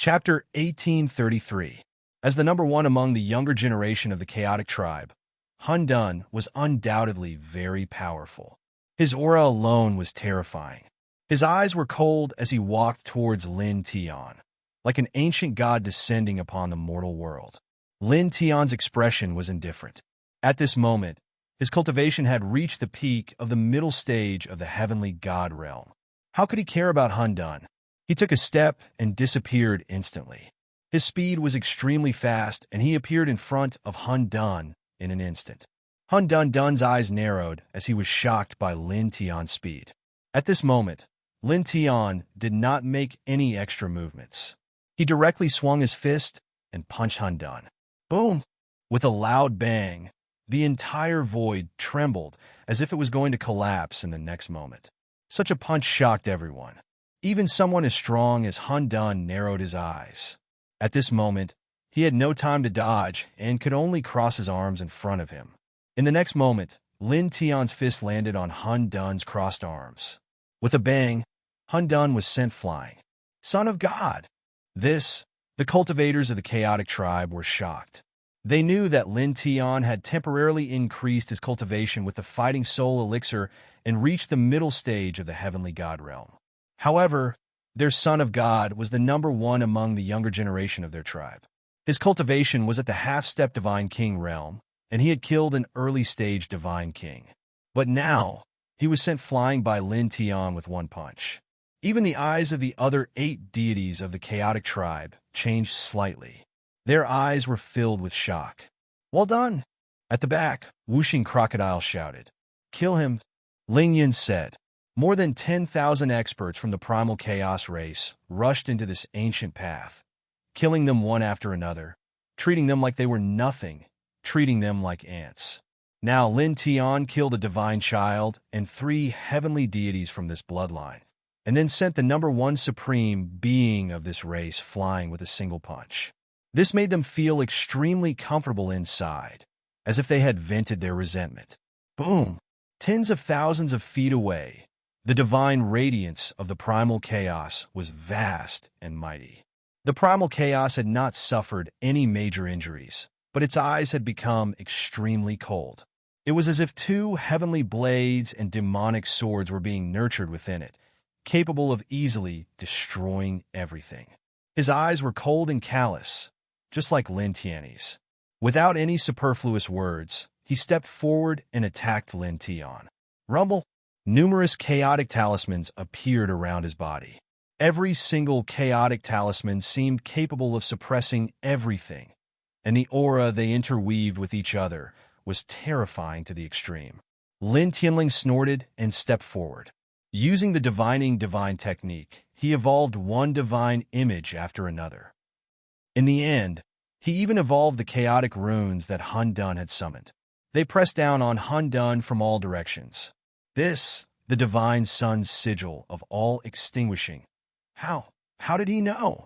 Chapter 1833. As the number one among the younger generation of the chaotic tribe, Hun Dun was undoubtedly very powerful. His aura alone was terrifying. His eyes were cold as he walked towards Lin Tian, like an ancient god descending upon the mortal world. Lin Tian's expression was indifferent. At this moment, his cultivation had reached the peak of the middle stage of the heavenly god realm. How could he care about Hun Dun? He took a step and disappeared instantly. His speed was extremely fast, and he appeared in front of Hun Dun in an instant. Hun Dun's eyes narrowed as he was shocked by Lin Tian's speed. At this moment, Lin Tian did not make any extra movements. He directly swung his fist and punched Hun Dun. Boom! With a loud bang, the entire void trembled as if it was going to collapse in the next moment. Such a punch shocked everyone. Even someone as strong as Hun Dun narrowed his eyes. At this moment, he had no time to dodge and could only cross his arms in front of him. In the next moment, Lin Tian's fist landed on Hun Dun's crossed arms. With a bang, Hun Dun was sent flying. Son of God! The cultivators of the chaotic tribe were shocked. They knew that Lin Tian had temporarily increased his cultivation with the fighting soul elixir and reached the middle stage of the heavenly god realm. However, their son of God was the number one among the younger generation of their tribe. His cultivation was at the half-step divine king realm, and he had killed an early-stage divine king. But now, he was sent flying by Lin Tian with one punch. Even the eyes of the other 8 deities of the chaotic tribe changed slightly. Their eyes were filled with shock. Well done! At the back, Whooshing Crocodile shouted. Kill him, Ling Yin said. More than 10,000 experts from the primal chaos race rushed into this ancient path, killing them one after another, treating them like they were nothing, treating them like ants. Now Lin Tian killed a divine child and 3 heavenly deities from this bloodline, and then sent the number one supreme being of this race flying with a single punch. This made them feel extremely comfortable inside, as if they had vented their resentment. Boom! Tens of thousands of feet away, the divine radiance of the primal chaos was vast and mighty. The primal chaos had not suffered any major injuries, but its eyes had become extremely cold. It was as if 2 heavenly blades and demonic swords were being nurtured within it, capable of easily destroying everything. His eyes were cold and callous, just like Lin Tian's. Without any superfluous words, he stepped forward and attacked Lin Tian. Rumble! Numerous chaotic talismans appeared around his body. Every single chaotic talisman seemed capable of suppressing everything, and the aura they interweaved with each other was terrifying to the extreme. Lin Tianling snorted and stepped forward. Using the divining divine technique, he evolved one divine image after another. In the end, he even evolved the chaotic runes that Hun Dun had summoned. They pressed down on Hun Dun from all directions. The divine sun's sigil of all extinguishing. How did he know?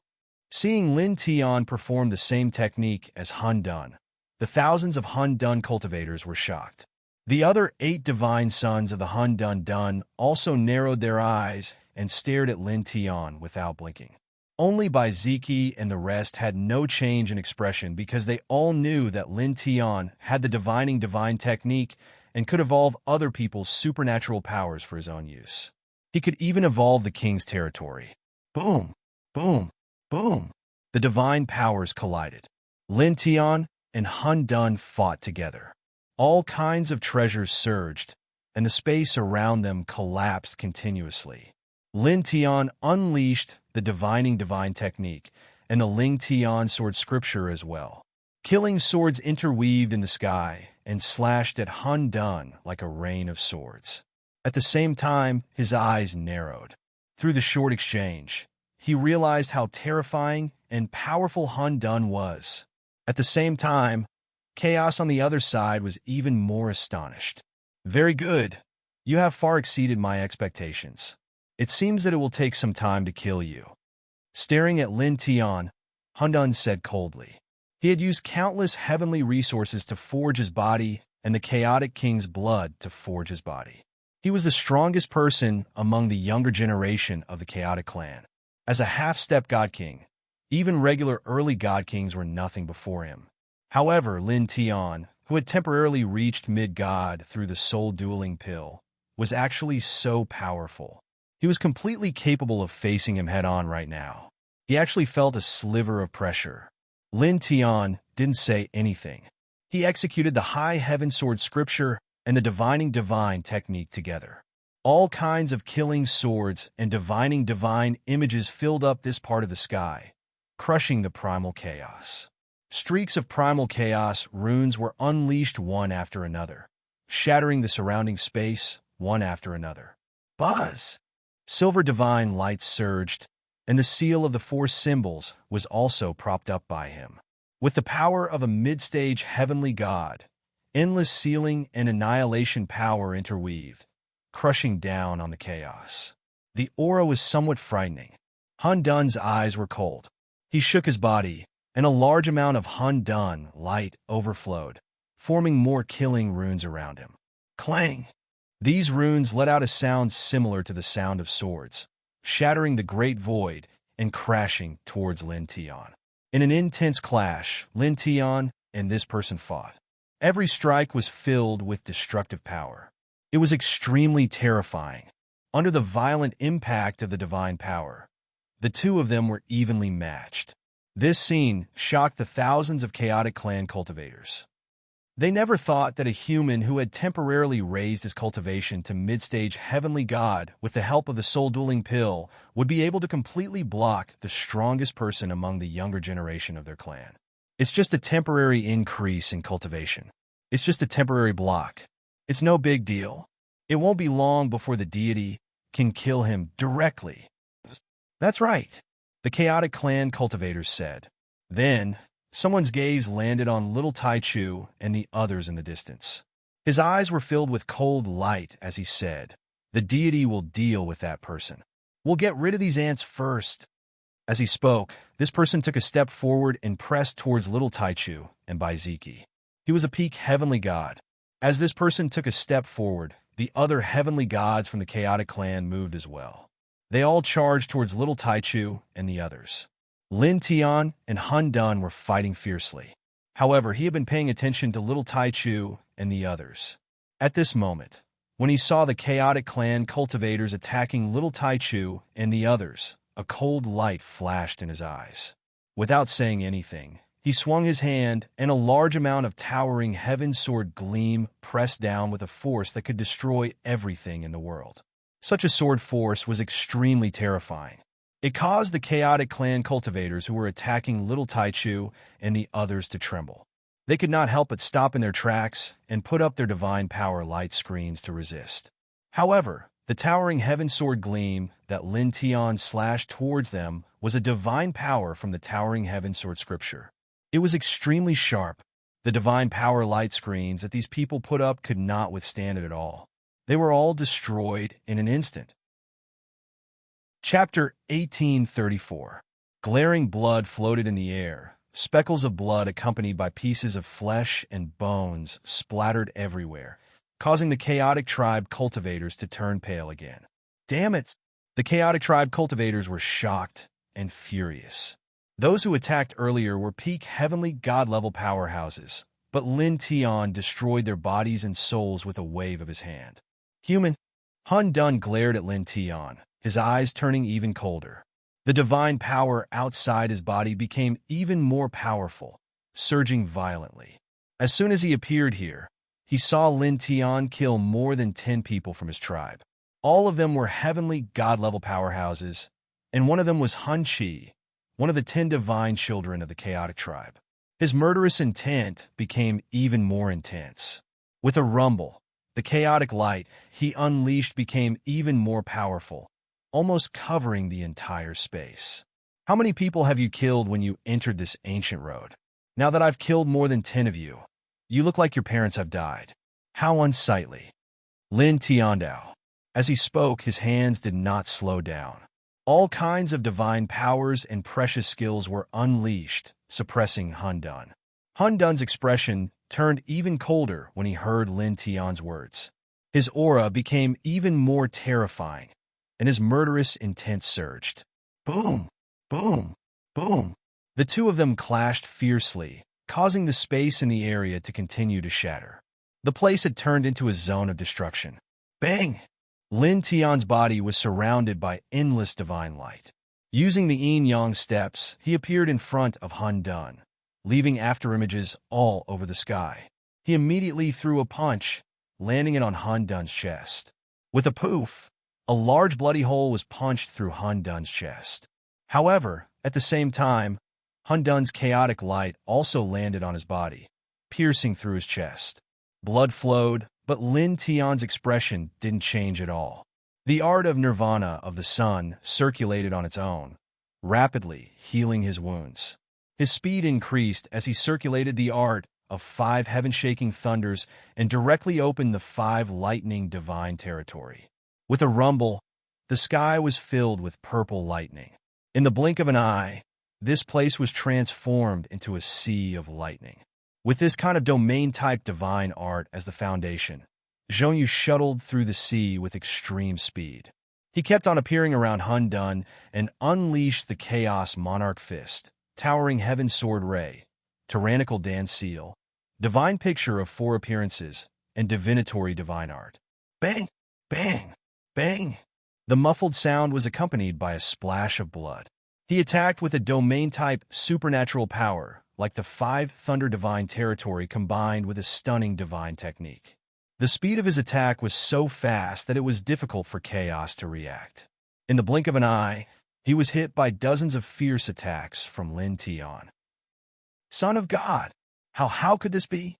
Seeing Lin Tian perform the same technique as Hun Dun, the thousands of Hun Dun cultivators were shocked. The other 8 divine sons of the Hun Dun also narrowed their eyes and stared at Lin Tian without blinking. Only Bai Ziki and the rest had no change in expression because they all knew that Lin Tian had the divining divine technique and could evolve other people's supernatural powers for his own use. He could even evolve the king's territory. Boom! Boom! Boom! The divine powers collided. Lin Tian and Hun Dun fought together. All kinds of treasures surged, and the space around them collapsed continuously. Lin Tian unleashed the divining divine technique and the Ling Tian sword scripture as well. Killing swords interweaved in the sky and slashed at Hun Dun like a rain of swords. At the same time, his eyes narrowed. Through the short exchange, he realized how terrifying and powerful Hun Dun was. At the same time, chaos on the other side was even more astonished. Very good. You have far exceeded my expectations. It seems that it will take some time to kill you. Staring at Lin Tian, Hun Dun said coldly. He had used countless heavenly resources to forge his body and the chaotic king's blood to forge his body. He was the strongest person among the younger generation of the chaotic clan. As a half-step god king, Even regular early god kings were nothing before him. However, Lin Tian, who had temporarily reached mid-god through the soul-dueling pill, was actually so powerful. He was completely capable of facing him head-on right now. He actually felt a sliver of pressure. Lin Tian didn't say anything. He executed the High Heaven Sword Scripture and the Divining Divine technique together. All kinds of killing swords and divining divine images filled up this part of the sky, crushing the primal chaos. Streaks of primal chaos runes were unleashed one after another, shattering the surrounding space one after another. Buzz! Silver divine lights surged, and the seal of the four symbols was also propped up by him. With the power of a mid-stage heavenly god, endless sealing and annihilation power interweaved, crushing down on the chaos. The aura was somewhat frightening. Han Dun's eyes were cold. He shook his body, and a large amount of Han Dun light overflowed, forming more killing runes around him. Clang! These runes let out a sound similar to the sound of swords, shattering the great void and crashing towards Lin Tian. In an intense clash, Lin Tian and this person fought. Every strike was filled with destructive power. It was extremely terrifying. Under the violent impact of the divine power, the two of them were evenly matched. This scene shocked the thousands of chaotic clan cultivators. They never thought that a human who had temporarily raised his cultivation to mid-stage heavenly god with the help of the soul-dueling pill would be able to completely block the strongest person among the younger generation of their clan. It's just a temporary increase in cultivation. It's just a temporary block. It's no big deal. It won't be long before the deity can kill him directly. That's right, the chaotic clan cultivators said. Then, someone's gaze landed on little Tai Chu and the others in the distance. His eyes were filled with cold light as he said, "The deity will deal with that person. We'll get rid of these ants first." As he spoke, this person took a step forward and pressed towards little Tai Chu and Baiziki. He was a peak heavenly god. As this person took a step forward, the other heavenly gods from the chaotic clan moved as well. They all charged towards little Tai Chu and the others. Lin Tian and Han Dun were fighting fiercely. However, he had been paying attention to little Tai Chu and the others. At this moment, when he saw the chaotic clan cultivators attacking little Tai Chu and the others, a cold light flashed in his eyes. Without saying anything, he swung his hand, and a large amount of towering heaven sword gleam pressed down with a force that could destroy everything in the world. Such a sword force was extremely terrifying. It caused the chaotic clan cultivators who were attacking little Tai Chu and the others to tremble. They could not help but stop in their tracks and put up their divine power light screens to resist. However, the towering heaven sword gleam that Lin Tian slashed towards them was a divine power from the towering heaven sword scripture. It was extremely sharp. The divine power light screens that these people put up could not withstand it at all. They were all destroyed in an instant. Chapter 1834. Glaring blood floated in the air. Speckles of blood accompanied by pieces of flesh and bones splattered everywhere, causing the chaotic tribe cultivators to turn pale again. Damn it! The chaotic tribe cultivators were shocked and furious. Those who attacked earlier were peak heavenly god-level powerhouses, but Lin Tian destroyed their bodies and souls with a wave of his hand. Human! Han Dun glared at Lin Tian, his eyes turning even colder. The divine power outside his body became even more powerful, surging violently. As soon as he appeared here, he saw Lin Tian kill more than 10 people from his tribe. All of them were heavenly god-level powerhouses, and one of them was Han Qi, one of the 10 divine children of the chaotic tribe. His murderous intent became even more intense. With a rumble, the chaotic light he unleashed became even more powerful, almost covering the entire space. How many people have you killed when you entered this ancient road? Now that I've killed more than 10 of you, you look like your parents have died. How unsightly. Lin Tiandao. As he spoke, his hands did not slow down. All kinds of divine powers and precious skills were unleashed, suppressing Han Dun. Han Dun's expression turned even colder when he heard Lin Tian's words. His aura became even more terrifying, and his murderous intent surged. Boom! Boom! Boom! The two of them clashed fiercely, causing the space in the area to continue to shatter. The place had turned into a zone of destruction. Bang! Lin Tian's body was surrounded by endless divine light. Using the yin-yang steps, he appeared in front of Han Dun, leaving afterimages all over the sky. He immediately threw a punch, landing it on Han Dun's chest. With a poof, a large bloody hole was punched through Han Dun's chest. However, at the same time, Han Dun's chaotic light also landed on his body, piercing through his chest. Blood flowed, but Lin Tian's expression didn't change at all. The art of nirvana of the sun circulated on its own, rapidly healing his wounds. His speed increased as he circulated the art of 5 heaven-shaking thunders and directly opened the 5 lightning divine territory. With a rumble, the sky was filled with purple lightning. In the blink of an eye, this place was transformed into a sea of lightning. With this kind of domain-type divine art as the foundation, Zhongyu shuttled through the sea with extreme speed. He kept on appearing around Han Dun and unleashed the Chaos Monarch Fist, Towering Heaven Sword Ray, Tyrannical Dance Seal, Divine Picture of 4 Appearances, and Divinatory Divine Art. Bang! Bang! Bang! The muffled sound was accompanied by a splash of blood. He attacked with a domain-type supernatural power, like the 5 Thunder Divine Territory combined with a stunning divine technique. The speed of his attack was so fast that it was difficult for Chaos to react. In the blink of an eye, he was hit by dozens of fierce attacks from Lin Tian. Son of God! How could this be?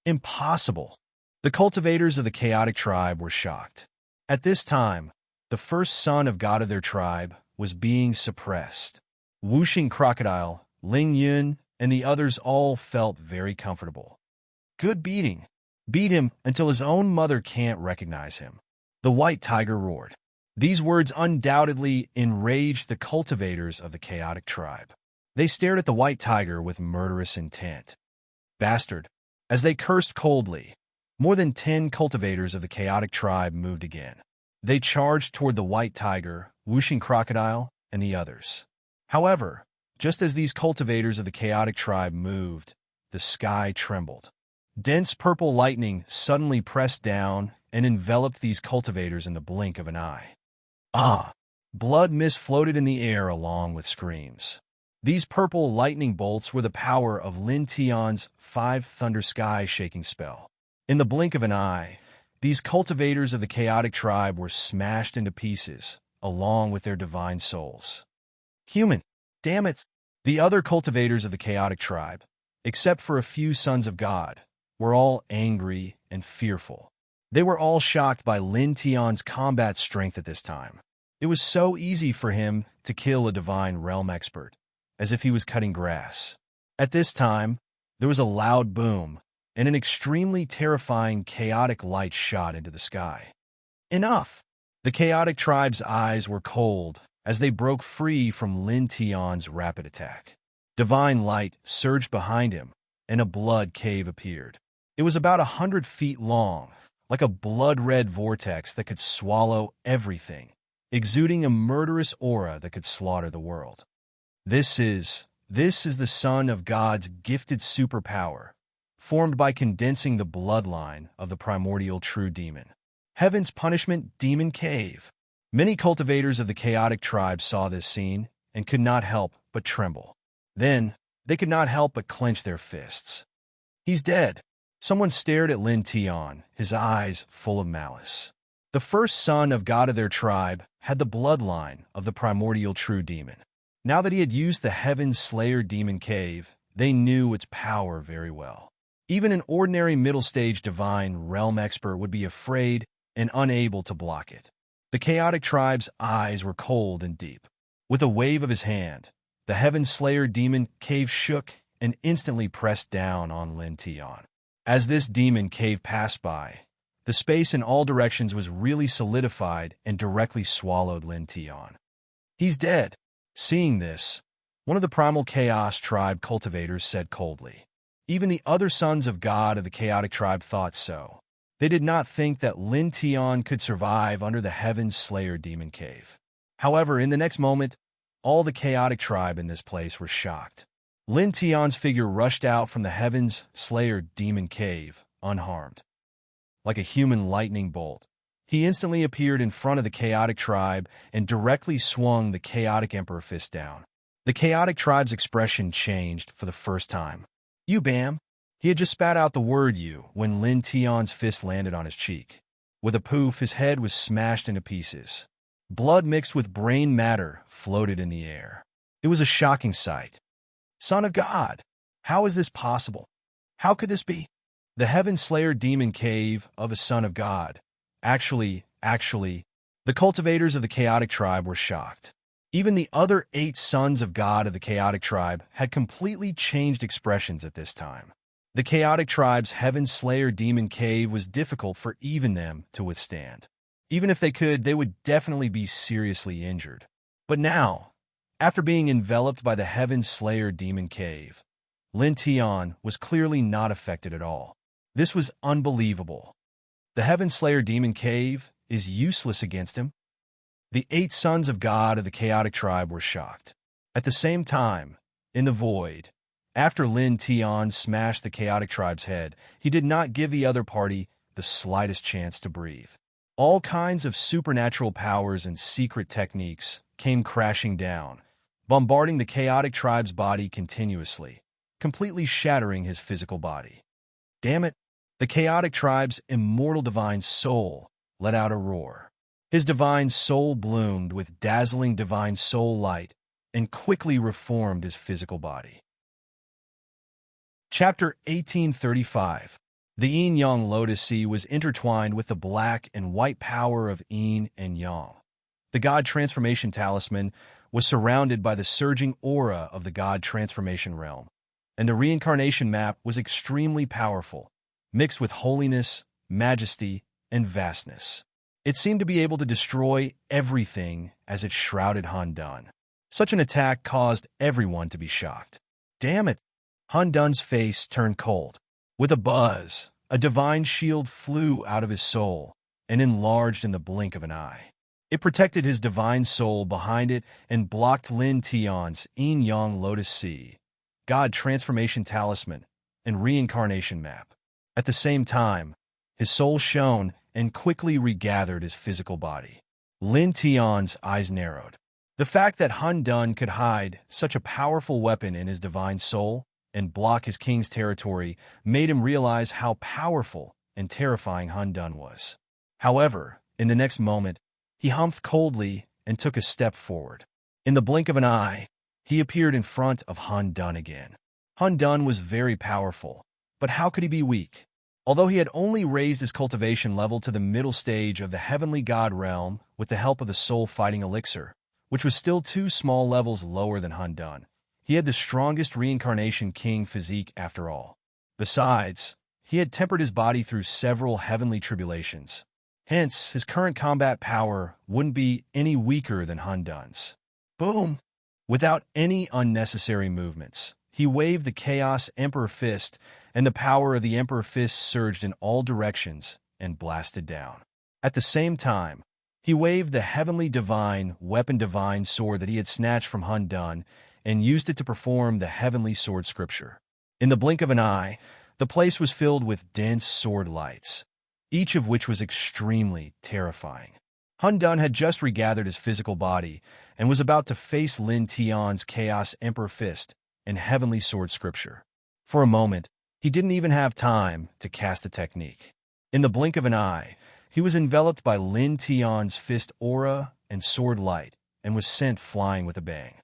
Impossible! The cultivators of the chaotic tribe were shocked. At this time, the first son of God of their tribe was being suppressed. Wuxing Crocodile, Ling Yun, and the others all felt very comfortable. Good beating. Beat him until his own mother can't recognize him. The white tiger roared. These words undoubtedly enraged the cultivators of the chaotic tribe. They stared at the white tiger with murderous intent. Bastard! As they cursed coldly, more than 10 cultivators of the chaotic tribe moved again. They charged toward the white tiger, Wuxing Crocodile, and the others. However, just as these cultivators of the chaotic tribe moved, the sky trembled. Dense purple lightning suddenly pressed down and enveloped these cultivators in the blink of an eye. Ah! Blood mist floated in the air along with screams. These purple lightning bolts were the power of Lin Tian's 5 Thunder Sky shaking spell. In the blink of an eye, these cultivators of the chaotic tribe were smashed into pieces, along with their divine souls. Human! Damn it! The other cultivators of the chaotic tribe, except for a few sons of God, were all angry and fearful. They were all shocked by Lin Tian's combat strength at this time. It was so easy for him to kill a divine realm expert, as if he was cutting grass. At this time, there was a loud boom, and an extremely terrifying chaotic light shot into the sky. Enough! The chaotic tribe's eyes were cold as they broke free from Lin Tian's rapid attack. Divine light surged behind him, and a blood cave appeared. It was about 100 feet long, like a blood-red vortex that could swallow everything, exuding a murderous aura that could slaughter the world. This is the son of God's gifted superpower, formed by condensing the bloodline of the primordial true demon. Heaven's punishment demon cave. Many cultivators of the chaotic tribe saw this scene and could not help but tremble. Then, they could not help but clench their fists. He's dead. Someone stared at Lin Tian, his eyes full of malice. The first son of God of their tribe had the bloodline of the primordial true demon. Now that he had used the Heaven Slayer Demon Cave, they knew its power very well. Even an ordinary middle-stage divine realm expert would be afraid and unable to block it. The chaotic tribe's eyes were cold and deep. With a wave of his hand, the Heaven Slayer Demon Cave shook and instantly pressed down on Lin Tian. As this demon cave passed by, the space in all directions was really solidified and directly swallowed Lin Tian. He's dead. Seeing this, one of the primal chaos tribe cultivators said coldly. Even the other sons of God of the chaotic tribe thought so. They did not think that Lin Tian could survive under the Heaven Slayer Demon Cave. However, in the next moment, all the chaotic tribe in this place were shocked. Lin Tian's figure rushed out from the Heaven's Slayer demon cave, unharmed. Like a human lightning bolt, he instantly appeared in front of the chaotic tribe and directly swung the chaotic emperor fist down. The chaotic tribe's expression changed for the first time. You bam! He had just spat out the word you when Lin Tian's fist landed on his cheek. With a poof, his head was smashed into pieces. Blood mixed with brain matter floated in the air. It was a shocking sight. Son of God! How is this possible? How could this be? The Heaven Slayer demon cave of a son of God. Actually, the cultivators of the chaotic tribe were shocked. Even the other 8 sons of God of the chaotic tribe had completely changed expressions at this time. The chaotic tribe's Heaven Slayer demon cave was difficult for even them to withstand. Even if they could, they would definitely be seriously injured. But now, after being enveloped by the Heaven Slayer demon cave, Lin Tian was clearly not affected at all. This was unbelievable. The Heaven Slayer demon cave is useless against him. The 8 sons of God of the chaotic tribe were shocked. At the same time, in the void, after Lin Tian smashed the chaotic tribe's head, he did not give the other party the slightest chance to breathe. All kinds of supernatural powers and secret techniques came crashing down, bombarding the chaotic tribe's body continuously, completely shattering his physical body. Damn it! The chaotic tribe's immortal divine soul let out a roar. His divine soul bloomed with dazzling divine soul light and quickly reformed his physical body. Chapter 1835. The yin-yang lotus sea was intertwined with the black and white power of yin and yang. The God Transformation Talisman was surrounded by the surging aura of the God Transformation Realm, and the reincarnation map was extremely powerful, mixed with holiness, majesty, and vastness. It seemed to be able to destroy everything as it shrouded Han Dun. Such an attack caused everyone to be shocked. Damn it! Han Dun's face turned cold. With a buzz, a divine shield flew out of his soul and enlarged in the blink of an eye. It protected his divine soul behind it and blocked Lin Tian's yin-yang lotus sea, God Transformation Talisman, and reincarnation map. At the same time, his soul shone and quickly regathered his physical body. Lin Tian's eyes narrowed. The fact that Han Dun could hide such a powerful weapon in his divine soul and block his king's territory made him realize how powerful and terrifying Han Dun was. However, in the next moment, he humphed coldly and took a step forward. In the blink of an eye, he appeared in front of Han Dun again. Han Dun was very powerful, but how could he be weak? Although he had only raised his cultivation level to the middle stage of the Heavenly God realm with the help of the soul-fighting elixir, which was still 2 small levels lower than Han Dun, he had the strongest reincarnation king physique after all. Besides, he had tempered his body through several heavenly tribulations. Hence, his current combat power wouldn't be any weaker than Han Dun's. Boom! Without any unnecessary movements, he waved the Chaos Emperor Fist, and the power of the Emperor Fist surged in all directions and blasted down. At the same time, he waved the Heavenly Divine Weapon Divine Sword that he had snatched from Han Dun and used it to perform the Heavenly Sword Scripture. In the blink of an eye, the place was filled with dense sword lights, each of which was extremely terrifying. Han Dun had just regathered his physical body and was about to face Lin Tian's Chaos Emperor Fist and Heavenly Sword Scripture. For a moment, he didn't even have time to cast a technique. In the blink of an eye, he was enveloped by Lin Tian's fist aura and sword light and was sent flying with a bang.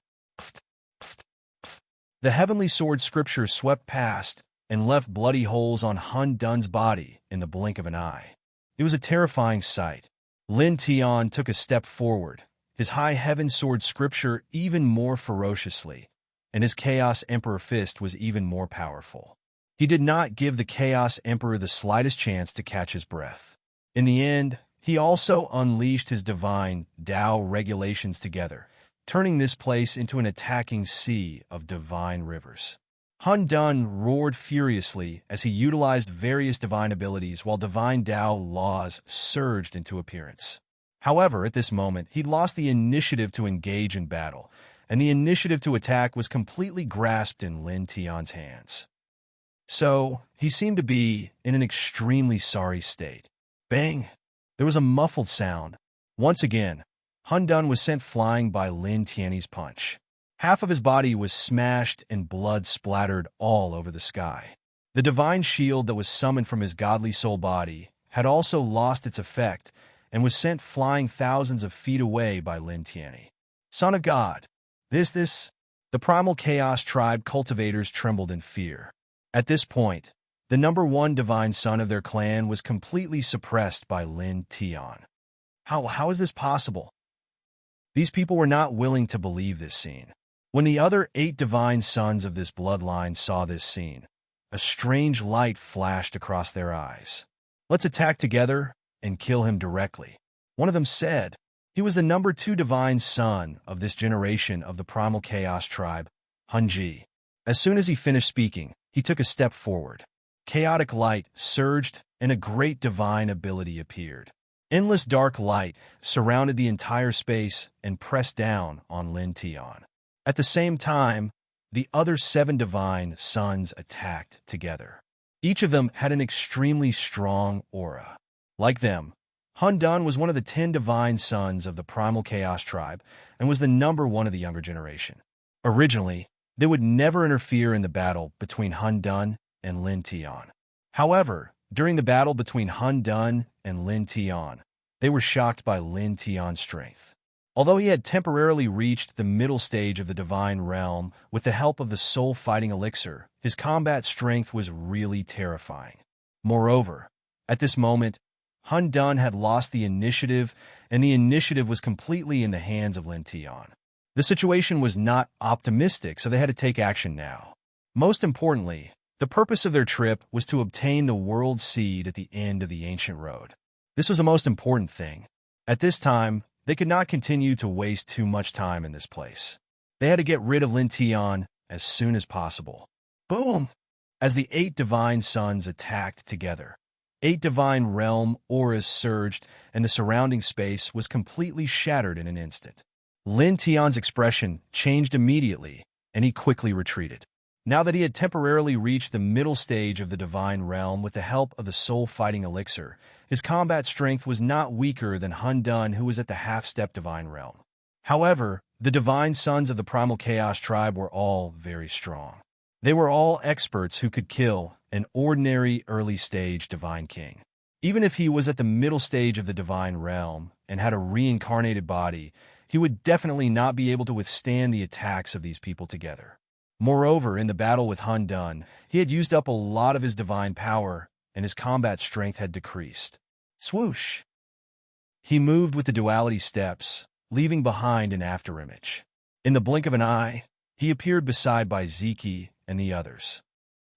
The Heavenly Sword Scripture swept past and left bloody holes on Han Dun's body in the blink of an eye. It was a terrifying sight. Lin Tian took a step forward, his high heaven sword Scripture even more ferociously, and his Chaos Emperor Fist was even more powerful. He did not give the Chaos Emperor the slightest chance to catch his breath. In the end, he also unleashed his divine Tao regulations together, turning this place into an attacking sea of divine rivers. Han Dun roared furiously as he utilized various divine abilities while divine Tao laws surged into appearance. However, at this moment, he'd lost the initiative to engage in battle, and the initiative to attack was completely grasped in Lin Tian's hands. So, he seemed to be in an extremely sorry state. Bang! There was a muffled sound. Once again, Han Dun was sent flying by Lin Tian's punch. Half of his body was smashed and blood splattered all over the sky. The divine shield that was summoned from his godly soul body had also lost its effect and was sent flying thousands of feet away by Lin Tian. Son of God! This! The primal chaos tribe cultivators trembled in fear. At this point, the number one divine son of their clan was completely suppressed by Lin Tian. How is this possible? These people were not willing to believe this scene. When the other 8 divine sons of this bloodline saw this scene, a strange light flashed across their eyes. Let's attack together and kill him directly, one of them said. He was the number 2 divine son of this generation of the primal chaos tribe, Hunji. As soon as he finished speaking, he took a step forward. Chaotic light surged and a great divine ability appeared. Endless dark light surrounded the entire space and pressed down on Lin Tian. At the same time, the other 7 divine sons attacked together. Each of them had an extremely strong aura. Like them, Han Dun was one of the 10 divine sons of the primal chaos tribe and was the number 1 of the younger generation. Originally, they would never interfere in the battle between Han Dun and Lin Tian. However, during the battle between Han Dun and Lin Tian, they were shocked by Lin Tian's strength. Although he had temporarily reached the middle stage of the divine realm with the help of the soul-fighting elixir, his combat strength was really terrifying. Moreover, at this moment, Han Dun had lost the initiative, and the initiative was completely in the hands of Lin Tian. The situation was not optimistic, so they had to take action now. Most importantly, the purpose of their trip was to obtain the world seed at the end of the ancient road. This was the most important thing. At this time, they could not continue to waste too much time in this place. They had to get rid of Lin Tian as soon as possible. Boom! As the 8 divine sons attacked together, 8 divine realm auras surged, and the surrounding space was completely shattered in an instant. Lin Tian's expression changed immediately, and he quickly retreated. Now that he had temporarily reached the middle stage of the divine realm with the help of the soul-fighting elixir, his combat strength was not weaker than Han Dun, who was at the half-step divine realm. However, the divine sons of the primal chaos tribe were all very strong. They were all experts who could kill an ordinary early-stage divine king. Even if he was at the middle stage of the divine realm and had a reincarnated body, he would definitely not be able to withstand the attacks of these people together. Moreover, in the battle with Han Dun, he had used up a lot of his divine power, and his combat strength had decreased. Swoosh! He moved with the duality steps, leaving behind an afterimage. In the blink of an eye, he appeared beside by Ziki and the others.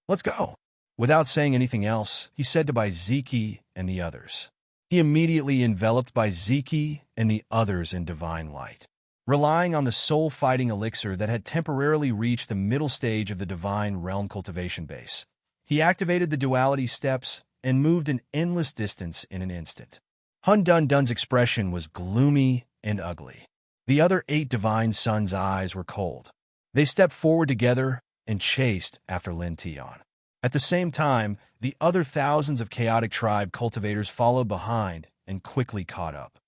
Let's go! Without saying anything else, he said to by Ziki and the others. He immediately enveloped by Ziki and the others in divine light. Relying on the soul-fighting elixir that had temporarily reached the middle stage of the divine realm cultivation base, he activated the duality steps and moved an endless distance in an instant. Han Dun's expression was gloomy and ugly. The other 8 divine sons' eyes were cold. They stepped forward together and chased after Lin Tian. At the same time, the other thousands of chaotic tribe cultivators followed behind and quickly caught up.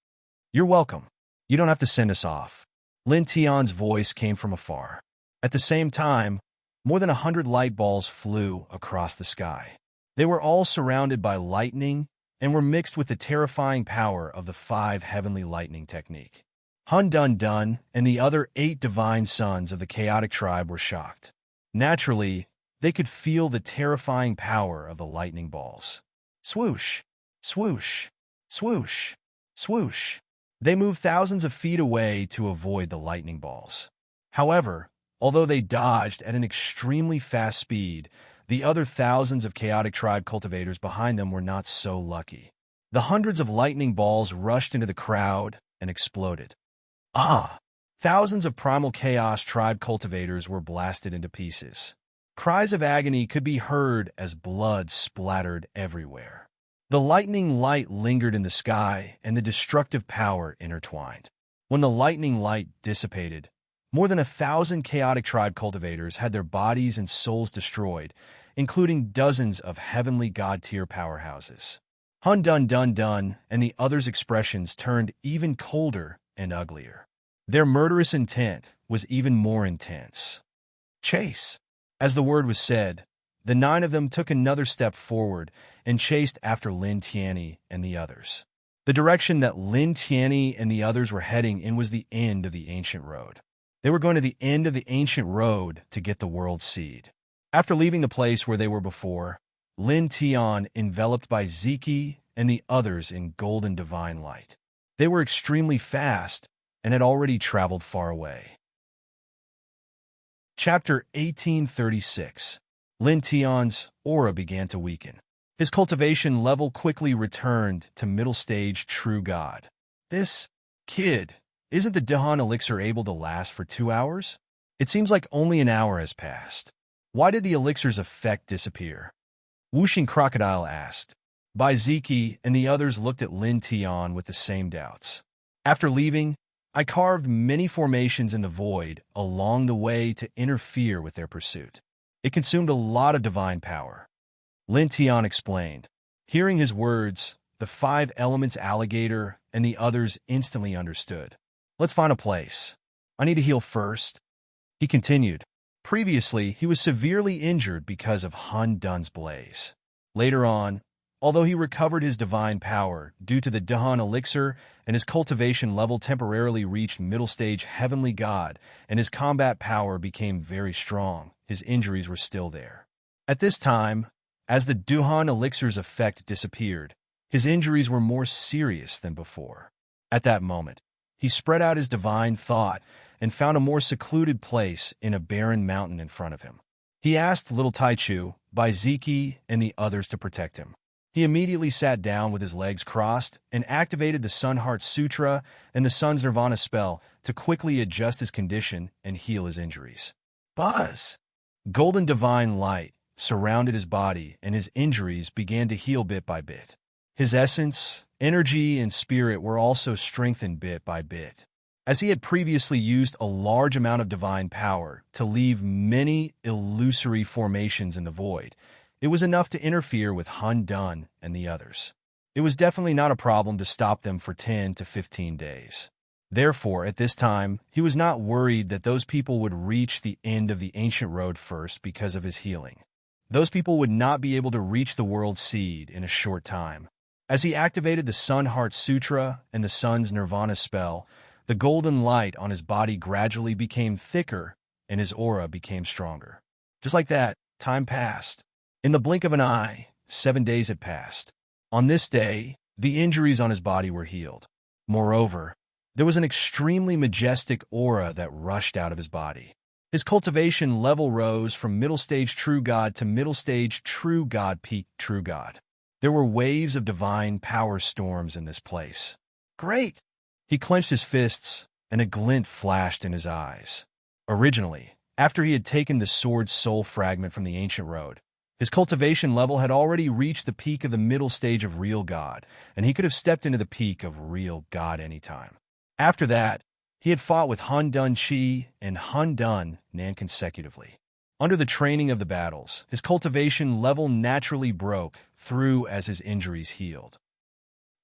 You're welcome. You don't have to send us off. Lin Tian's voice came from afar. At the same time, more than 100 light balls flew across the sky. They were all surrounded by lightning and were mixed with the terrifying power of the 5 heavenly lightning technique. Han Dun and the other 8 divine sons of the chaotic tribe were shocked. Naturally, they could feel the terrifying power of the lightning balls. Swoosh! Swoosh! Swoosh! Swoosh! They moved thousands of feet away to avoid the lightning balls. However, although they dodged at an extremely fast speed, the other thousands of chaotic tribe cultivators behind them were not so lucky. The hundreds of lightning balls rushed into the crowd and exploded. Thousands of primal chaos tribe cultivators were blasted into pieces. Cries of agony could be heard as blood splattered everywhere. The lightning light lingered in the sky, and the destructive power intertwined. When the lightning light dissipated, More than 1,000 chaotic tribe cultivators had their bodies and souls destroyed, including dozens of heavenly god-tier powerhouses. Hun Dun Dun Dun and the others' expressions turned even colder and uglier. Their murderous intent was even more intense. Chase. As the word was said, the 9 of them took another step forward and chased after Lin Tianyi and the others. The direction that Lin Tianyi and the others were heading in was the end of the ancient road. They were going to the end of the ancient road to get the world seed. After leaving the place where they were before, Lin Tian enveloped by Ziki and the others in golden divine light. They were extremely fast and had already traveled far away. Chapter 1836. Lin Tian's aura began to weaken. His cultivation level quickly returned to middle stage true god. This kid, isn't the Dahan elixir able to last for 2 hours? It seems like only an hour has passed. Why did the elixir's effect disappear? Wuxing Crocodile asked. Bai Ziki and the others looked at Lin Tian with the same doubts. After leaving, I carved many formations in the void along the way to interfere with their pursuit. It consumed a lot of divine power. Lin Tian explained. Hearing his words, the 5 elements alligator and the others instantly understood. Let's find a place. I need to heal first. He continued. Previously, he was severely injured because of Han Dun's blaze. Later on, although he recovered his divine power due to the Dahan elixir and his cultivation level temporarily reached middle stage heavenly god and his combat power became very strong, his injuries were still there. At this time, as the Dahan elixir's effect disappeared, his injuries were more serious than before. At that moment, he spread out his divine thought and found a more secluded place in a barren mountain in front of him. He asked little Taichu, Bai Ziki, and the others to protect him. He immediately sat down with his legs crossed and activated the Sun Heart Sutra and the Sun's Nirvana spell to quickly adjust his condition and heal his injuries. Buzz! Golden divine light surrounded his body and his injuries began to heal bit by bit. His essence, energy, and spirit were also strengthened bit by bit. As he had previously used a large amount of divine power to leave many illusory formations in the void, it was enough to interfere with Han Dun and the others. It was definitely not a problem to stop them for 10 to 15 days. Therefore, at this time, he was not worried that those people would reach the end of the ancient road first because of his healing. Those people would not be able to reach the world seed in a short time. As he activated the Sun Heart Sutra and the Sun's Nirvana spell, the golden light on his body gradually became thicker and his aura became stronger. Just like that, time passed. In the blink of an eye, 7 days had passed. On this day, the injuries on his body were healed. Moreover, there was an extremely majestic aura that rushed out of his body. His cultivation level rose from middle stage true god to middle stage true god peak true god. There were waves of divine power storms in this place. Great! He clenched his fists, and a glint flashed in his eyes. Originally, after he had taken the sword's soul fragment from the ancient road, his cultivation level had already reached the peak of the middle stage of real god, and he could have stepped into the peak of real god anytime. After that, he had fought with Han Dun Chi and Han Dun Nan consecutively. Under the training of the battles, his cultivation level naturally broke through as his injuries healed.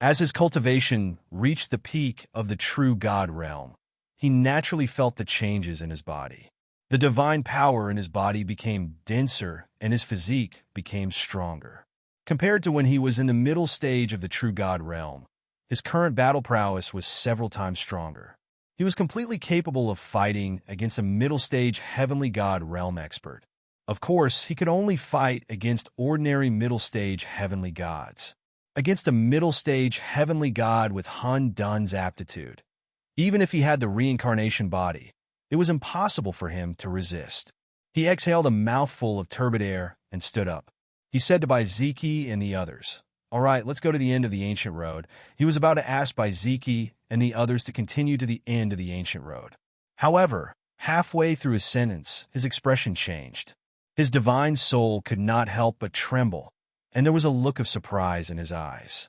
As his cultivation reached the peak of the true god realm, he naturally felt the changes in his body. The divine power in his body became denser and his physique became stronger. Compared to when he was in the middle stage of the true god realm, his current battle prowess was several times stronger. He was completely capable of fighting against a middle stage heavenly god realm expert. Of course, he could only fight against ordinary middle stage heavenly gods. Against a middle stage heavenly god with Han Dun's aptitude. Even if he had the reincarnation body, it was impossible for him to resist. He exhaled a mouthful of turbid air and stood up. He said to Bai Ziki and the others, "All right, let's go to the end of the ancient road." He was about to ask Bai Ziki and the others to continue to the end of the ancient road. However, halfway through his sentence, his expression changed. His divine soul could not help but tremble, and there was a look of surprise in his eyes.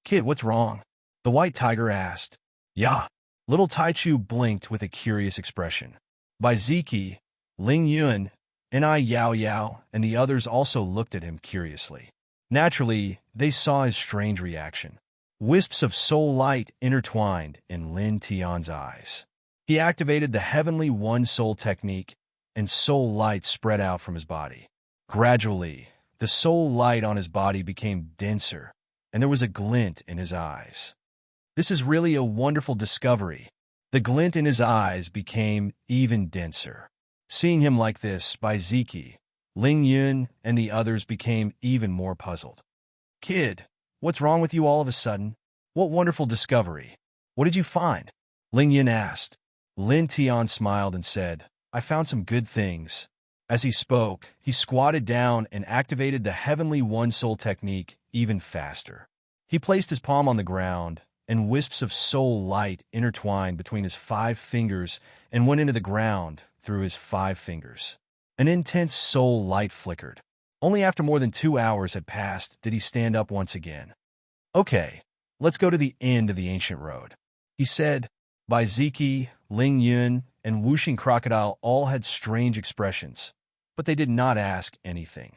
"Kid, what's wrong?" the white tiger asked. "Yeah." Little Taichu blinked with a curious expression. Bai Ziki, Ling Yun, and I Yao Yao, and the others also looked at him curiously. Naturally, they saw his strange reaction. Wisps of soul light intertwined in Lin Tian's eyes. He activated the Heavenly One Soul technique, and soul light spread out from his body. Gradually, the soul light on his body became denser, and there was a glint in his eyes. This is really a wonderful discovery. The glint in his eyes became even denser. Seeing him like this, Bai Ziki, Ling Yun, and the others became even more puzzled. Kid, what's wrong with you all of a sudden? What wonderful discovery. What did you find? Ling Yun asked. Lin Tian smiled and said, I found some good things. As he spoke, he squatted down and activated the Heavenly One Soul technique even faster. He placed his palm on the ground, and wisps of soul light intertwined between his 5 fingers and went into the ground through his 5 fingers. An intense soul light flickered. Only after more than 2 hours had passed did he stand up once again. Okay, let's go to the end of the ancient road, he said. Bai Ziki, Ling Yun, and Whooshing Crocodile all had strange expressions, but they did not ask anything.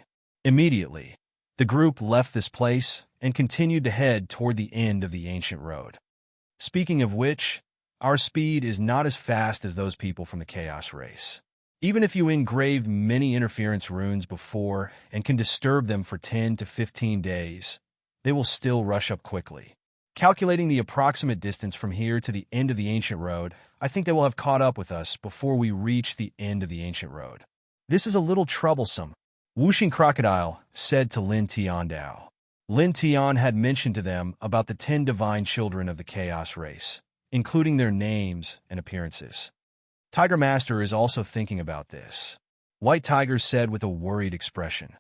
Immediately, the group left this place and continued to head toward the end of the ancient road. Speaking of which, our speed is not as fast as those people from the Chaos race. Even if you engraved many interference runes before and can disturb them for 10 to 15 days, they will still rush up quickly. Calculating the approximate distance from here to the end of the ancient road, I think they will have caught up with us before we reach the end of the ancient road. This is a little troublesome, Whooshing Crocodile said to Lin Tian Dao. Lin Tian had mentioned to them about the 10 divine children of the Chaos race, including their names and appearances. Tiger Master is also thinking about this, White Tiger said with a worried expression.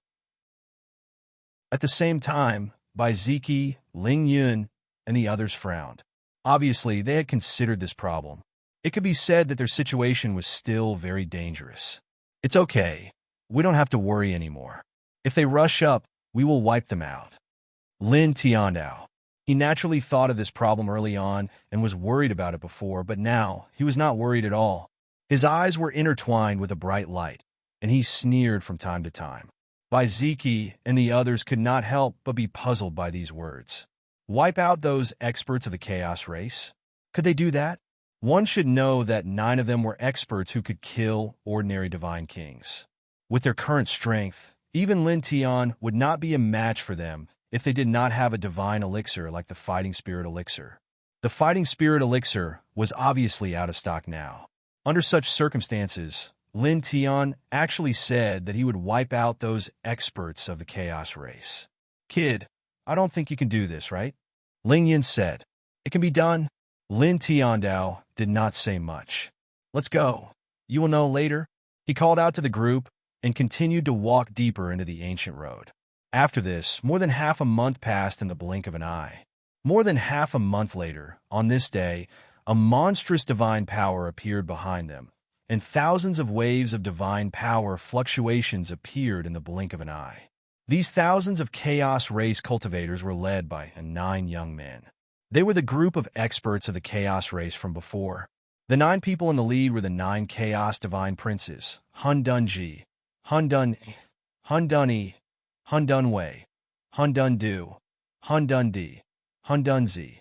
At the same time, Bai Ziki, Ling Yun, and the others frowned. Obviously, they had considered this problem. It could be said that their situation was still very dangerous. It's okay. We don't have to worry anymore. If they rush up, we will wipe them out. Lin Tiandao. He naturally thought of this problem early on and was worried about it before, but now he was not worried at all. His eyes were intertwined with a bright light, and he sneered from time to time. Bai Ziki and the others could not help but be puzzled by these words. Wipe out those experts of the Chaos race? Could they do that? One should know that 9 of them were experts who could kill ordinary divine kings. With their current strength, even Lin Tian would not be a match for them if they did not have a divine elixir like the Fighting Spirit Elixir. The Fighting Spirit Elixir was obviously out of stock now. Under such circumstances, Lin Tian actually said that he would wipe out those experts of the Chaos race. Kid, I don't think you can do this, right? Ling Yin said. It can be done. Lin Tiandao did not say much. Let's go. You will know later. He called out to the group and continued to walk deeper into the ancient road. After this, more than half a month passed in the blink of an eye. More than half a month later, on this day, a monstrous divine power appeared behind them, and thousands of waves of divine power fluctuations appeared in the blink of an eye. These thousands of Chaos race cultivators were led by 9 young men. They were the group of experts of the Chaos race from before. The 9 people in the lead were the 9 Chaos divine princes, Hun Dunji, Hun Dun, Hun Dunyi, Hun Dunwei, Hun Dundu, Hun Dundi, Hun Dunzi,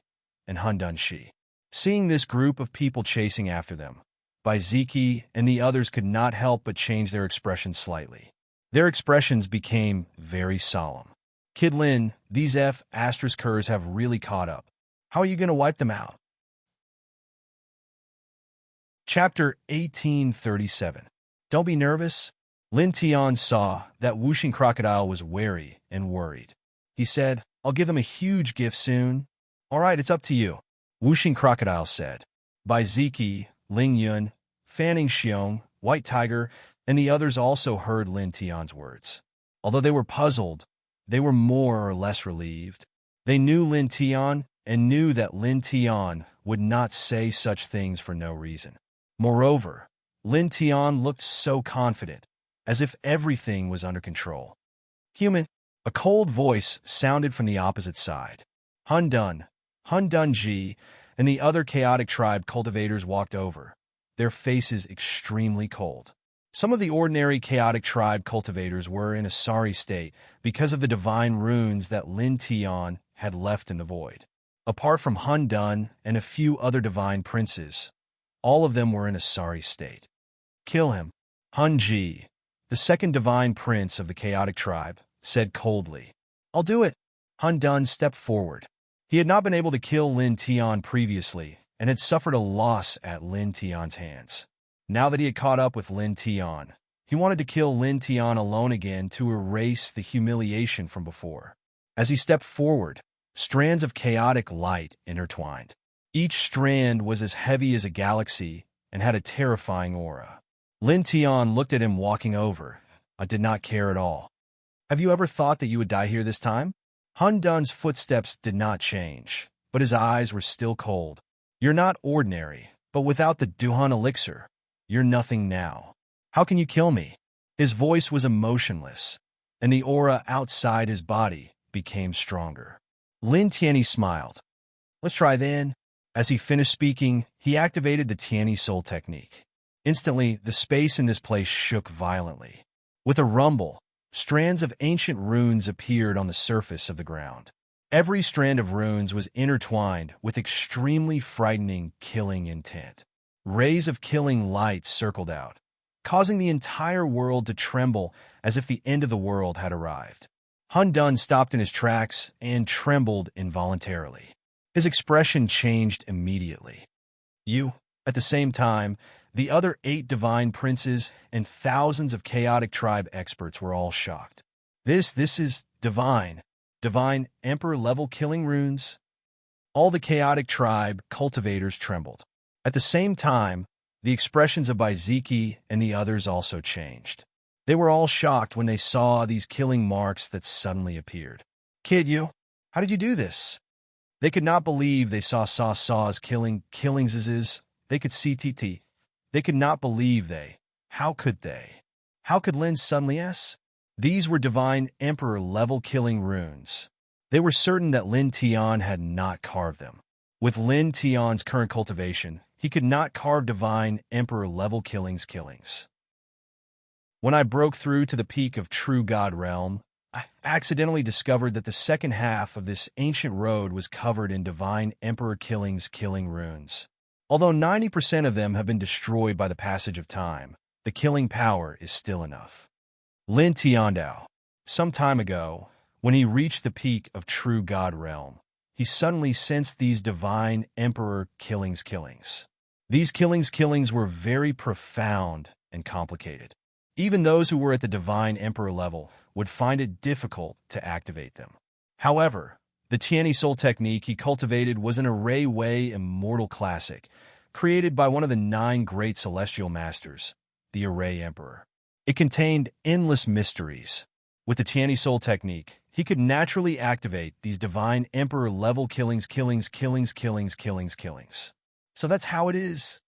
and Hun Dunshi. Seeing this group of people chasing after them, Bai Ziki and the others could not help but change their expressions slightly. Their expressions became very solemn. Kid Lin, these F***ers have really caught up. How are you going to wipe them out? Chapter 1837. Don't be nervous. Lin Tian saw that Whooshing Crocodile was wary and worried. He said, I'll give them a huge gift soon. All right, it's up to you, Whooshing Crocodile said. Bai Ziki, Ling Yun, Fanning Xiong, White Tiger, and the others also heard Lin Tian's words. Although they were puzzled, they were more or less relieved. They knew Lin Tian and knew that Lin Tian would not say such things for no reason. Moreover, Lin Tian looked so confident, as if everything was under control. Human, a cold voice sounded from the opposite side. Hun Dunji, and the other chaotic tribe cultivators walked over. their faces extremely cold. Some of the ordinary chaotic tribe cultivators were in a sorry state because of the divine runes that Lin Tian had left in the void. Apart from Hun Dun and a few other divine princes, all of them were in a sorry state. Kill him. Hun Ji, the second divine prince of the chaotic tribe, said coldly. I'll do it. Hun Dun stepped forward. He had not been able to kill Lin Tian previously and had suffered a loss at Lin Tian's hands. Now that he had caught up with Lin Tian, he wanted to kill Lin Tian alone again to erase the humiliation from before. As he stepped forward, strands of chaotic light intertwined. Each strand was as heavy as a galaxy and had a terrifying aura. Lin Tian looked at him walking over. I did not care at all. Have you ever thought that you would die here this time? Hun Dun's footsteps did not change, but his eyes were still cold. You're not ordinary, but without the Duhan elixir, you're nothing now. How can you kill me? His voice was emotionless, and the aura outside his body became stronger. Lin Tianyi smiled. Let's try then. As he finished speaking, he activated the Tianyi Soul technique. Instantly, the space in this place shook violently. With a rumble, strands of ancient runes appeared on the surface of the ground. Every strand of runes was intertwined with extremely frightening killing intent. Rays of killing light circled out, causing the entire world to tremble as if the end of the world had arrived. Hun Dun stopped in his tracks and trembled involuntarily. His expression changed immediately. At the same time, the other 8 divine princes and thousands of chaotic tribe experts were all shocked. This is divine emperor-level killing runes. All the chaotic tribe cultivators trembled. At the same time, the expressions of Baiziki and the others also changed. They were all shocked when they saw these killing marks that suddenly appeared. Kid, how did you do this? They could not believe they saws killings. They could see TT. They could not believe How could they? How could Lin suddenly S? These were divine emperor-level killing runes. They were certain that Lin Tian had not carved them. With Lin Tian's current cultivation, he could not carve divine emperor-level killings. When I broke through to the peak of True God Realm, I accidentally discovered that the second half of this ancient road was covered in divine emperor killings killing runes. Although 90% of them have been destroyed by the passage of time, the killing power is still enough. Lin Tiandao. Some time ago, when he reached the peak of True God Realm, he suddenly sensed these divine emperor killings. These killings were very profound and complicated. Even those who were at the divine emperor level would find it difficult to activate them. However, the Tianyi Soul technique he cultivated was an Array Way immortal classic, created by one of the 9 great celestial masters, the Array Emperor. It contained endless mysteries. With the Tianyi Soul technique, he could naturally activate these divine emperor-level killings. So that's how it is.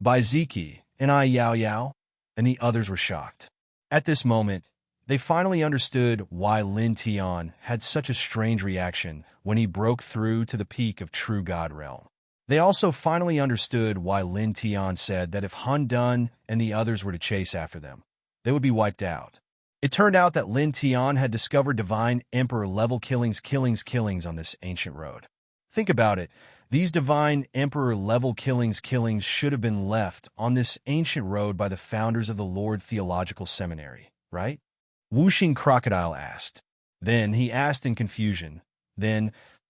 Baiziki and Yao and the others were shocked. At this moment, they finally understood why Lin Tian had such a strange reaction when he broke through to the peak of True God Realm. They also finally understood why Lin Tian said that if Hun Dun and the others were to chase after them, they would be wiped out. It turned out that Lin Tian had discovered divine emperor-level killings on this ancient road. Think about it. These divine emperor-level killings should have been left on this ancient road by the founders of the Lord Theological Seminary, right? Wuxing Crocodile asked. Then he asked in confusion,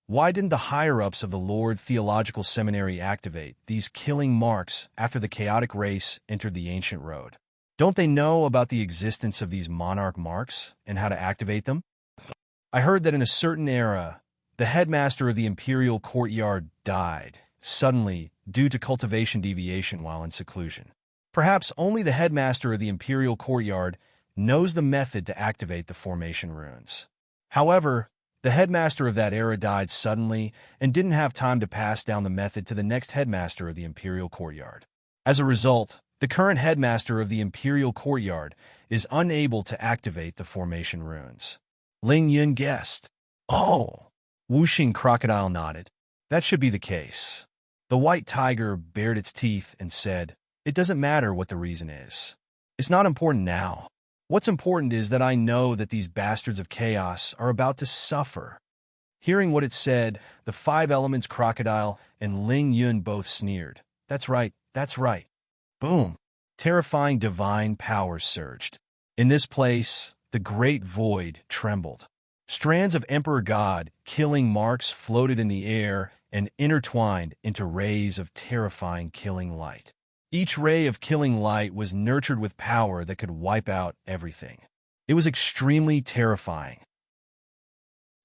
why didn't the higher-ups of the Lord Theological Seminary activate these killing marks after the chaotic race entered the ancient road? Don't they know about the existence of these monarch marks and how to activate them? I heard that in a certain era, the headmaster of the imperial courtyard died, suddenly, due to cultivation deviation while in seclusion. Perhaps only the headmaster of the imperial courtyard knows the method to activate the formation runes. However, the headmaster of that era died suddenly and didn't have time to pass down the method to the next headmaster of the imperial courtyard. As a result, the current headmaster of the imperial courtyard is unable to activate the formation runes. Ling Yun guessed. Oh! Wuxing Crocodile nodded. That should be the case. The white tiger bared its teeth and said, It doesn't matter what the reason is. It's not important now. What's important is that I know that these bastards of chaos are about to suffer. Hearing what it said, the five elements crocodile and Ling Yun both sneered. That's right, that's right. Boom. Terrifying divine power surged. In this place, the great void trembled. Strands of Emperor God, killing marks floated in the air and intertwined into rays of terrifying killing light. Each ray of killing light was nurtured with power that could wipe out everything. It was extremely terrifying.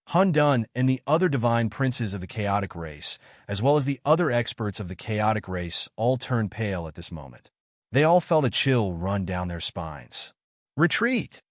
Hun Dun and the other divine princes of the chaotic race, as well as the other experts of the chaotic race, all turned pale at this moment. They all felt a chill run down their spines. Retreat!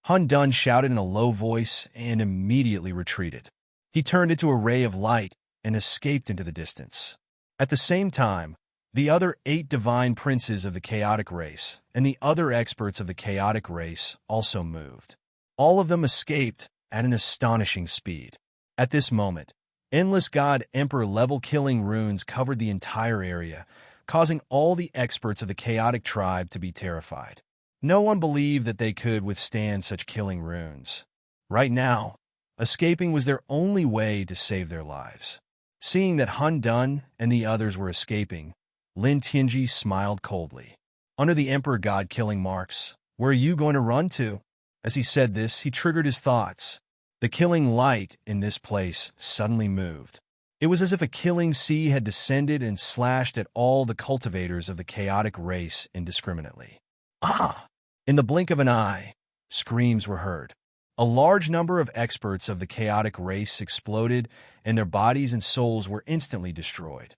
Hun Dun shouted in a low voice and immediately retreated. He turned into a ray of light and escaped into the distance. At the same time, the other 8 divine princes of the chaotic race and the other experts of the chaotic race also moved. All of them escaped at an astonishing speed. At this moment, endless God Emperor level killing runes covered the entire area, causing all the experts of the chaotic tribe to be terrified. No one believed that they could withstand such killing runes. Right now, escaping was their only way to save their lives. Seeing that Hun Dun and the others were escaping, Lin Tianji smiled coldly. Under the Emperor God killing marks, where are you going to run to? As he said this, he triggered his thoughts. The killing light in this place suddenly moved. It was as if a killing sea had descended and slashed at all the cultivators of the chaotic race indiscriminately. Ah! In the blink of an eye, screams were heard. A large number of experts of the chaotic race exploded, and their bodies and souls were instantly destroyed.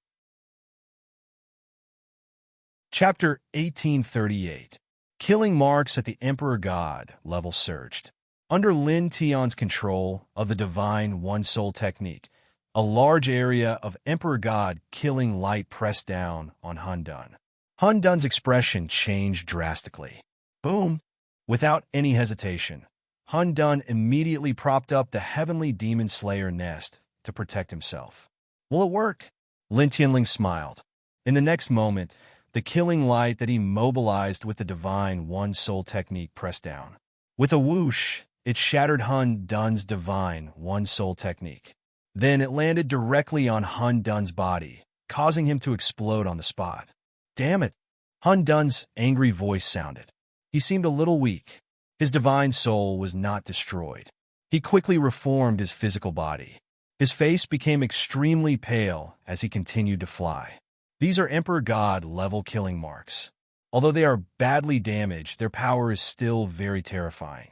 Chapter 1838. Killing marks at the Emperor God level surged. Under Lin Tian's control of the divine one-soul technique, a large area of Emperor God killing light pressed down on Hun Dun. Hun Dun's expression changed drastically. Boom! Without any hesitation, Hun Dun immediately propped up the heavenly demon slayer nest to protect himself. Will it work? Lin Tianling smiled. In the next moment, the killing light that he mobilized with the divine one-soul technique pressed down. With a whoosh, it shattered Hun Dun's divine one-soul technique. Then it landed directly on Hun Dun's body, causing him to explode on the spot. Damn it! Hun Dun's angry voice sounded. He seemed a little weak. His divine soul was not destroyed. He quickly reformed his physical body. His face became extremely pale as he continued to fly. These are Emperor God level killing marks. Although they are badly damaged, their power is still very terrifying.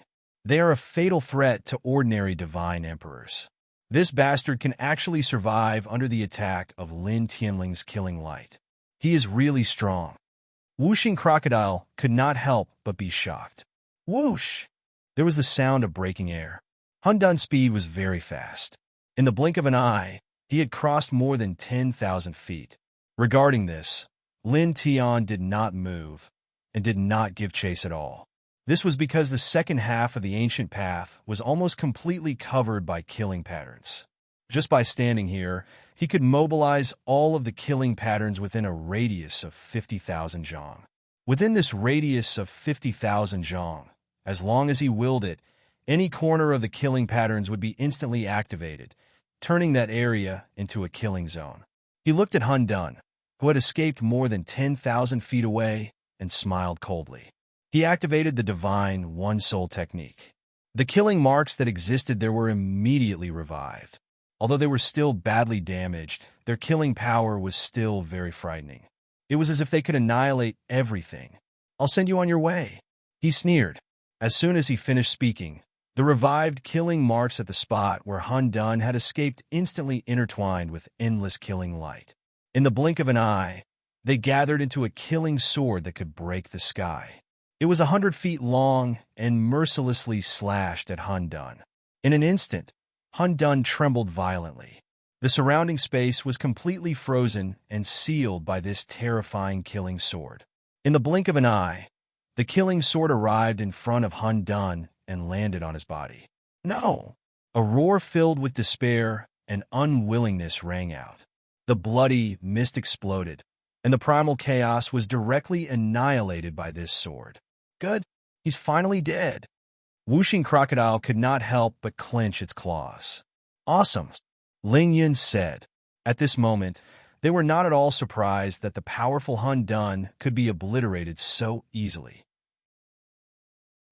They are a fatal threat to ordinary divine emperors. This bastard can actually survive under the attack of Lin Tianling's killing light. He is really strong. Whooshing Crocodile could not help but be shocked. Whoosh! There was the sound of breaking air. Hun Dun's speed was very fast. In the blink of an eye, he had crossed more than 10,000 feet. Regarding this, Lin Tian did not move and did not give chase at all. This was because the second half of the ancient path was almost completely covered by killing patterns. Just by standing here, he could mobilize all of the killing patterns within a radius of 50,000 zhang. Within this radius of 50,000 zhang, as long as he willed it, any corner of the killing patterns would be instantly activated, turning that area into a killing zone. He looked at Hun Dun, who had escaped more than 10,000 feet away, and smiled coldly. He activated the divine one-soul technique. The killing marks that existed there were immediately revived. Although they were still badly damaged, their killing power was still very frightening. It was as if they could annihilate everything. I'll send you on your way. He sneered. As soon as he finished speaking, the revived killing marks at the spot where Hun Dun had escaped instantly intertwined with endless killing light. In the blink of an eye, they gathered into a killing sword that could break the sky. It was 100 feet long and mercilessly slashed at Hun Dun. In an instant, Hun Dun trembled violently. The surrounding space was completely frozen and sealed by this terrifying killing sword. In the blink of an eye, the killing sword arrived in front of Hun Dun and landed on his body. No! A roar filled with despair and unwillingness rang out. The bloody mist exploded, and the primal chaos was directly annihilated by this sword. Good, he's finally dead. Whooshing Crocodile could not help but clench its claws. Awesome, Ling Yun said. At this moment, they were not at all surprised that the powerful Hun Dun could be obliterated so easily.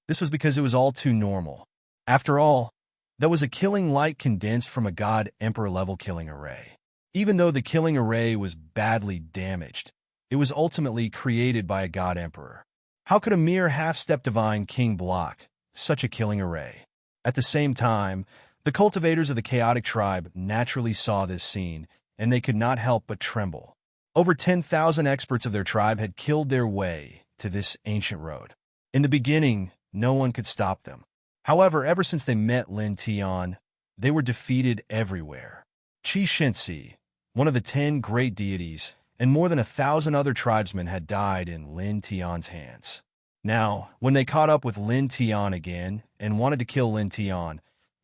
This was because it was all too normal. After all, that was a killing light condensed from a God-Emperor level killing array. Even though the killing array was badly damaged, it was ultimately created by a God-Emperor. How could a mere half-step divine king block such a killing array? At the same time, the cultivators of the chaotic tribe naturally saw this scene, and they could not help but tremble. Over 10,000 experts of their tribe had killed their way to this ancient road. In the beginning, no one could stop them. However, ever since they met Lin Tian, they were defeated everywhere. Qi Shensi, one of the 10 great deities, and more than 1,000 other tribesmen had died in Lin Tian's hands. Now, when they caught up with Lin Tian again and wanted to kill Lin Tian,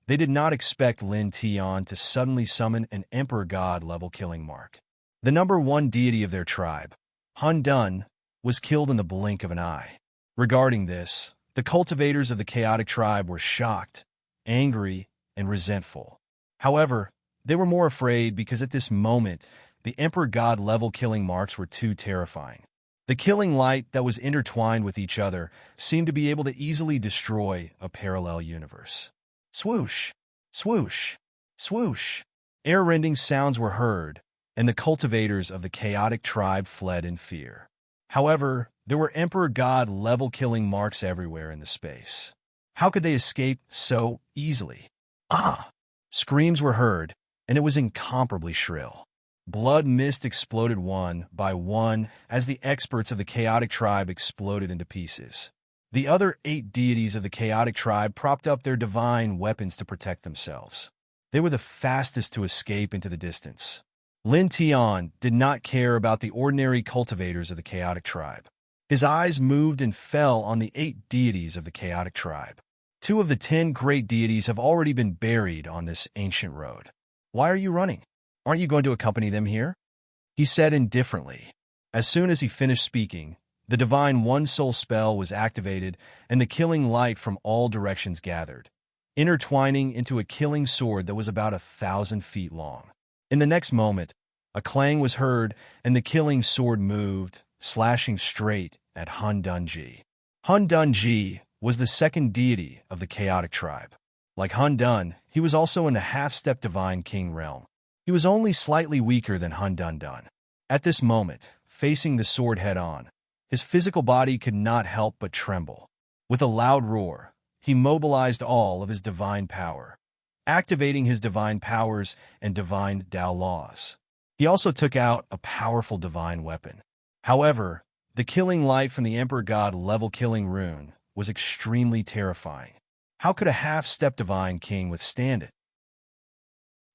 they did not expect Lin Tian to suddenly summon an Emperor God level killing mark. The number 1 deity of their tribe, Hun Dun, was killed in the blink of an eye. Regarding this, the cultivators of the chaotic tribe were shocked, angry, and resentful. However, they were more afraid because at this moment, the Emperor God level killing marks were too terrifying. The killing light that was intertwined with each other seemed to be able to easily destroy a parallel universe. Swoosh, swoosh, swoosh. Air-rending sounds were heard, and the cultivators of the chaotic tribe fled in fear. However, there were Emperor God level killing marks everywhere in the space. How could they escape so easily? Ah! Screams were heard, and it was incomparably shrill. Blood mist exploded one by one as the experts of the chaotic tribe exploded into pieces. The other 8 deities of the chaotic tribe propped up their divine weapons to protect themselves. They were the fastest to escape into the distance. Lin Tian did not care about the ordinary cultivators of the chaotic tribe. His eyes moved and fell on the 8 deities of the chaotic tribe. 2 of the 10 great deities have already been buried on this ancient road. Why are you running? Aren't you going to accompany them here? He said indifferently. As soon as he finished speaking, the divine one-soul spell was activated and the killing light from all directions gathered, intertwining into a killing sword that was about 1,000 feet long. In the next moment, a clang was heard and the killing sword moved, slashing straight at Hun Dunji. Hun Dunji was the second deity of the chaotic tribe. Like Hun Dun, he was also in the half-step divine king realm. He was only slightly weaker than Hun Dun Dun. At this moment, facing the sword head-on, his physical body could not help but tremble. With a loud roar, he mobilized all of his divine power, activating his divine powers and divine Tao laws. He also took out a powerful divine weapon. However, the killing light from the Emperor God level killing rune was extremely terrifying. How could a half-step divine king withstand it?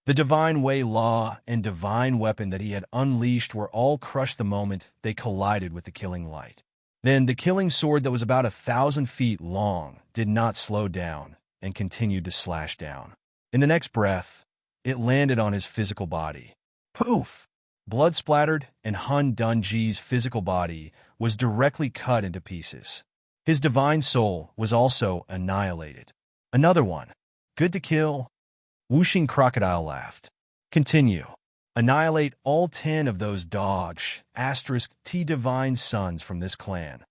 The divine way law and divine weapon that he had unleashed were all crushed the moment they collided with the killing light. Then the killing sword that was about 1,000 feet long did not slow down and continued to slash down. In the next breath, it landed on his physical body. Poof! Blood splattered, and Hun Dunji's physical body was directly cut into pieces. His divine soul was also annihilated. Another one. Good to kill. Whooshing Crocodile laughed. Continue. Annihilate all 10 of those dogs, *T divine sons from this clan.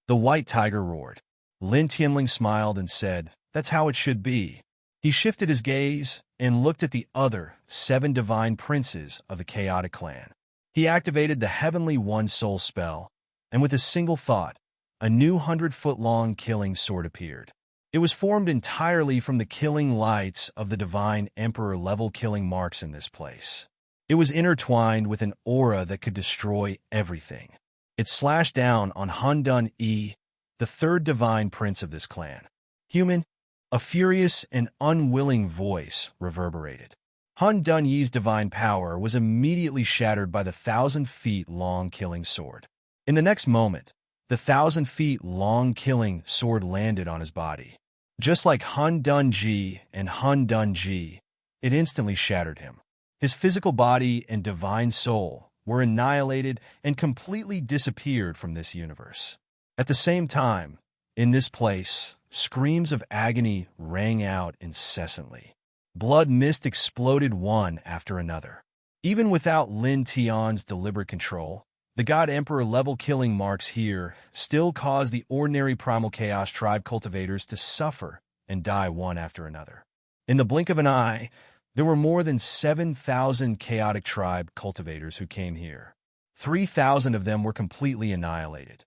The White Tiger roared. Lin Tianling smiled and said, that's how it should be. He shifted his gaze and looked at the other 7 divine princes of the chaotic clan. He activated the Heavenly One Soul spell, and with a single thought, a new 100-foot-long killing sword appeared. It was formed entirely from the killing lights of the divine Emperor level killing marks in this place. It was intertwined with an aura that could destroy everything. It slashed down on Hun Dun Yi, the 3rd divine prince of this clan. Human, a furious and unwilling voice reverberated. Hun Dun Yi's divine power was immediately shattered by the 1,000-feet-long killing sword. In the next moment, the 1,000-feet-long killing sword landed on his body. Just like Hun Dunji and Hun Dunji, it instantly shattered him. His physical body and divine soul were annihilated and completely disappeared from this universe. At the same time, in this place, screams of agony rang out incessantly. Blood mist exploded one after another. Even without Lin Tian's deliberate control, the God Emperor level killing marks here still caused the ordinary Primal Chaos tribe cultivators to suffer and die one after another. In the blink of an eye, there were more than 7,000 chaotic tribe cultivators who came here. 3,000 of them were completely annihilated.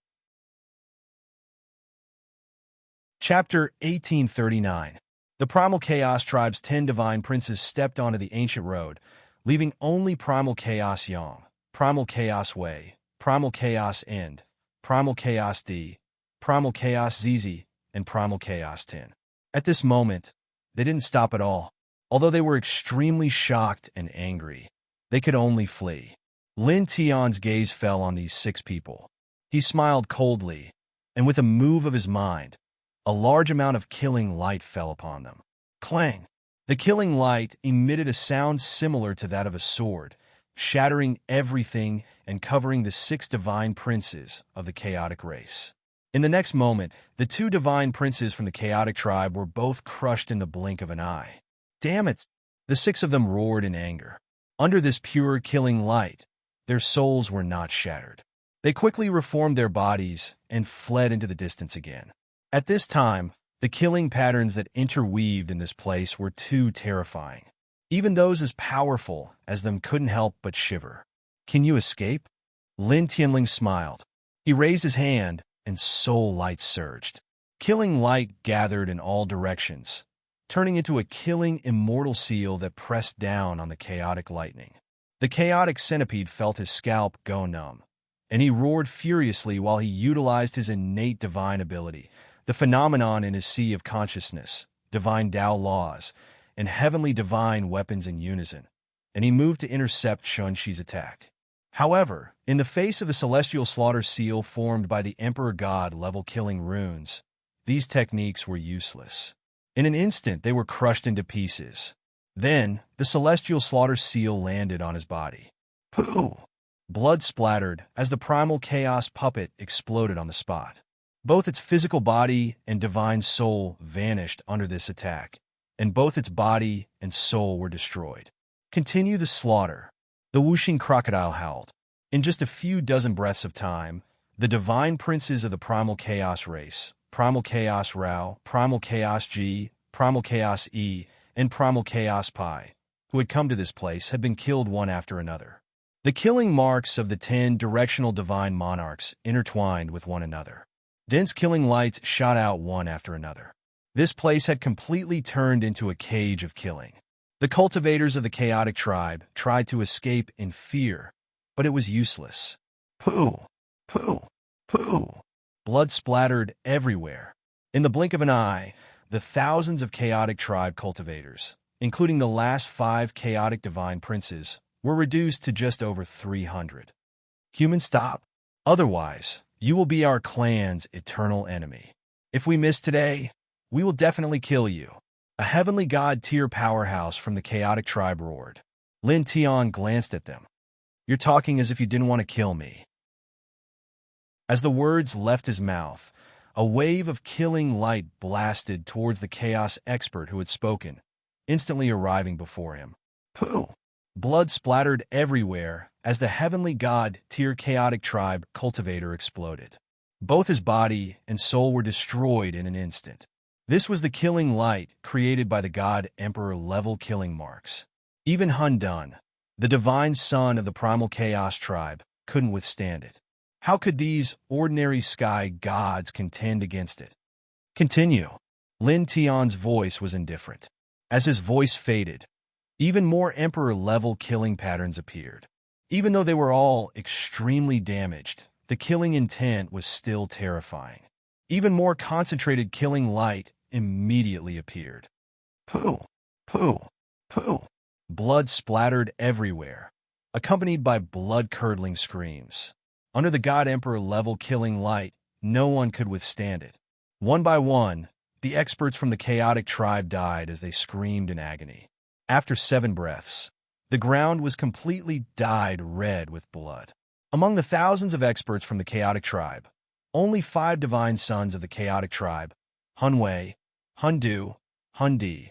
Chapter 1839. The Primal Chaos tribe's 10 divine princes stepped onto the ancient road, leaving only Primal Chaos Yang, Primal Chaos Wei, Primal Chaos End, Primal Chaos D, Primal Chaos ZZ, and Primal Chaos Tin. At this moment, they didn't stop at all. Although they were extremely shocked and angry, they could only flee. Lin Tian's gaze fell on these 6 people. He smiled coldly, and with a move of his mind, a large amount of killing light fell upon them. Clang! The killing light emitted a sound similar to that of a sword, shattering everything and covering the 6 divine princes of the chaotic race. In the next moment, the 2 divine princes from the chaotic tribe were both crushed in the blink of an eye. Damn it! The 6 of them roared in anger. Under this pure killing light, their souls were not shattered. They quickly reformed their bodies and fled into the distance again. At this time, the killing patterns that interweaved in this place were too terrifying. Even those as powerful as them couldn't help but shiver. Can you escape? Lin Tianling smiled. He raised his hand, and soul light surged. Killing light gathered in all directions, turning into a killing immortal seal that pressed down on the chaotic lightning. The chaotic centipede felt his scalp go numb, and he roared furiously while he utilized his innate divine ability, the phenomenon in his sea of consciousness, divine Tao laws, and heavenly divine weapons in unison, and he moved to intercept Shun-Chi's attack. However, in the face of the celestial slaughter seal formed by the Emperor God level killing runes, these techniques were useless. In an instant, they were crushed into pieces. Then, the celestial slaughter seal landed on his body. Pooh! Blood splattered as the primal chaos puppet exploded on the spot. Both its physical body and divine soul vanished under this attack, and both its body and soul were destroyed. Continue the slaughter. The whooshing crocodile howled. In just a few dozen breaths of time, the divine princes of the primal chaos race, Primal Chaos Rao, Primal Chaos G, Primal Chaos E, and Primal Chaos Pi, who had come to this place, had been killed one after another. The killing marks of the 10 directional divine monarchs intertwined with one another. Dense killing lights shot out one after another. This place had completely turned into a cage of killing. The cultivators of the chaotic tribe tried to escape in fear, but it was useless. Pooh! Pooh! Pooh! Blood splattered everywhere. In the blink of an eye, the thousands of chaotic tribe cultivators, including the last 5 chaotic divine princes, were reduced to just over 300. Human, stop. Otherwise, you will be our clan's eternal enemy. If we miss today, we will definitely kill you. A heavenly god-tier powerhouse from the chaotic tribe roared. Lin Tian glanced at them. You're talking as if you didn't want to kill me. As the words left his mouth, a wave of killing light blasted towards the chaos expert who had spoken, instantly arriving before him. Pooh! Blood splattered everywhere as the heavenly god-tier chaotic tribe cultivator exploded. Both his body and soul were destroyed in an instant. This was the killing light created by the god emperor level killing marks. Even Hun Dun, the divine son of the primal chaos tribe, couldn't withstand it. How could these ordinary sky gods contend against it? Continue. Lin Tian's voice was indifferent. As his voice faded, even more emperor-level killing patterns appeared. Even though they were all extremely damaged, the killing intent was still terrifying. Even more concentrated killing light immediately appeared. Pooh! Pooh! Pooh! Blood splattered everywhere, accompanied by blood-curdling screams. Under the God Emperor level killing light, no one could withstand it. One by one, the experts from the chaotic tribe died as they screamed in agony. After 7 breaths, The ground was completely dyed red with blood. Among the thousands of experts from the chaotic tribe, only 5 divine sons of the chaotic tribe, Hunwei, Hundu, Hundi,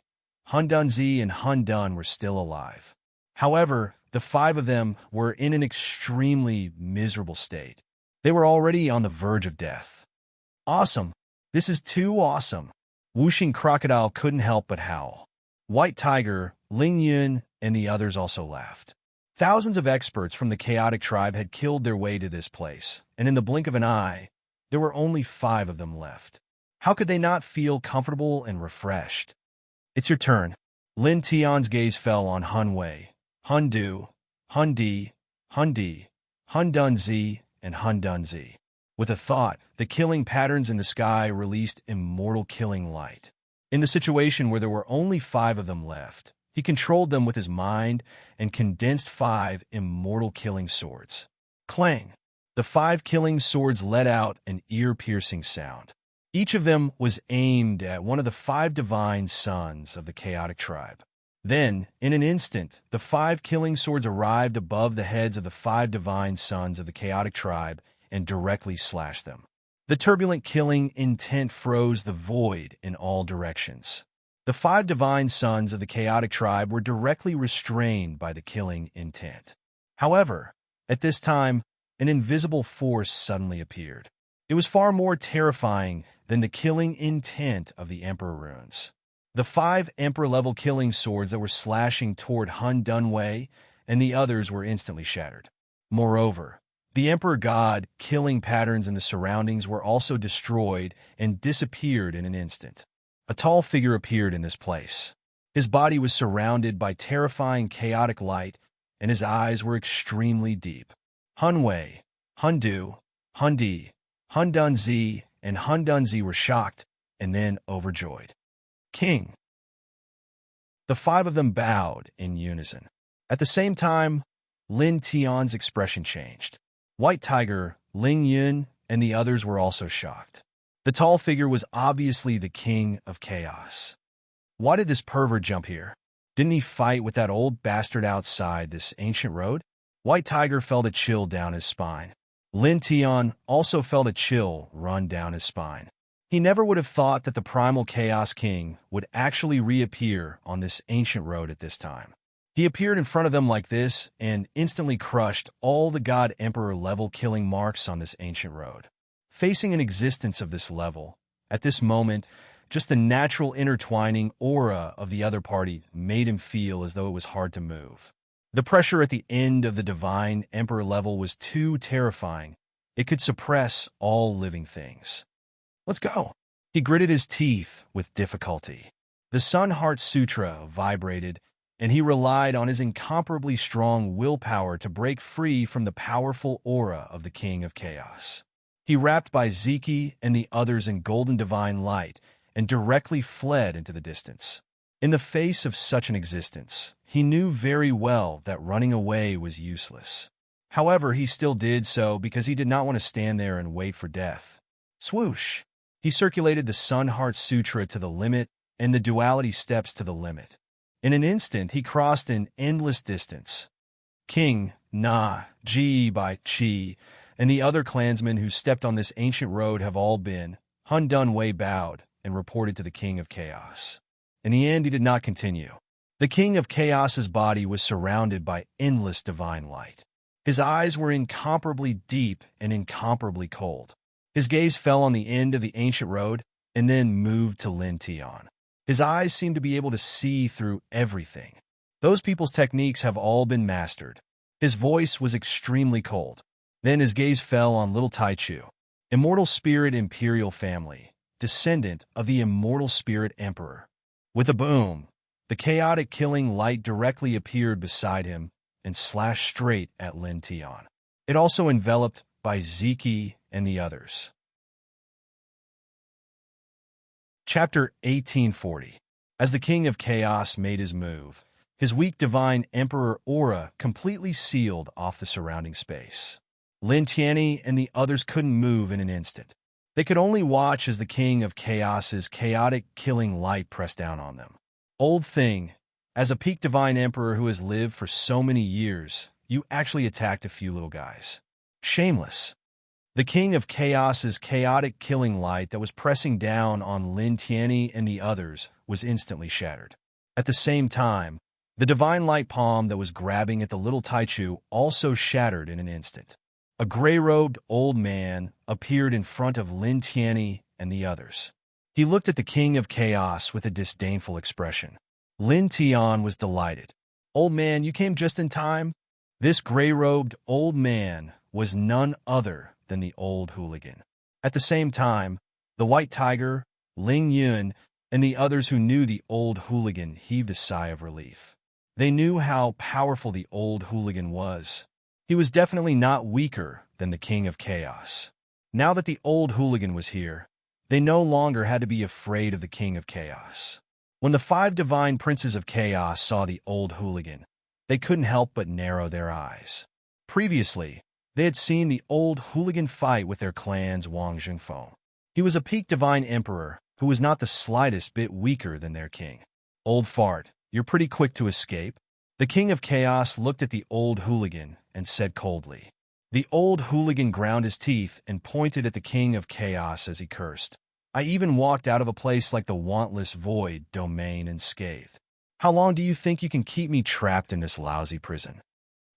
Hundunzi, and Hundun, were still alive. However, the 5 of them were in an extremely miserable state. They were already on the verge of death. Awesome! This is too awesome! Whooshing Crocodile couldn't help but howl. White Tiger, Ling Yun, and the others also laughed. Thousands of experts from the chaotic tribe had killed their way to this place, and in the blink of an eye, there were only 5 of them left. How could they not feel comfortable and refreshed? It's your turn. Lin Tian's gaze fell on Hunwei, Hundu, Hundi, Hundi, Hundunzi, and Hundunzi. With a thought, the killing patterns in the sky released immortal killing light. In the situation where there were only 5 of them left, he controlled them with his mind and condensed 5 immortal killing swords. Clang! The 5 killing swords let out an ear-piercing sound. Each of them was aimed at one of the 5 divine sons of the chaotic tribe. Then, in an instant, the 5 killing swords arrived above the heads of the 5 divine sons of the chaotic tribe and directly slashed them. The turbulent killing intent froze the void in all directions. The 5 divine sons of the chaotic tribe were directly restrained by the killing intent. However, at this time, an invisible force suddenly appeared. It was far more terrifying than the killing intent of the Emperor runes. The 5 Emperor-level killing swords that were slashing toward Hun Dunwei and the others were instantly shattered. Moreover, the Emperor God killing patterns in the surroundings were also destroyed and disappeared in an instant. A tall figure appeared in this place. His body was surrounded by terrifying chaotic light, and his eyes were extremely deep. Hunwei, Hundu, Hundi, Hundunzi, and Hundunzi were shocked and then overjoyed. King! The 5 of them bowed in unison. At the same time, Lin Tian's expression changed. White Tiger, Ling Yun, and the others were also shocked. The tall figure was obviously the king of chaos. Why did this pervert jump here? Didn't he fight with that old bastard outside this ancient road? White Tiger felt a chill down his spine. Lin Tian also felt a chill run down his spine. He never would have thought that the primal Chaos King would actually reappear on this ancient road at this time. He appeared in front of them like this and instantly crushed all the God Emperor level killing marks on this ancient road. Facing an existence of this level, at this moment, just the natural intertwining aura of the other party made him feel as though it was hard to move. The pressure at the end of the divine Emperor level was too terrifying. It could suppress all living things. Let's go. He gritted his teeth with difficulty. The Sun Heart Sutra vibrated, and he relied on his incomparably strong willpower to break free from the powerful aura of the King of Chaos. He wrapped by Ziki and the others in golden divine light and directly fled into the distance. In the face of such an existence, he knew very well that running away was useless. However, he still did so because he did not want to stand there and wait for death. Swoosh! He circulated the Sun Heart Sutra to the limit and the duality steps to the limit. In an instant, he crossed an endless distance. King, Na, Ji by Chi, and the other clansmen who stepped on this ancient road have all been. Hun Dunwei bowed and reported to the King of Chaos. In the end, he did not continue. The King of Chaos's body was surrounded by endless divine light. His eyes were incomparably deep and incomparably cold. His gaze fell on the end of the ancient road and then moved to Lin Tian. His eyes seemed to be able to see through everything. Those people's techniques have all been mastered. His voice was extremely cold. Then his gaze fell on little Taichu, immortal spirit imperial family, descendant of the immortal spirit emperor. With a boom, the chaotic killing light directly appeared beside him and slashed straight at Lin Tian. It also enveloped by Ziki and the others. Chapter 1840. As the King of Chaos made his move, his weak divine emperor aura completely sealed off the surrounding space. Lin Tianyi and the others couldn't move in an instant. They could only watch as the King of Chaos's chaotic killing light pressed down on them. Old thing, As a peak divine emperor who has lived for so many years, you actually attacked a few little guys. Shameless. The king of chaos's chaotic killing light that was pressing down on Lin Tianyi and the others was instantly shattered. At the same time, the divine light palm that was grabbing at the little Taichu also shattered in an instant. A gray-robed old man appeared in front of Lin Tianyi and the others. He looked at the king of chaos with a disdainful expression. Lin Tian was delighted. "Old man, you came just in time." This gray-robed old man was none other than the old hooligan. At the same time, the white tiger, Ling Yun, and the others who knew the old hooligan heaved a sigh of relief. They knew how powerful the old hooligan was. He was definitely not weaker than the king of chaos. Now that the old hooligan was here, they no longer had to be afraid of the king of chaos. When the 5 divine princes of chaos saw the old hooligan, they couldn't help but narrow their eyes. Previously, they had seen the old hooligan fight with their clan's Wang Jingfeng. He was a peak divine emperor who was not the slightest bit weaker than their king. "Old fart, you're pretty quick to escape." The king of chaos looked at the old hooligan and said coldly. The old hooligan ground his teeth and pointed at the king of chaos as he cursed. "I even walked out of a place like the wantless void domain unscathed. How long do you think you can keep me trapped in this lousy prison?"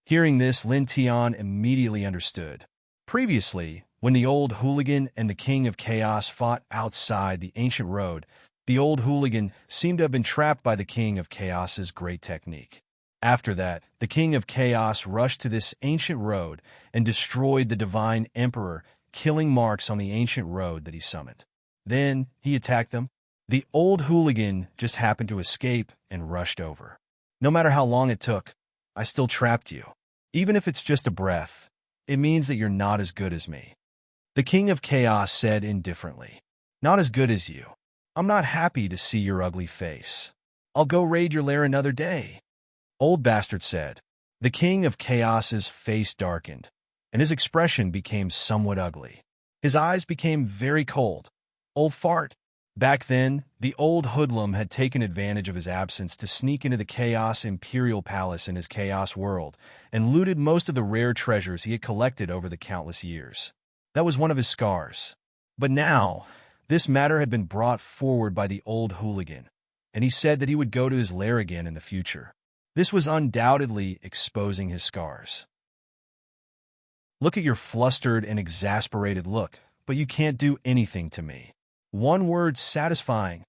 Hearing this, Lin Tian immediately understood. Previously, when the old hooligan and the king of chaos fought outside the ancient road, the old hooligan seemed to have been trapped by the king of chaos's great technique. After that, the king of chaos rushed to this ancient road and destroyed the divine emperor, killing marks on the ancient road that he summoned. Then he attacked them. The old hooligan just happened to escape and rushed over. "No matter how long it took, I still trapped you. Even if it's just a breath, it means that you're not as good as me." The king of chaos said indifferently. "Not as good as you. I'm not happy to see your ugly face. I'll go raid your lair another day." "Old bastard," said. The king of chaos's face darkened, and his expression became somewhat ugly. His eyes became very cold. "Old fart." Back then, the old hoodlum had taken advantage of his absence to sneak into the Chaos Imperial Palace in his Chaos world and looted most of the rare treasures he had collected over the countless years. That was one of his scars. But now, this matter had been brought forward by the old hooligan, and he said that he would go to his lair again in the future. This was undoubtedly exposing his scars. "Look at your flustered and exasperated look, but you can't do anything to me." One word: satisfying.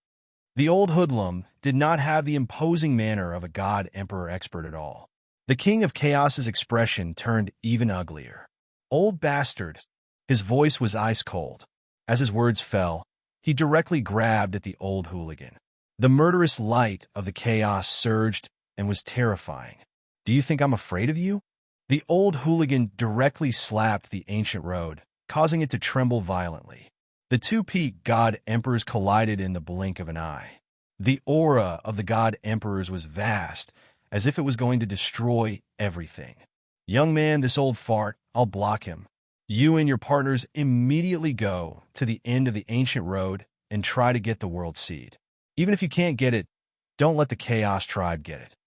The old hoodlum did not have the imposing manner of a god emperor expert at all. The king of chaos's expression turned even uglier. "Old bastard." His voice was ice cold. As his words fell, he directly grabbed at the old hooligan. The murderous light of the chaos surged and was terrifying. "Do you think I'm afraid of you?" The old hooligan directly slapped the ancient road, causing it to tremble violently. The 2 peak god emperors collided in the blink of an eye. The aura of the god emperors was vast, as if it was going to destroy everything. "Young man, this old fart, I'll block him. You and your partners immediately go to the end of the ancient road and try to get the world seed. Even if you can't get it, don't let the chaos tribe get it."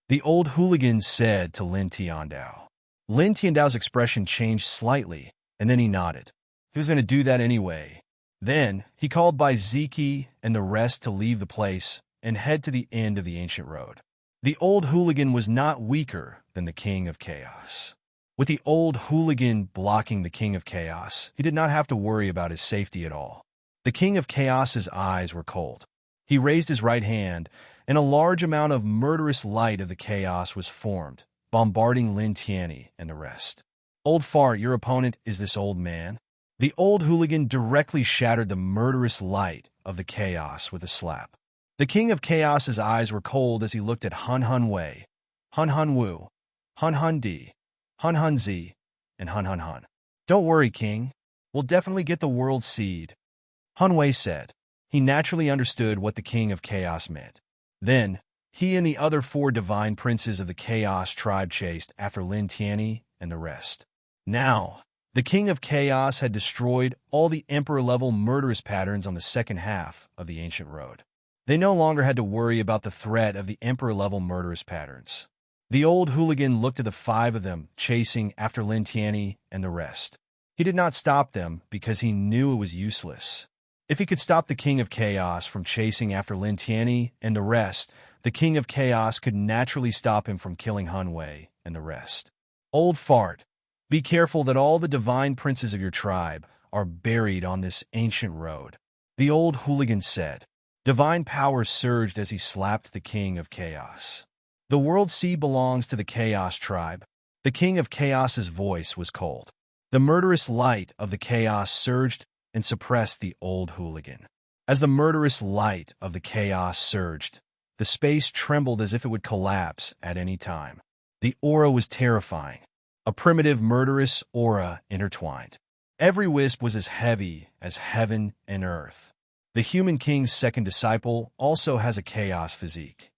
The old hooligan said to Lin Tiandao. Lin Tiandao's expression changed slightly, and then he nodded. He was going to do that anyway. Then he called Bai Ziki and the rest to leave the place and head to the end of the ancient road. The old hooligan was not weaker than the king of chaos. With the old hooligan blocking the king of chaos, he did not have to worry about his safety at all. The king of chaos's eyes were cold. He raised his right hand, and a large amount of murderous light of the chaos was formed, bombarding Lin Tianyi and the rest. "Old fart, your opponent is this old man." The old hooligan directly shattered the murderous light of the chaos with a slap. The king of chaos's eyes were cold as he looked at Hun Hun Wei, Hun Hun Wu, Hun Hun Di, Hun Hun Zi, and Hun Hun Hun. "Don't worry, king. We'll definitely get the world seed," Hun Wei said. He naturally understood what the king of chaos meant. Then, he and the other 4 divine princes of the chaos tribe chased after Lin Tianyi and the rest. Now, the king of chaos had destroyed all the emperor-level murderous patterns on the second half of the ancient road. They no longer had to worry about the threat of the Emperor-level murderous patterns. The old hooligan looked at the five of them chasing after Lin Tianyi and the rest. He did not stop them because he knew it was useless. If he could stop the King of Chaos from chasing after Lin Tianyi and the rest, the King of Chaos could naturally stop him from killing Han Wei and the rest. Old fart, be careful that all the divine princes of your tribe are buried on this ancient road, the old hooligan said. Divine power surged as he slapped the King of Chaos. The world sea belongs to the Chaos tribe. The King of Chaos's voice was cold. The murderous light of the Chaos surged and suppressed the old hooligan. As the murderous light of the Chaos surged, the space trembled as if it would collapse at any time. The aura was terrifying. A primitive, murderous aura intertwined. Every wisp was as heavy as heaven and earth. The human king's second disciple also has a chaos physique.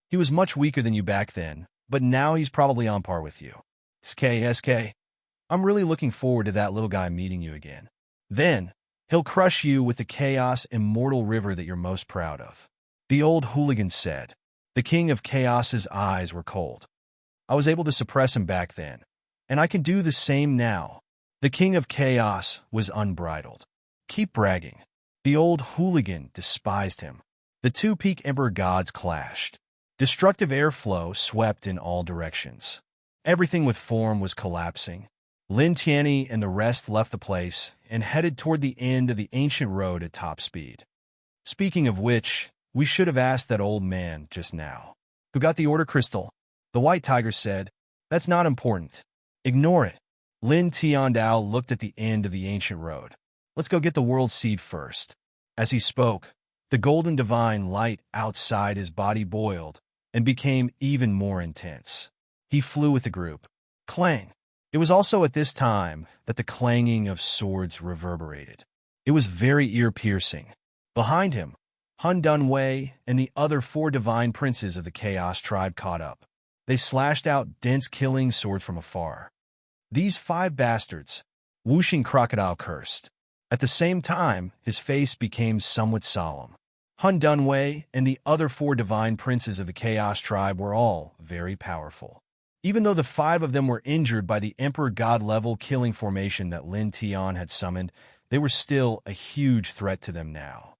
He was much weaker than you back then, but now he's probably on par with you. SK, I'm really looking forward to that little guy meeting you again. Then, he'll crush you with the chaos immortal river that you're most proud of. The old hooligan said. The King of Chaos's eyes were cold. I was able to suppress him back then, and I can do the same now. The King of Chaos was unbridled. Keep bragging. The old hooligan despised him. The two peak emperor gods clashed. Destructive airflow swept in all directions. Everything with form was collapsing. Lin Tianyi and the rest left the place and headed toward the end of the ancient road at top speed. Speaking of which, we should have asked that old man just now. Who got the order crystal? The white tiger said. That's not important. Ignore it. Lin Tiandao looked at the end of the ancient road. Let's go get the world seed first. As he spoke, the golden divine light outside his body boiled and became even more intense. He flew with the group. Clang! It was also at this time that the clanging of swords reverberated. It was very ear-piercing. Behind him, Han Dunwei and the other four divine princes of the Chaos tribe caught up. They slashed out dense killing swords from afar. These five bastards, Wuxing Crocodile cursed. At the same time, his face became somewhat solemn. Han Dunwei and the other four divine princes of the Chaos tribe were all very powerful. Even though the five of them were injured by the Emperor God-level killing formation that Lin Tian had summoned, they were still a huge threat to them now.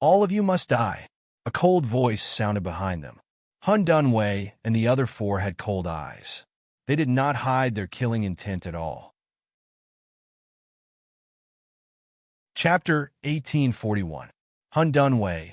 All of you must die. A cold voice sounded behind them. Han Dunwei and the other four had cold eyes. They did not hide their killing intent at all. Chapter 1841. Han Dunwei,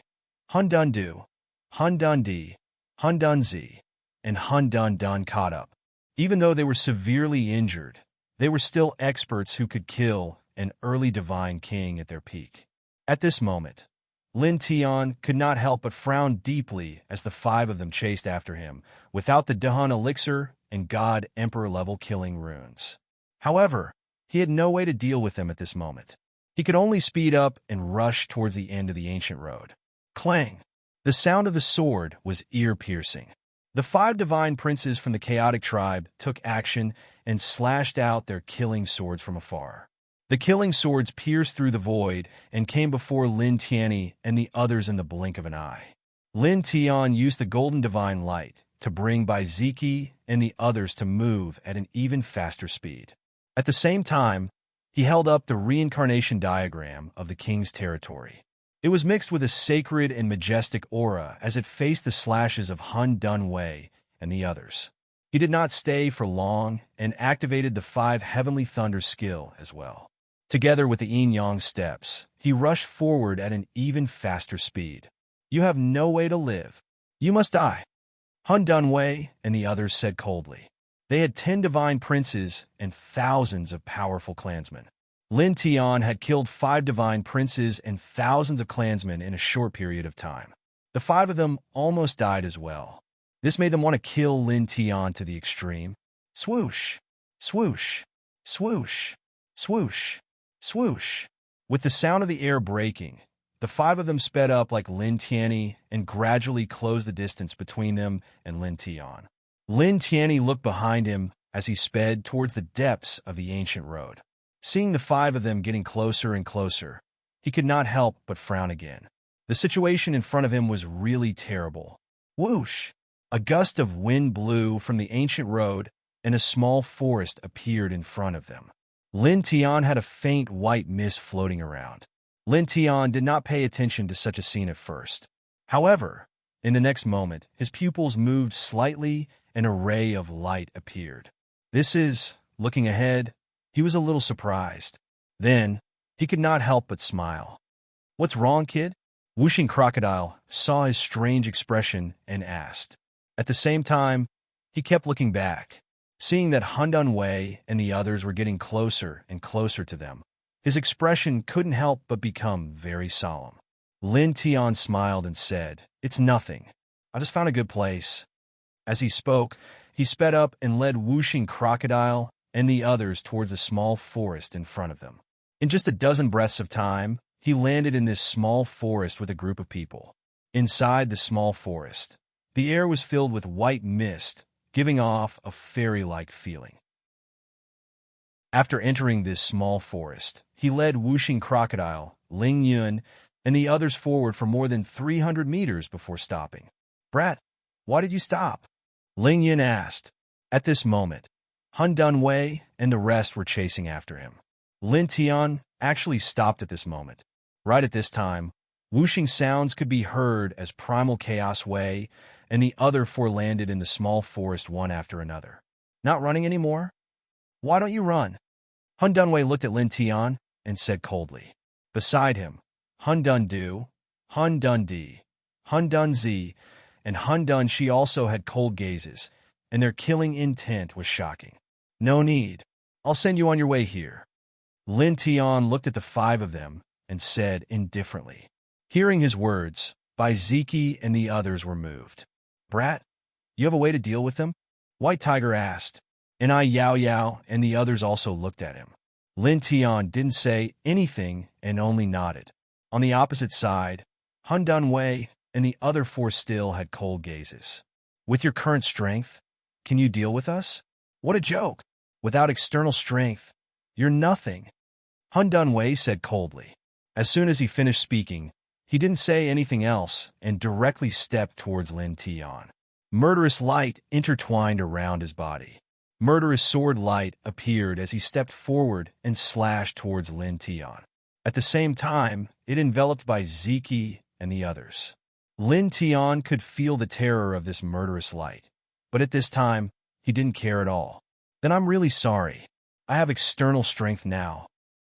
Han Dundu, Han Dundi, Han Dunzi, and Han Dun caught up. Even though they were severely injured, they were still experts who could kill an early divine king at their peak. At this moment, Lin Tian could not help but frown deeply as the five of them chased after him, without the Dahan elixir and God Emperor level killing runes. However, he had no way to deal with them at this moment. He could only speed up and rush towards the end of the ancient road. Clang! The sound of the sword was ear-piercing. The five divine princes from the chaotic tribe took action and slashed out their killing swords from afar. The killing swords pierced through the void and came before Lin Tianyi and the others in the blink of an eye. Lin Tian used the golden divine light to bring Bai Ziki and the others to move at an even faster speed. At the same time, he held up the reincarnation diagram of the king's territory. It was mixed with a sacred and majestic aura as it faced the slashes of Han Dunwei and the others. He did not stay for long and activated the five heavenly thunder skill as well. Together with the yin-yang steps, he rushed forward at an even faster speed. You have no way to live. You must die. Han Dunwei and the others said coldly. They had 10 divine princes and thousands of powerful clansmen. Lin Tian had killed 5 divine princes and thousands of clansmen in a short period of time. The 5 of them almost died as well. This made them want to kill Lin Tian to the extreme. Swoosh, swoosh, swoosh, swoosh, swoosh. With the sound of the air breaking, the 5 of them sped up like Lin Tianyi and gradually closed the distance between them and Lin Tian. Lin Tianyi looked behind him as he sped towards the depths of the ancient road. Seeing the 5 of them getting closer and closer, he could not help but frown again. The situation in front of him was really terrible. Whoosh! A gust of wind blew from the ancient road, and a small forest appeared in front of them. Lin Tian had a faint white mist floating around. Lin Tian did not pay attention to such a scene at first. However, in the next moment, his pupils moved slightly and a ray of light appeared. Looking ahead, he was a little surprised. Then, he could not help but smile. "What's wrong, kid?" Whooshing Crocodile saw his strange expression and asked. At the same time, he kept looking back, seeing that Hundun Wei and the others were getting closer and closer to them. His expression couldn't help but become very solemn. Lin Tian smiled and said, "It's nothing. I just found a good place." As he spoke, he sped up and led Whooshing Crocodile and the others towards a small forest in front of them. In just a dozen breaths of time, he landed in this small forest with a group of people. Inside the small forest, the air was filled with white mist, giving off a fairy-like feeling. After entering this small forest, he led Whooshing Crocodile, Ling Yun, and the others forward for more than 300 meters before stopping. "Brat, why did you stop?" Ling Yun asked. At this moment, Hundun Wei and the rest were chasing after him. Lin Tian actually stopped at this moment. Right at this time, whooshing sounds could be heard as Primal Chaos Wei and the other four landed in the small forest one after another. "Not running anymore? Why don't you run?" Hundun Wei looked at Lin Tian and said coldly. Beside him, Hundun Du, Hundun Di, Hundun Zi, and Hundun Shi also had cold gazes, and their killing intent was shocking. "No need. I'll send you on your way here." Lin Tian looked at the five of them and said indifferently. Hearing his words, Bai Ziki and the others were moved. "Brat, you have a way to deal with them?" White Tiger asked, and Yao Yao and the others also looked at him. Lin Tian didn't say anything and only nodded. On the opposite side, Hundun Wei and the other four still had cold gazes. "With your current strength, can you deal with us?" "What a joke! Without external strength, you're nothing," Hundun Wei said coldly. As soon as he finished speaking, he didn't say anything else and directly stepped towards Lin Tian. Murderous light intertwined around his body. Murderous sword light appeared as he stepped forward and slashed towards Lin Tian. At the same time, it enveloped Bai Ziki and the others. Lin Tian could feel the terror of this murderous light, but at this time, he didn't care at all. "Then I'm really sorry. I have external strength now."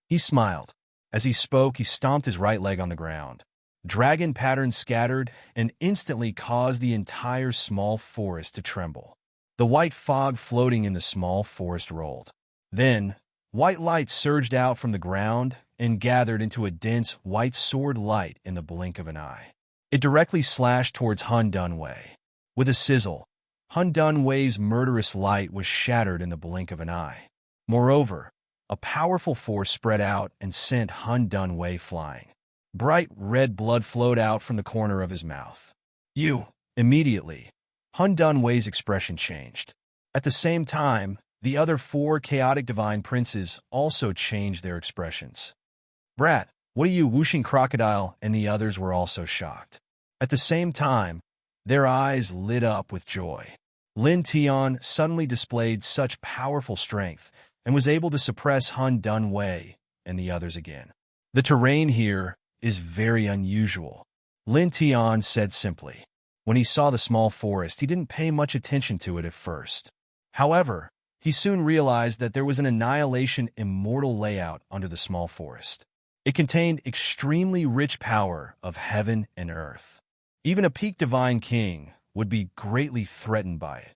He smiled. As he spoke, he stomped his right leg on the ground. Dragon patterns scattered and instantly caused the entire small forest to tremble. The white fog floating in the small forest rolled. Then, white light surged out from the ground and gathered into a dense white sword light in the blink of an eye. It directly slashed towards Hundun Wei. With a sizzle, Hundun Wei's murderous light was shattered in the blink of an eye. Moreover, a powerful force spread out and sent Hundun Wei flying. Bright red blood flowed out from the corner of his mouth. Immediately, Hundun Wei's expression changed. At the same time, the other four chaotic divine princes also changed their expressions. "Brat, what are you?" Whooshing Crocodile and the others were also shocked. At the same time, their eyes lit up with joy. Lin Tian suddenly displayed such powerful strength and was able to suppress Hundun Wei and the others again. "The terrain here is very unusual," Lin Tian said simply. When he saw the small forest, he didn't pay much attention to it at first. However, he soon realized that there was an annihilation immortal layout under the small forest. It contained extremely rich power of heaven and earth. Even a peak divine king would be greatly threatened by it.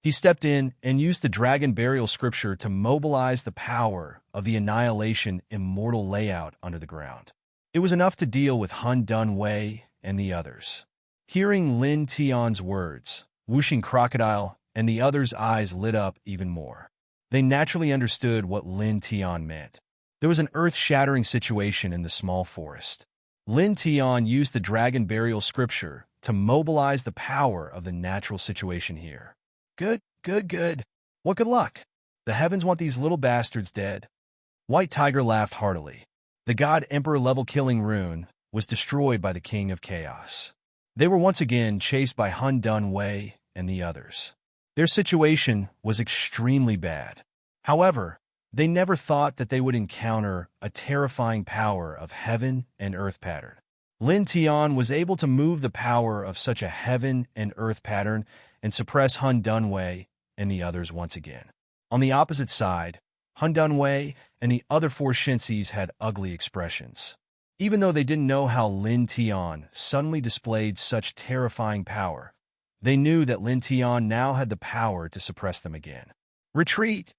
He stepped in and used the dragon burial scripture to mobilize the power of the annihilation immortal layout under the ground. It was enough to deal with Hundun Wei and the others. Hearing Lin Tian's words, Whooshing Crocodile and the others' eyes lit up even more. They naturally understood what Lin Tian meant. There was an earth-shattering situation in the small forest. Lin Tian used the dragon burial scripture to mobilize the power of the natural situation here. Good. What good luck? The heavens want these little bastards dead." White Tiger laughed heartily. The God Emperor level killing rune, was destroyed by the King of Chaos. They were once again chased by Hun Dun Wei and the others. Their situation was extremely bad. However, they never thought that they would encounter a terrifying power of heaven and earth pattern. Lin Tian was able to move the power of such a heaven and earth pattern and suppress Hun Dun Wei and the others once again. On the opposite side, Hun Dun Wei and the other four Shinxis had ugly expressions. Even though they didn't know how Lin Tian suddenly displayed such terrifying power, they knew that Lin Tian now had the power to suppress them again. Retreat!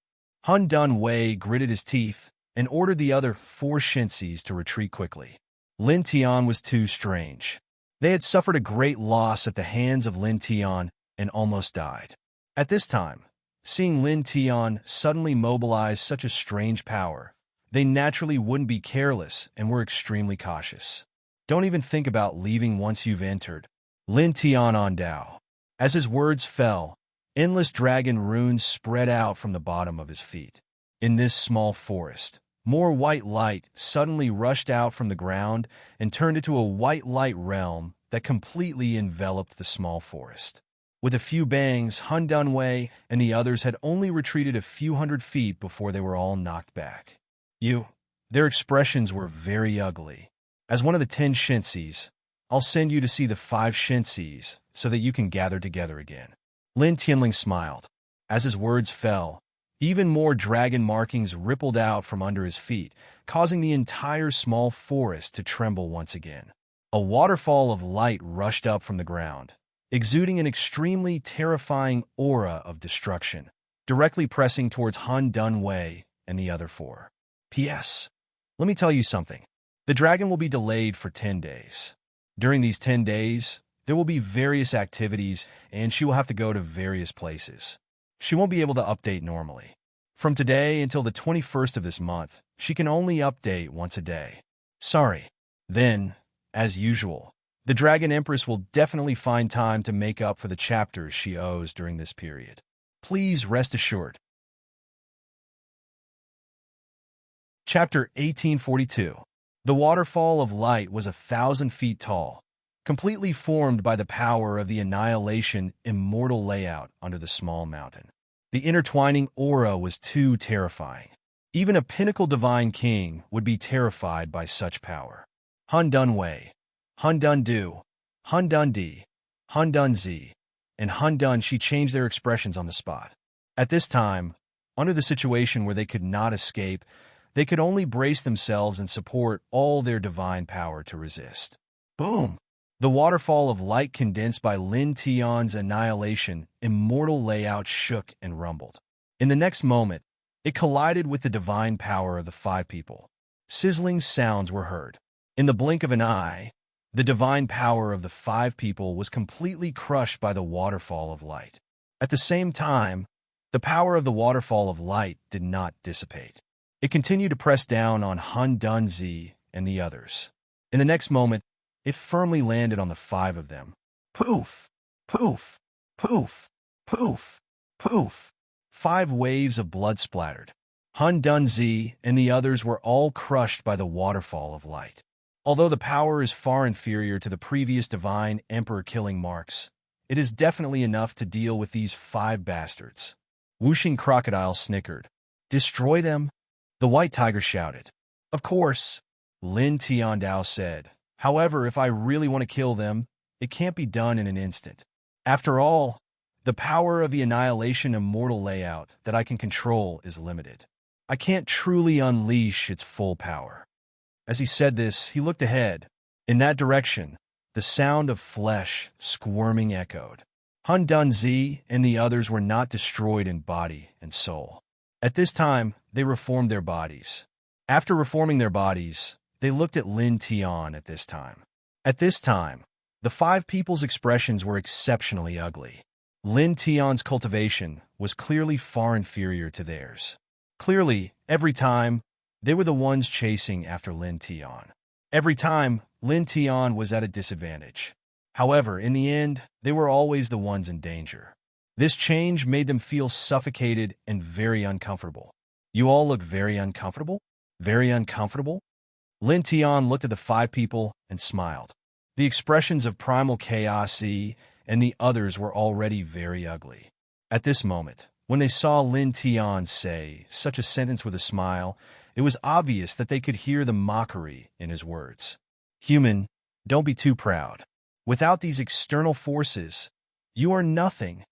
Hun Dun Wei gritted his teeth and ordered the other four Shinxis to retreat quickly. Lin Tian was too strange. They had suffered a great loss at the hands of Lin Tian and almost died. At this time, seeing Lin Tian suddenly mobilize such a strange power, they naturally wouldn't be careless and were extremely cautious. Don't even think about leaving once you've entered. Lin Tian on Dao. As his words fell, endless dragon runes spread out from the bottom of his feet. In this small forest, more white light suddenly rushed out from the ground and turned into a white light realm that completely enveloped the small forest. With a few bangs, Hun Dun Wei and the others had only retreated a few hundred feet before they were all knocked back. Their expressions were very ugly. As one of the 10 Shinxis, I'll send you to see the 5 Shinxis so that you can gather together again. Lin Tianling smiled. As his words fell, even more dragon markings rippled out from under his feet, causing the entire small forest to tremble once again. A waterfall of light rushed up from the ground, exuding an extremely terrifying aura of destruction, directly pressing towards Hun Dun Wei and the other 4. P.S. Let me tell you something. The dragon will be delayed for 10 days. During these 10 days, there will be various activities and she will have to go to various places. She won't be able to update normally. From today until the 21st of this month, she can only update once a day. Sorry. Then, as usual, the Dragon Empress will definitely find time to make up for the chapters she owes during this period. Please rest assured. Chapter 1842. The waterfall of light was 1,000 feet tall, completely formed by the power of the annihilation immortal layout under the small mountain. The intertwining aura was too terrifying. Even a pinnacle divine king would be terrified by such power. Hun Dun Wei, Hun Dun Du, Hun Dun Di, Hun Dun Zi, and Hun Dun Shi changed their expressions on the spot. At this time, under the situation where they could not escape, they could only brace themselves and support all their divine power to resist. Boom! The waterfall of light condensed by Lin Tian's annihilation immortal layout shook and rumbled. In the next moment, it collided with the divine power of the 5 people. Sizzling sounds were heard. In the blink of an eye, the divine power of the 5 people was completely crushed by the waterfall of light. At the same time, the power of the waterfall of light did not dissipate. It continued to press down on Hun Dun Zi and the others. In the next moment, it firmly landed on the 5 of them. Poof! Poof! Poof! Poof! Poof! 5 waves of blood splattered. Hun Dun Zi and the others were all crushed by the waterfall of light. Although the power is far inferior to the previous divine emperor-killing marks, it is definitely enough to deal with these 5 bastards. Whooshing Crocodile snickered. Destroy them? The White Tiger shouted. Of course, Lin Tiandao said. However, if I really want to kill them, it can't be done in an instant. After all, the power of the annihilation immortal layout that I can control is limited. I can't truly unleash its full power. As he said this, he looked ahead. In that direction, the sound of flesh squirming echoed. Hun Dun Zi and the others were not destroyed in body and soul. At this time, they reformed their bodies. After reforming their bodies, they looked at Lin Tian at this time. At this time, the 5 people's expressions were exceptionally ugly. Lin Tian's cultivation was clearly far inferior to theirs. Clearly, every time, they were the ones chasing after Lin Tian. Every time, Lin Tian was at a disadvantage. However, in the end, they were always the ones in danger. This change made them feel suffocated and very uncomfortable. You all look very uncomfortable? Very uncomfortable? Lin Tian looked at the 5 people and smiled. The expressions of primal chaos and the others were already very ugly. At this moment, when they saw Lin Tian say such a sentence with a smile, it was obvious that they could hear the mockery in his words. Human, don't be too proud. Without these external forces, you are nothing.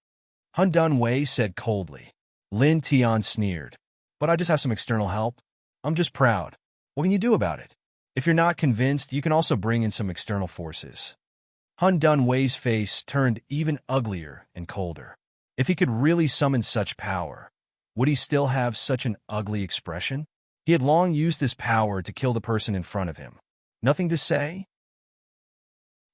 Han Dunwei said coldly. Lin Tian sneered. But I just have some external help. I'm just proud. What can you do about it? If you're not convinced, you can also bring in some external forces. Han Dunwei's face turned even uglier and colder. If he could really summon such power, would he still have such an ugly expression? He had long used this power to kill the person in front of him. Nothing to say?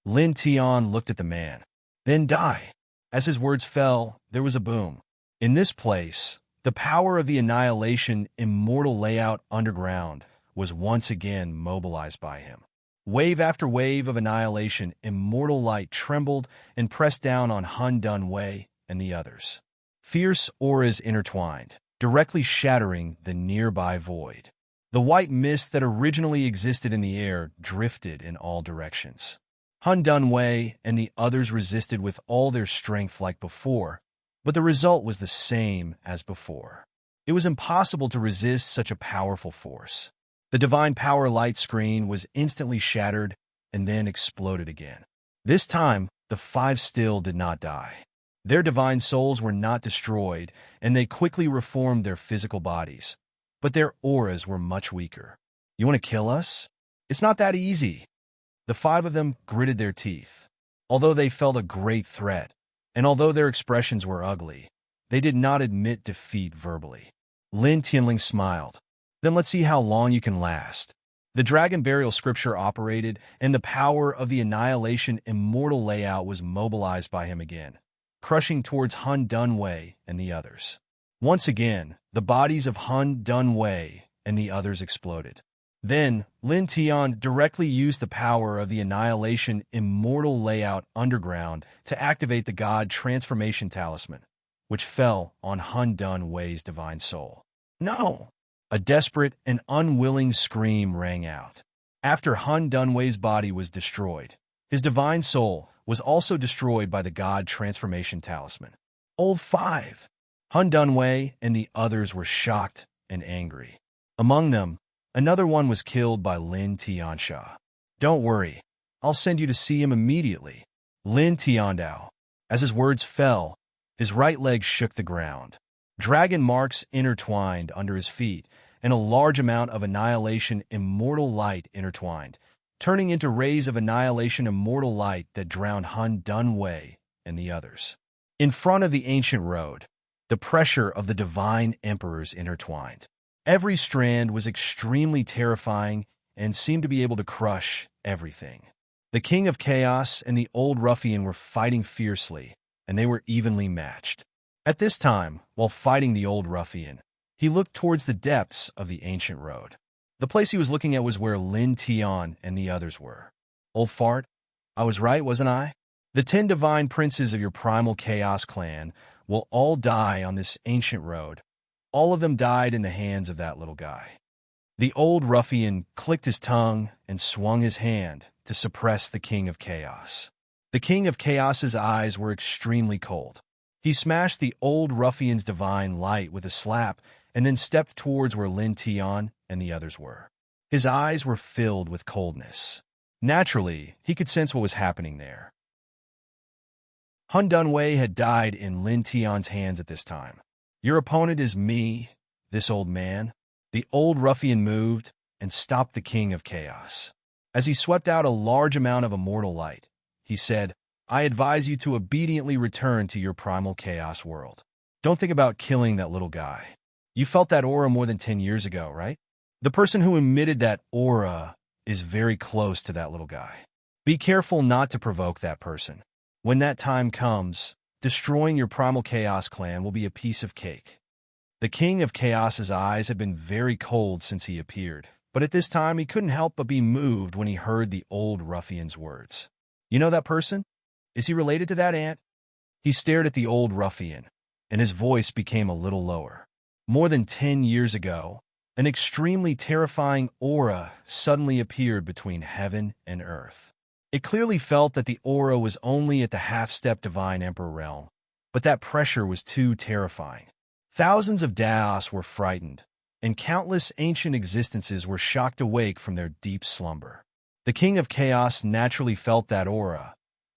Lin Tian looked at the man. Then die. As his words fell, there was a boom. In this place, the power of the Annihilation Immortal Layout Underground was once again mobilized by him. Wave after wave of Annihilation Immortal Light trembled and pressed down on Han Dunwei and the others. Fierce auras intertwined, directly shattering the nearby void. The white mist that originally existed in the air drifted in all directions. Han Dunwei and the others resisted with all their strength like before, but the result was the same as before. It was impossible to resist such a powerful force. The divine power light screen was instantly shattered and then exploded again. This time, the 5 still did not die. Their divine souls were not destroyed, and they quickly reformed their physical bodies, but their auras were much weaker. You want to kill us? It's not that easy. The 5 of them gritted their teeth. Although they felt a great threat, and although their expressions were ugly, they did not admit defeat verbally. Lin Tianling smiled. Then let's see how long you can last. The Dragon Burial Scripture operated, and the power of the Annihilation Immortal Layout was mobilized by him again, crushing towards Han Dunwei and the others. Once again, the bodies of Han Dunwei and the others exploded. Then, Lin Tian directly used the power of the Annihilation Immortal Layout Underground to activate the God Transformation Talisman, which fell on Han Dunwei's divine soul. No! A desperate and unwilling scream rang out. After Han Dunwei's body was destroyed, his divine soul was also destroyed by the God Transformation Talisman. Old 5. Han Dunwei and the others were shocked and angry. Among them, another one was killed by Lin Tiansha. Don't worry, I'll send you to see him immediately. Lin Tiandao. As his words fell, his right leg shook the ground. Dragon marks intertwined under his feet, and a large amount of Annihilation Immortal Light intertwined, turning into rays of Annihilation Immortal Light that drowned Han Dunwei and the others. In front of the ancient road, the pressure of the divine emperors intertwined. Every strand was extremely terrifying and seemed to be able to crush everything. The King of Chaos and the old ruffian were fighting fiercely, and they were evenly matched. At this time, while fighting the old ruffian, he looked towards the depths of the ancient road. The place he was looking at was where Lin Tian and the others were. Old fart, I was right, wasn't I? The 10 divine princes of your primal chaos clan will all die on this ancient road. All of them died in the hands of that little guy. The old ruffian clicked his tongue and swung his hand to suppress the King of Chaos. The King of Chaos's eyes were extremely cold. He smashed the old ruffian's divine light with a slap and then stepped towards where Lin Tian and the others were. His eyes were filled with coldness. Naturally, he could sense what was happening there. Han Dunwei had died in Lin Tian's hands at this time. Your opponent is me, this old man. The old ruffian moved and stopped the King of Chaos. As he swept out a large amount of immortal light, he said, I advise you to obediently return to your primal chaos world. Don't think about killing that little guy. You felt that aura more than 10 years ago, right? The person who emitted that aura is very close to that little guy. Be careful not to provoke that person. When that time comes, destroying your primal chaos clan will be a piece of cake. The King of Chaos's eyes had been very cold since he appeared, but at this time he couldn't help but be moved when he heard the old ruffian's words. You know that person? Is he related to that ant? He stared at the old ruffian, and his voice became a little lower. More than 10 years ago, An extremely terrifying aura suddenly appeared between heaven and earth. It clearly felt that the aura was only at the half-step divine emperor realm, but that pressure was too terrifying. Thousands of Daos were frightened, and countless ancient existences were shocked awake from their deep slumber. The King of Chaos naturally felt that aura,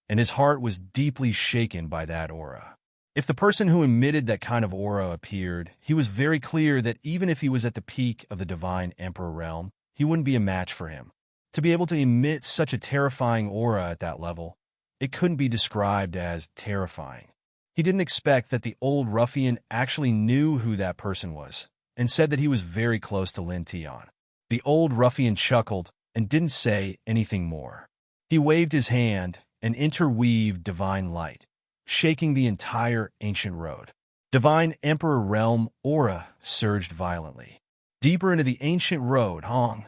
and his heart was deeply shaken by that aura. If the person who emitted that kind of aura appeared, he was very clear that even if he was at the peak of the divine emperor realm, he wouldn't be a match for him. To be able to emit such a terrifying aura at that level, it couldn't be described as terrifying. He didn't expect that the old ruffian actually knew who that person was, and said that he was very close to Lin Tian. The old ruffian chuckled and didn't say anything more. He waved his hand and interweaved divine light, shaking the entire ancient road. Divine Emperor Realm aura surged violently. Deeper into the ancient road, Hong.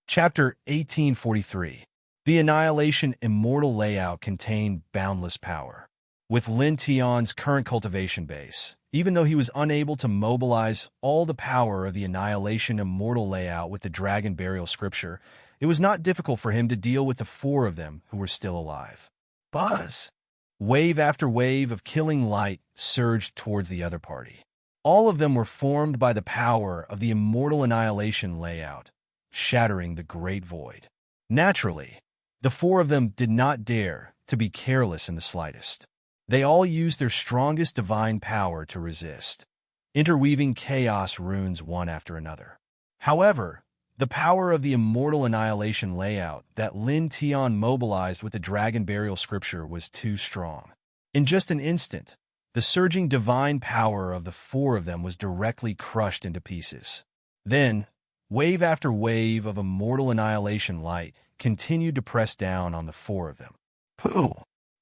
Chapter 1843. The Annihilation Immortal Layout contained boundless power. With Lin Tian's current cultivation base, even though he was unable to mobilize all the power of the Annihilation Immortal Layout with the Dragon Burial Scripture, it was not difficult for him to deal with the four of them who were still alive. Buzz! Wave after wave of killing light surged towards the other party. All of them were formed by the power of the Immortal Annihilation Layout, shattering the Great Void. Naturally, the four of them did not dare to be careless in the slightest. They all used their strongest divine power to resist, interweaving chaos runes one after another. However, the power of the Immortal Annihilation Layout that Lin Tian mobilized with the Dragon Burial Scripture was too strong. In just an instant, the surging divine power of the four of them was directly crushed into pieces. Then, wave after wave of Immortal Annihilation light continued to press down on the four of them. Pooh!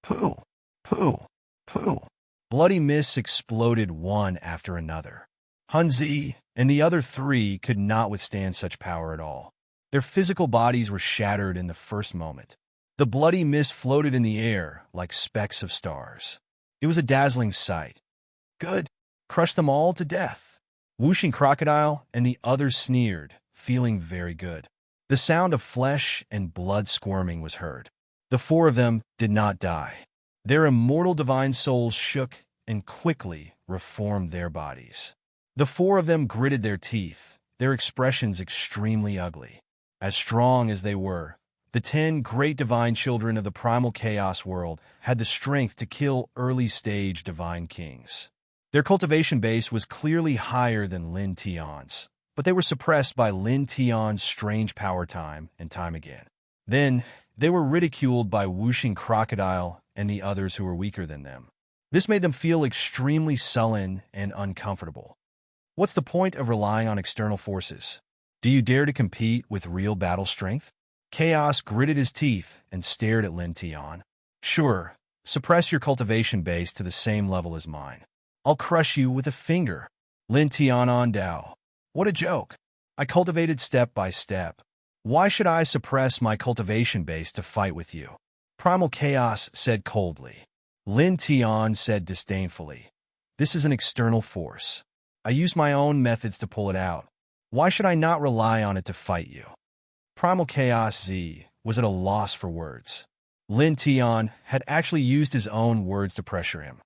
Pooh! Pooh! Pooh! Bloody mists exploded one after another. Hunzi and the other three could not withstand such power at all. Their physical bodies were shattered in the first moment. The bloody mist floated in the air like specks of stars. It was a dazzling sight. Good. Crush them all to death. Whooshing Crocodile and the others sneered, feeling very good. The sound of flesh and blood squirming was heard. The four of them did not die. Their immortal divine souls shook and quickly reformed their bodies. The four of them gritted their teeth, their expressions extremely ugly. As strong as they were, the 10 great divine children of the primal chaos world had the strength to kill early-stage divine kings. Their cultivation base was clearly higher than Lin Tian's, but they were suppressed by Lin Tian's strange power time and time again. Then, they were ridiculed by Whooshing Crocodile and the others who were weaker than them. This made them feel extremely sullen and uncomfortable. What's the point of relying on external forces? Do you dare to compete with real battle strength? Chaos gritted his teeth and stared at Lin Tian. Sure, suppress your cultivation base to the same level as mine. I'll crush you with a finger. Lin Tian on Dao. What a joke. I cultivated step by step. Why should I suppress my cultivation base to fight with you? Primal Chaos said coldly. Lin Tian said disdainfully. This is an external force. I use my own methods to pull it out. Why should I not rely on it to fight you? Primal Chaos Z was at a loss for words. Lin Tian had actually used his own words to pressure him.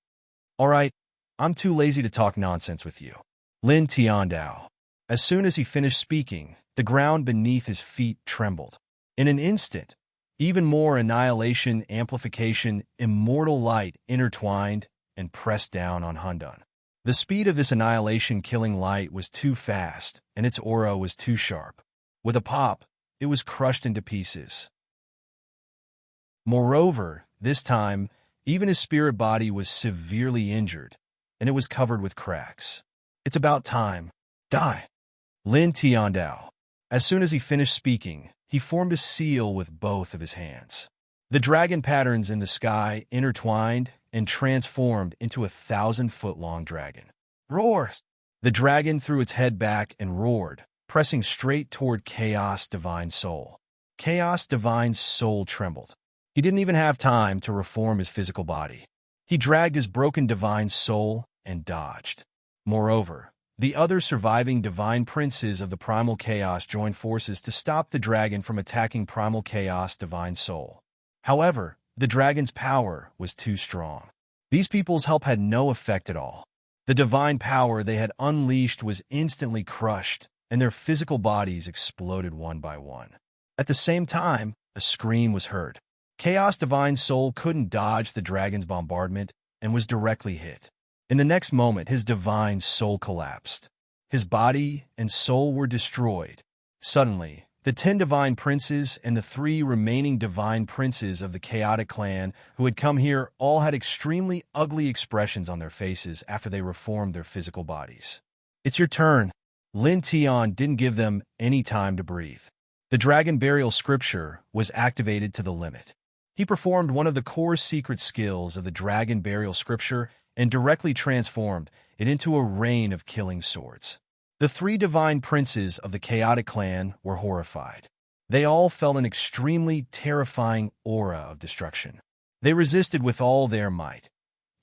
All right, I'm too lazy to talk nonsense with you. Lin Tian Dao. As soon as he finished speaking, the ground beneath his feet trembled. In an instant, even more annihilation, amplification, immortal light intertwined and pressed down on Hundun. The speed of this annihilation-killing light was too fast, and its aura was too sharp. With a pop, it was crushed into pieces. Moreover, this time, even his spirit body was severely injured, and it was covered with cracks. It's about time. Die. Lin Tiandao. As soon as he finished speaking, he formed a seal with both of his hands. The dragon patterns in the sky intertwined and transformed into a 1,000-foot-long dragon. Roars! The dragon threw its head back and roared, pressing straight toward Chaos Divine Soul. Chaos Divine Soul trembled. He didn't even have time to reform his physical body. He dragged his broken Divine Soul and dodged. Moreover, the other surviving divine princes of the primal chaos joined forces to stop the dragon from attacking primal chaos divine soul. However, the dragon's power was too strong. These people's help had no effect at all. The divine power they had unleashed was instantly crushed, and their physical bodies exploded one by one. At the same time, a scream was heard. Chaos Divine Soul couldn't dodge the dragon's bombardment and was directly hit. In the next moment, his divine soul collapsed. His body and soul were destroyed. Suddenly, the 10 divine princes and the 3 remaining divine princes of the chaotic clan who had come here all had extremely ugly expressions on their faces after they reformed their physical bodies. "It's your turn." Lin Tian didn't give them any time to breathe. The dragon burial scripture was activated to the limit. He performed one of the core secret skills of the dragon burial scripture and directly transformed it into a rain of killing swords. The 3 divine princes of the chaotic clan were horrified. They all felt an extremely terrifying aura of destruction. They resisted with all their might,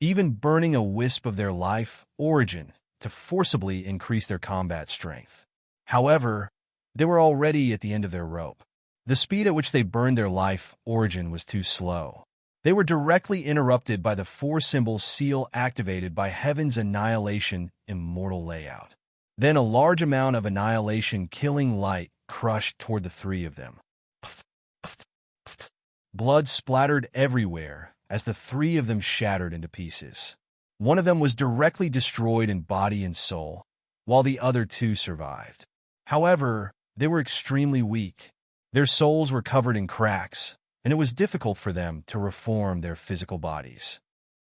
even burning a wisp of their life origin to forcibly increase their combat strength. However, they were already at the end of their rope. The speed at which they burned their life origin was too slow. They were directly interrupted by the 4-symbol seal activated by Heaven's Annihilation Immortal Layout. Then a large amount of annihilation killing light crushed toward the 3 of them. Blood splattered everywhere as the 3 of them shattered into pieces. One of them was directly destroyed in body and soul, while the other 2 survived. However, they were extremely weak. Their souls were covered in cracks, and it was difficult for them to reform their physical bodies.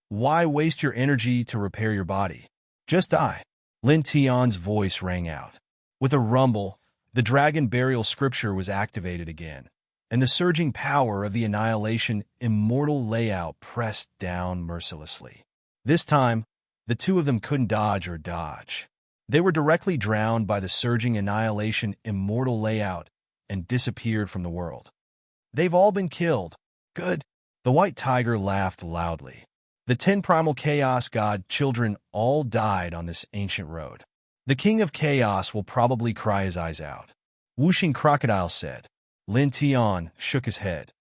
"Why waste your energy to repair your body? Just die." Lin Tian's voice rang out. With a rumble, the dragon burial scripture was activated again, and the surging power of the annihilation immortal layout pressed down mercilessly. This time, the 2 of them couldn't dodge or dodge. They were directly drowned by the surging annihilation immortal layout and disappeared from the world. "They've all been killed. Good." The white tiger laughed loudly. The 10 primal chaos god children all died on this ancient road. "The king of chaos will probably cry his eyes out," Whooshing Crocodile said. Lin Tian shook his head.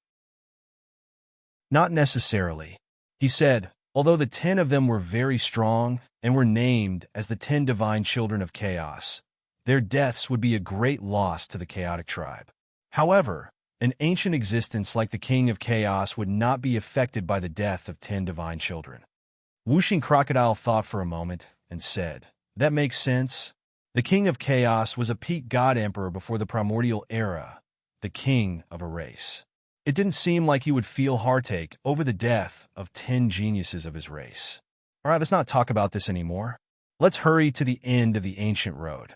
"Not necessarily," he said, although the 10 of them were very strong and were named as the 10 divine children of chaos. Their deaths would be a great loss to the chaotic tribe. However, an ancient existence like the King of Chaos would not be affected by the death of 10 divine children. Whooshing Crocodile thought for a moment and said, "That makes sense. The King of Chaos was a peak god emperor before the primordial era, the king of a race. It didn't seem like he would feel heartache over the death of 10 geniuses of his race. All right, let's not talk about this anymore. Let's hurry to the end of the ancient road."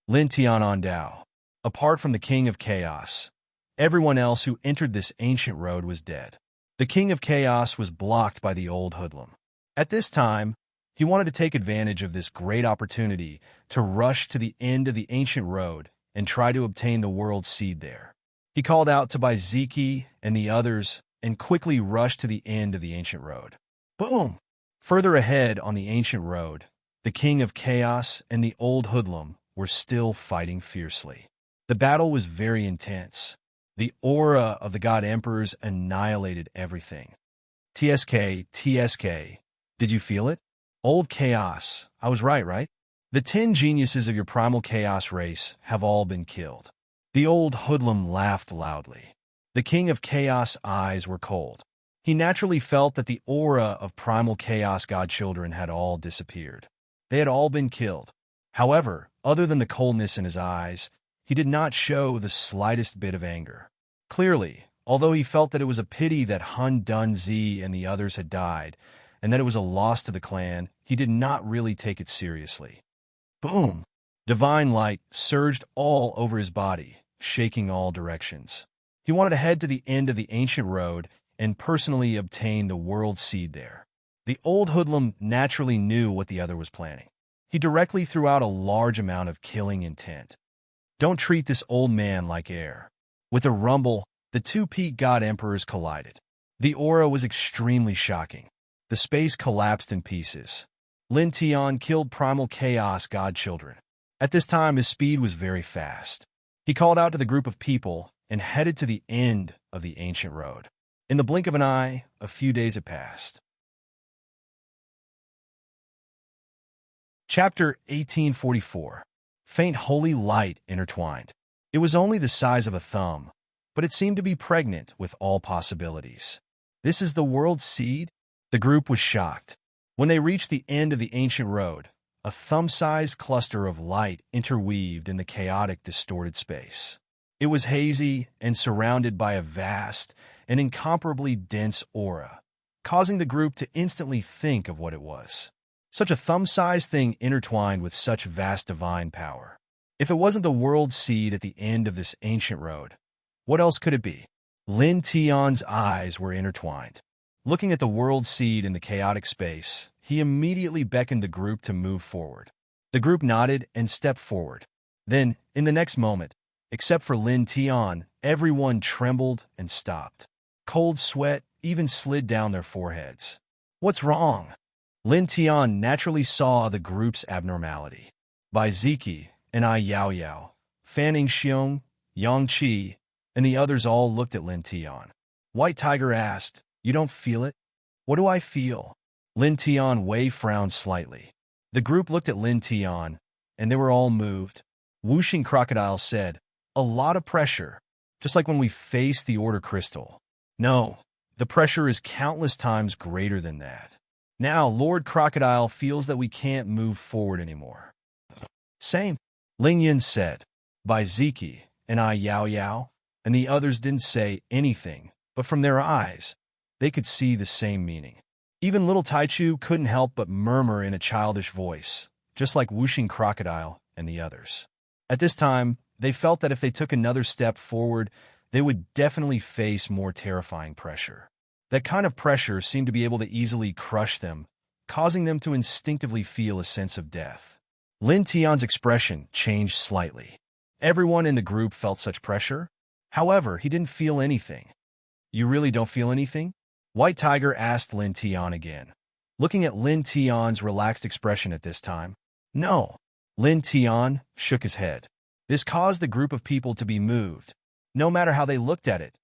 Lin Tianandao. Apart from the King of Chaos, everyone else who entered this ancient road was dead. The King of Chaos was blocked by the old hoodlum. At this time, he wanted to take advantage of this great opportunity to rush to the end of the ancient road and try to obtain the world seed there. He called out to Baiziki and the others and quickly rushed to the end of the ancient road. Boom! Further ahead on the ancient road, the King of Chaos and the old hoodlum were still fighting fiercely. The battle was very intense. The aura of the God Emperors annihilated everything. TSK, did you feel it? Old Chaos, I was right? The 10 geniuses of your primal chaos race have all been killed. The old hoodlum laughed loudly. The King of Chaos' eyes were cold. He naturally felt that the aura of primal chaos godchildren had all disappeared. They had all been killed. However, other than the coldness in his eyes, he did not show the slightest bit of anger. Clearly, although he felt that it was a pity that Hun Dunzi and the others had died, and that it was a loss to the clan, he did not really take it seriously. Boom! Divine light surged all over his body, shaking all directions. He wanted to head to the end of the ancient road and personally obtain the world seed there. The old hoodlum naturally knew what the other was planning. He directly threw out a large amount of killing intent. Don't treat this old man like air. With a rumble, the 2 peak god emperors collided. The aura was extremely shocking. The space collapsed in pieces. Lin Tian killed primal chaos godchildren. At this time, his speed was very fast. He called out to the group of people and headed to the end of the ancient road. In the blink of an eye, a few days had passed. Chapter 1844. Faint holy light intertwined. It was only the size of a thumb, but it seemed to be pregnant with all possibilities. This is the world's seed? The group was shocked. When they reached the end of the ancient road, a thumb-sized cluster of light interweaved in the chaotic, distorted space. It was hazy and surrounded by a vast and incomparably dense aura, causing the group to instantly think of what it was. Such a thumb-sized thing intertwined with such vast divine power. If it wasn't the world's seed at the end of this ancient road, what else could it be? Lin Tian's eyes were intertwined. Looking at the world seed in the chaotic space, he immediately beckoned the group to move forward. The group nodded and stepped forward. Then, in the next moment, except for Lin Tian, everyone trembled and stopped. Cold sweat even slid down their foreheads. What's wrong? Lin Tian naturally saw the group's abnormality. Bai Ziki and I Yao Yao, Fanning Xiong, Yang Qi, and the others all looked at Lin Tian. White Tiger asked, "You don't feel it?" "What do I feel?" Lin Tian Wei frowned slightly. The group looked at Lin Tian, and they were all moved. Whooshing Crocodile said, "A lot of pressure, just like when we faced the Order Crystal." "No, the pressure is countless times greater than that. Now Lord Crocodile feels that we can't move forward anymore." "Same," Ling Yin said. Bai Ziki and I Yao Yao, and the others didn't say anything, but from their eyes, they could see the same meaning. Even little Taichu couldn't help but murmur in a childish voice, just like Whooshing Crocodile and the others. At this time, they felt that if they took another step forward, they would definitely face more terrifying pressure. That kind of pressure seemed to be able to easily crush them, causing them to instinctively feel a sense of death. Lin Tian's expression changed slightly. Everyone in the group felt such pressure. However, he didn't feel anything. "You really don't feel anything?" White Tiger asked Lin Tian again. Looking at Lin Tian's relaxed expression at this time, "No." Lin Tian shook his head. This caused the group of people to be moved. No matter how they looked at it,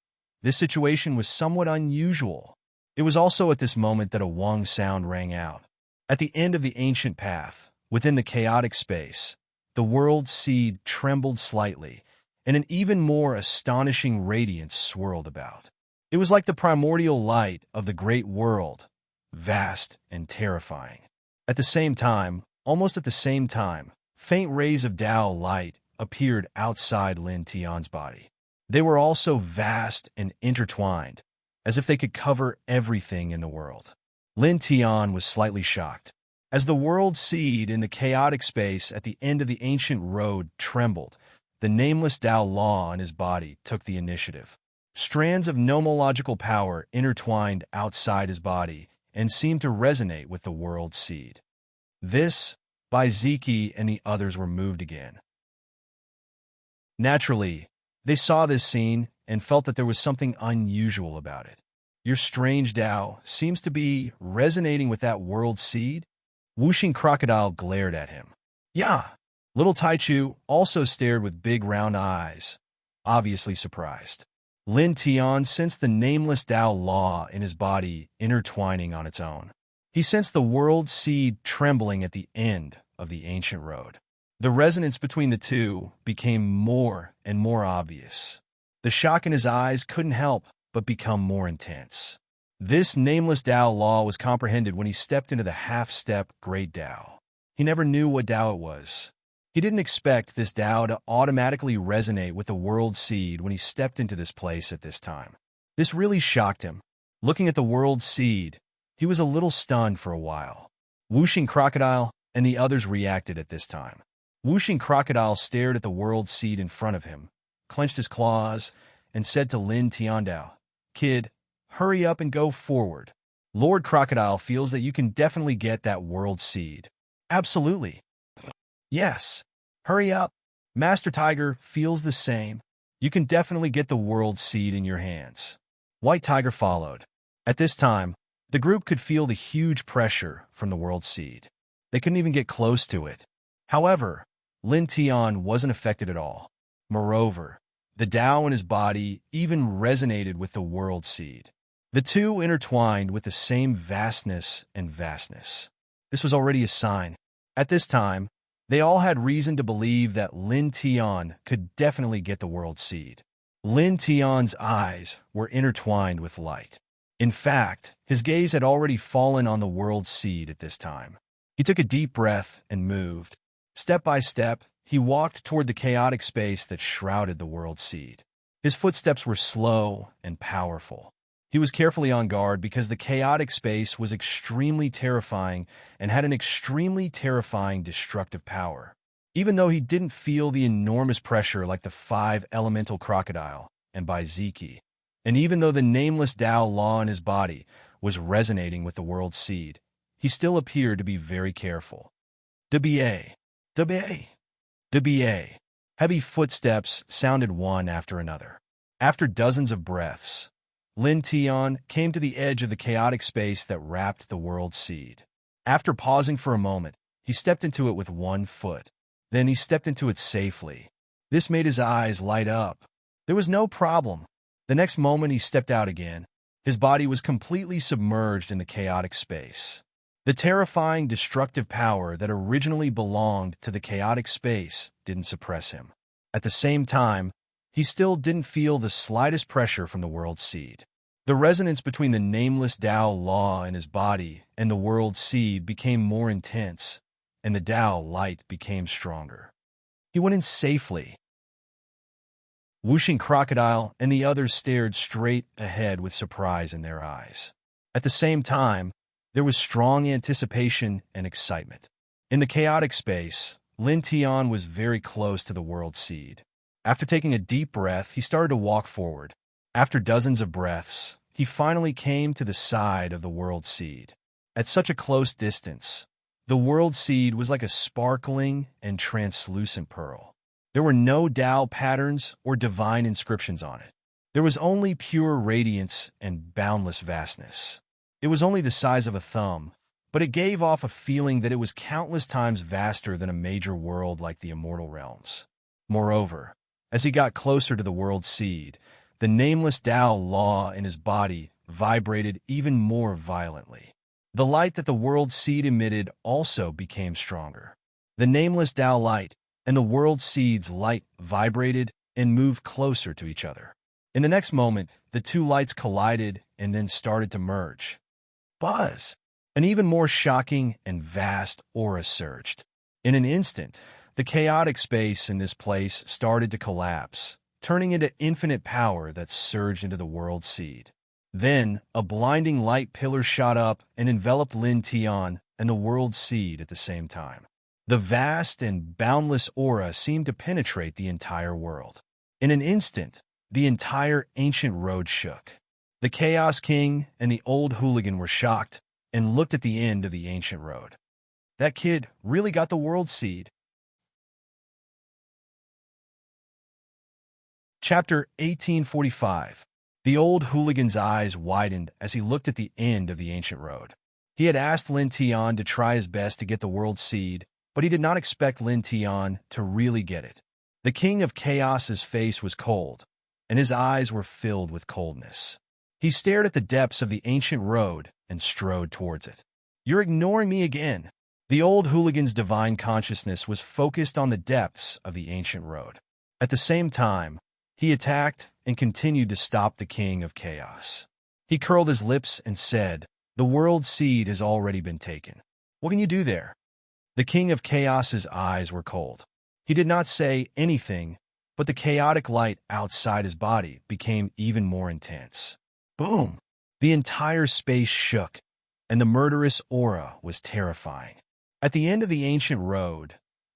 this situation was somewhat unusual. It was also at this moment that a Wang sound rang out. At the end of the ancient path, within the chaotic space, the world's seed trembled slightly, and an even more astonishing radiance swirled about. It was like the primordial light of the great world, vast and terrifying. At the same time, almost at the same time, faint rays of Tao light appeared outside Lin Tian's body. They were also vast and intertwined, as if they could cover everything in the world. Lin Tian was slightly shocked. As the world seed in the chaotic space at the end of the ancient road trembled, the nameless Tao law in his body took the initiative. Strands of nomological power intertwined outside his body and seemed to resonate with the world seed. This, Bai Ziki and the others were moved again. Naturally, they saw this scene and felt that there was something unusual about it. "Your strange Tao seems to be resonating with that world seed?" Whooshing Crocodile glared at him. "Yeah." Little Taichu also stared with big round eyes, obviously surprised. Lin Tian sensed the nameless Tao law in his body intertwining on its own. He sensed the world seed trembling at the end of the ancient road. The resonance between the two became more and more obvious. The shock in his eyes couldn't help but become more intense. This nameless Tao law was comprehended when he stepped into the half-step Great Tao. He never knew what Tao it was. He didn't expect this Tao to automatically resonate with the world seed when he stepped into this place at this time. This really shocked him. Looking at the world seed, he was a little stunned for a while. Whooshing Crocodile and the others reacted at this time. Whooshing Crocodile stared at the world seed in front of him, clenched his claws, and said to Lin Tiandao, "Kid, hurry up and go forward. Lord Crocodile feels that you can definitely get that world seed." "Absolutely." "Yes. Hurry up. Master Tiger feels the same. You can definitely get the world seed in your hands." White Tiger followed. At this time, the group could feel the huge pressure from the world seed. They couldn't even get close to it. However, Lin Tian wasn't affected at all. Moreover, the Tao in his body even resonated with the world seed. The two intertwined with the same vastness and vastness. This was already a sign. At this time, they all had reason to believe that Lin Tian could definitely get the world seed. Lin Tian's eyes were intertwined with light. In fact, his gaze had already fallen on the world seed at this time. He took a deep breath and moved. Step by step, he walked toward the chaotic space that shrouded the world seed. His footsteps were slow and powerful. He was carefully on guard because the chaotic space was extremely terrifying and had an extremely terrifying destructive power. Even though he didn't feel the enormous pressure like the 5-elemental crocodile and by Ziki, and even though the nameless Tao law in his body was resonating with the world seed, he still appeared to be very careful. DBA. DBA. DBA. Heavy footsteps sounded one after another. After dozens of breaths, Lin Tian came to the edge of the chaotic space that wrapped the world seed. After pausing for a moment, he stepped into it with one foot. Then he stepped into it safely. This made his eyes light up. There was no problem. The next moment he stepped out again. His body was completely submerged in the chaotic space. The terrifying, destructive power that originally belonged to the chaotic space didn't suppress him. At the same time, he still didn't feel the slightest pressure from the world seed. The resonance between the nameless Tao law in his body and the world seed became more intense, and the Tao light became stronger. He went in safely. Whooshing Crocodile and the others stared straight ahead with surprise in their eyes. At the same time, there was strong anticipation and excitement. In the chaotic space, Lin Tian was very close to the world seed. After taking a deep breath, he started to walk forward. After dozens of breaths, he finally came to the side of the world seed. At such a close distance, the world seed was like a sparkling and translucent pearl. There were no Tao patterns or divine inscriptions on it. There was only pure radiance and boundless vastness. It was only the size of a thumb, but it gave off a feeling that it was countless times vaster than a major world like the Immortal Realms. Moreover, as he got closer to the world seed, the nameless Tao law in his body vibrated even more violently. The light that the world seed emitted also became stronger. The nameless Tao light and the world seed's light vibrated and moved closer to each other. In the next moment, the two lights collided and then started to merge. Buzz! An even more shocking and vast aura surged. In an instant, the chaotic space in this place started to collapse, turning into infinite power that surged into the world seed. Then, a blinding light pillar shot up and enveloped Lin Tian and the world seed at the same time. The vast and boundless aura seemed to penetrate the entire world. In an instant, the entire ancient road shook. The Chaos King and the old hooligan were shocked and looked at the end of the ancient road. That kid really got the world seed. Chapter 1845. The old hooligan's eyes widened as he looked at the end of the ancient road. He had asked Lin Tian to try his best to get the world seed, but he did not expect Lin Tian to really get it. The King of Chaos's face was cold, and his eyes were filled with coldness. He stared at the depths of the ancient road and strode towards it. "You're ignoring me again." The old hooligan's divine consciousness was focused on the depths of the ancient road. At the same time, he attacked and continued to stop the King of Chaos. He curled his lips and said, "The world seed has already been taken. What can you do there?" The King of Chaos's eyes were cold. He did not say anything, but the chaotic light outside his body became even more intense. Boom! The entire space shook, and the murderous aura was terrifying. At the end of the ancient road,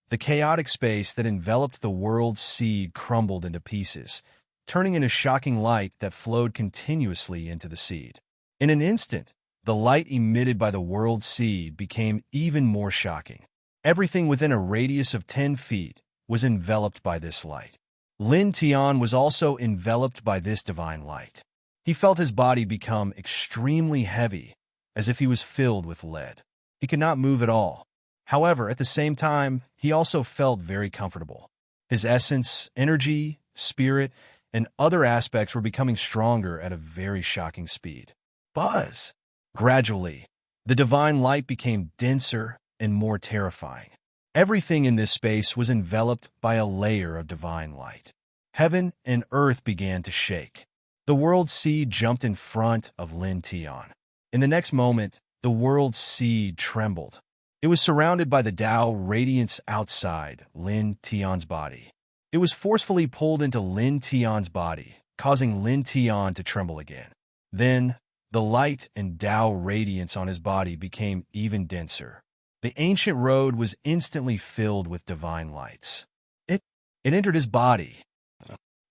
the chaotic space that enveloped the world's seed crumbled into pieces, turning into shocking light that flowed continuously into the seed. In an instant, the light emitted by the world seed became even more shocking. Everything within a radius of 10 feet was enveloped by this light. Lin Tian was also enveloped by this divine light. He felt his body become extremely heavy, as if he was filled with lead. He could not move at all. However, at the same time, he also felt very comfortable. His essence, energy, spirit, and other aspects were becoming stronger at a very shocking speed. Buzz! Gradually, the divine light became denser and more terrifying. Everything in this space was enveloped by a layer of divine light. Heaven and earth began to shake. The world seed jumped in front of Lin Tian. In the next moment, the world seed trembled. It was surrounded by the Tao radiance outside Lin Tian's body. It was forcefully pulled into Lin Tian's body, causing Lin Tian to tremble again. Then, the light and Tao radiance on his body became even denser. The ancient road was instantly filled with divine lights. It entered his body.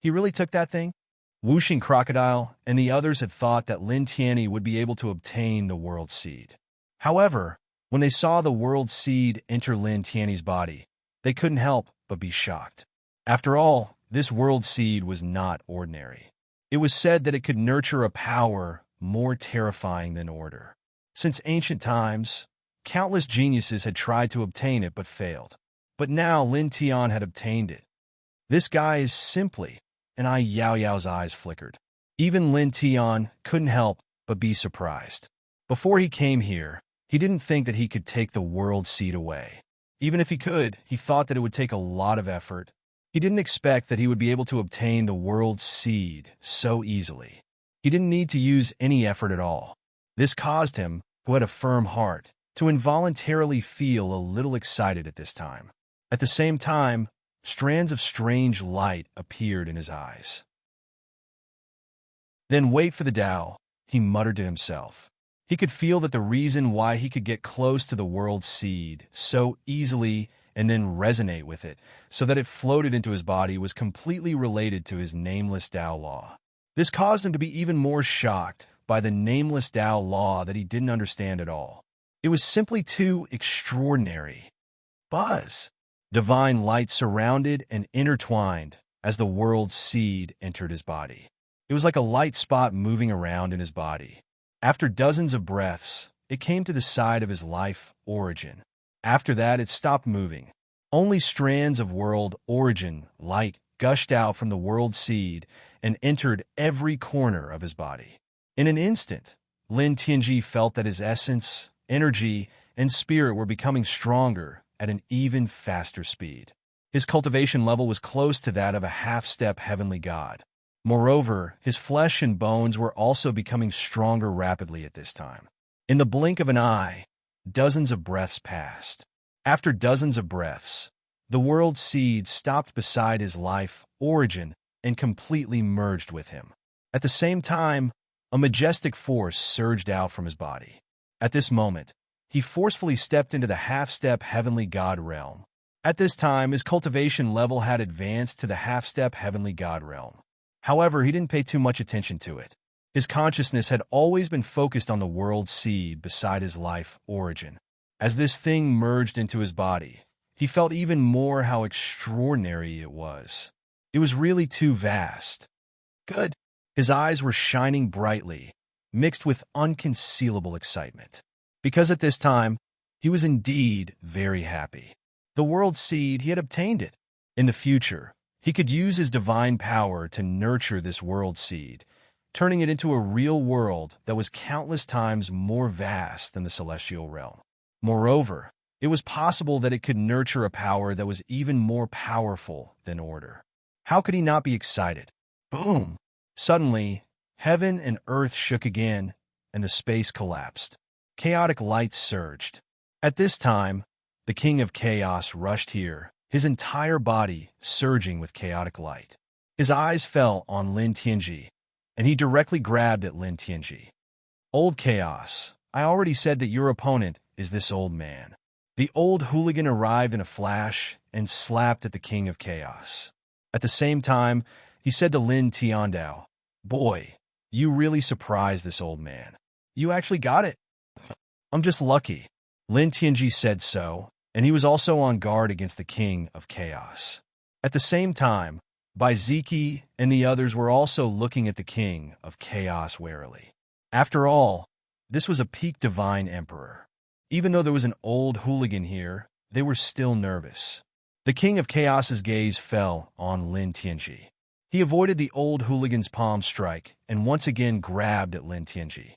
He really took that thing? Whooshing Crocodile and the others had thought that Lin Tianyi would be able to obtain the world seed. However, when they saw the world seed enter Lin Tianyi's body, they couldn't help but be shocked. After all, this world seed was not ordinary. It was said that it could nurture a power more terrifying than order. Since ancient times, countless geniuses had tried to obtain it but failed. But now Lin Tian had obtained it. This guy is simply, and Yao Yao's eyes flickered. Even Lin Tian couldn't help but be surprised. Before he came here, he didn't think that he could take the world seed away. Even if he could, he thought that it would take a lot of effort. He didn't expect that he would be able to obtain the world seed so easily. He didn't need to use any effort at all. This caused him, who had a firm heart, to involuntarily feel a little excited at this time. At the same time, strands of strange light appeared in his eyes. Then wait for the Tao, he muttered to himself. He could feel that the reason why he could get close to the world seed so easily and then resonate with it, so that it floated into his body, was completely related to his nameless Tao law. This caused him to be even more shocked by the nameless Tao law that he didn't understand at all. It was simply too extraordinary. Buzz! Divine light surrounded and intertwined as the world seed entered his body. It was like a light spot moving around in his body. After dozens of breaths, it came to the side of his life origin. After that, it stopped moving. Only strands of world origin light gushed out from the world seed and entered every corner of his body. In an instant, Lin Tianji felt that his essence, energy, and spirit were becoming stronger at an even faster speed. His cultivation level was close to that of a half-step heavenly god. Moreover, his flesh and bones were also becoming stronger rapidly at this time. In the blink of an eye, dozens of breaths passed. After dozens of breaths, the world seed stopped beside his life origin and completely merged with him. At the same time, a majestic force surged out from his body. At this moment, he forcefully stepped into the half-step heavenly god realm. At this time, his cultivation level had advanced to the half-step heavenly god realm. However, he didn't pay too much attention to it. His consciousness had always been focused on the world seed beside his life origin. As this thing merged into his body, he felt even more how extraordinary it was. It was really too vast. Good. His eyes were shining brightly, mixed with unconcealable excitement. Because at this time, he was indeed very happy. The world seed, he had obtained it. In the future, he could use his divine power to nurture this world seed, turning it into a real world that was countless times more vast than the celestial realm. Moreover, it was possible that it could nurture a power that was even more powerful than order. How could he not be excited? Boom! Suddenly, heaven and earth shook again, and the space collapsed. Chaotic light surged. At this time, the King of Chaos rushed here, his entire body surging with chaotic light. His eyes fell on Lin Tianji, and he directly grabbed at Lin Tianji. Old Chaos, I already said that your opponent is this old man. The old hooligan arrived in a flash and slapped at the King of Chaos. At the same time, he said to Lin Tiandao, "Boy, you really surprised this old man. You actually got it." "I'm just lucky." Lin Tianji said so, and he was also on guard against the King of Chaos. At the same time, Baiziki and the others were also looking at the King of Chaos warily. After all, this was a peak divine emperor. Even though there was an old hooligan here, they were still nervous. The King of Chaos's gaze fell on Lin Tianji. He avoided the old hooligan's palm strike and once again grabbed at Lin Tianji.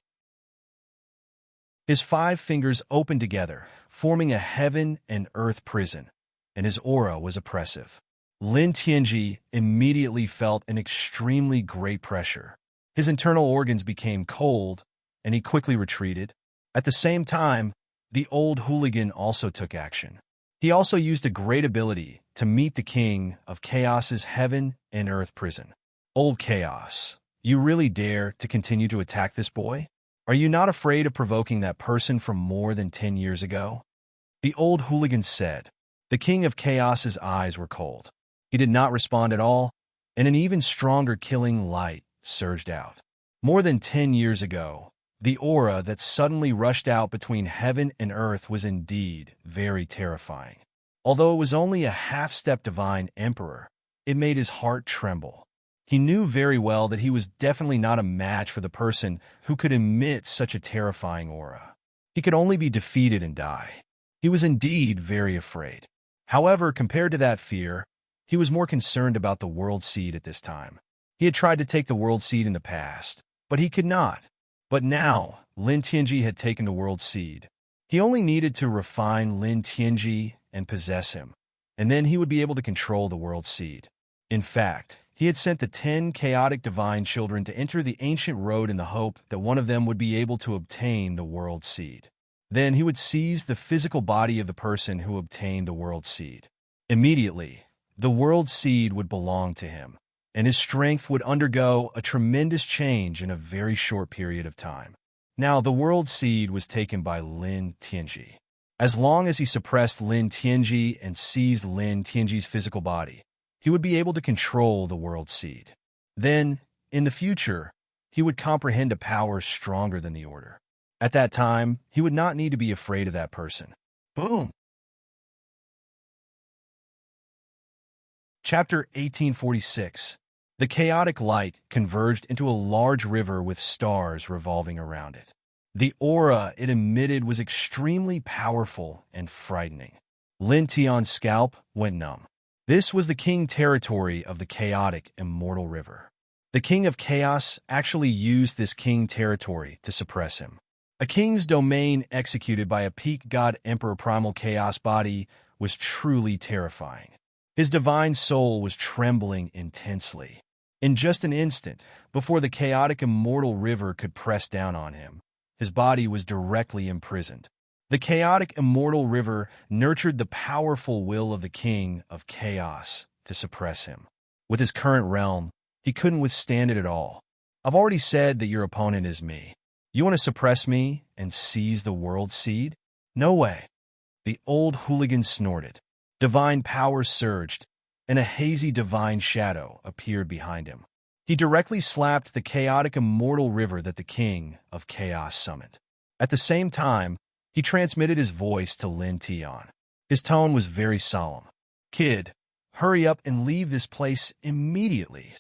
His 5 fingers opened together, forming a heaven and earth prison, and his aura was oppressive. Lin Tianji immediately felt an extremely great pressure. His internal organs became cold, and he quickly retreated. At the same time, the old hooligan also took action. He also used a great ability to meet the King of Chaos's heaven and earth prison. Old Chaos, you really dare to continue to attack this boy? Are you not afraid of provoking that person from more than 10 years ago? The old hooligan said. The King of Chaos's eyes were cold. He did not respond at all, and an even stronger killing light surged out. More than 10 years ago, the aura that suddenly rushed out between heaven and earth was indeed very terrifying. Although it was only a half-step divine emperor, it made his heart tremble. He knew very well that he was definitely not a match for the person who could emit such a terrifying aura. He could only be defeated and die. He was indeed very afraid. However, compared to that fear, he was more concerned about the World Seed at this time. He had tried to take the World Seed in the past, but he could not. But now, Lin Tianji had taken the World Seed. He only needed to refine Lin Tianji and possess him, and then he would be able to control the World Seed. In fact, he had sent the 10 chaotic divine children to enter the ancient road in the hope that one of them would be able to obtain the World Seed. Then he would seize the physical body of the person who obtained the World Seed. Immediately, the World Seed would belong to him, and his strength would undergo a tremendous change in a very short period of time. Now, the World Seed was taken by Lin Tianji. As long as he suppressed Lin Tianji and seized Lin Tianji's physical body, he would be able to control the World Seed. Then, in the future, he would comprehend a power stronger than the Order. At that time, he would not need to be afraid of that person. Boom! Chapter 1846. The chaotic light converged into a large river with stars revolving around it. The aura it emitted was extremely powerful and frightening. Lin Tian's scalp went numb. This was the king territory of the chaotic immortal river. The King of Chaos actually used this king territory to suppress him. A king's domain executed by a peak god emperor primal chaos body was truly terrifying. His divine soul was trembling intensely. In just an instant, before the chaotic immortal river could press down on him, his body was directly imprisoned. The chaotic immortal river nurtured the powerful will of the King of Chaos to suppress him. With his current realm, he couldn't withstand it at all. I've already said that your opponent is me. You want to suppress me and seize the World Seed? No way. The old hooligan snorted. Divine power surged, and a hazy divine shadow appeared behind him. He directly slapped the chaotic immortal river that the King of Chaos summoned. At the same time, he transmitted his voice to Lin Tian. His tone was very solemn. Kid, hurry up and leave this place immediately.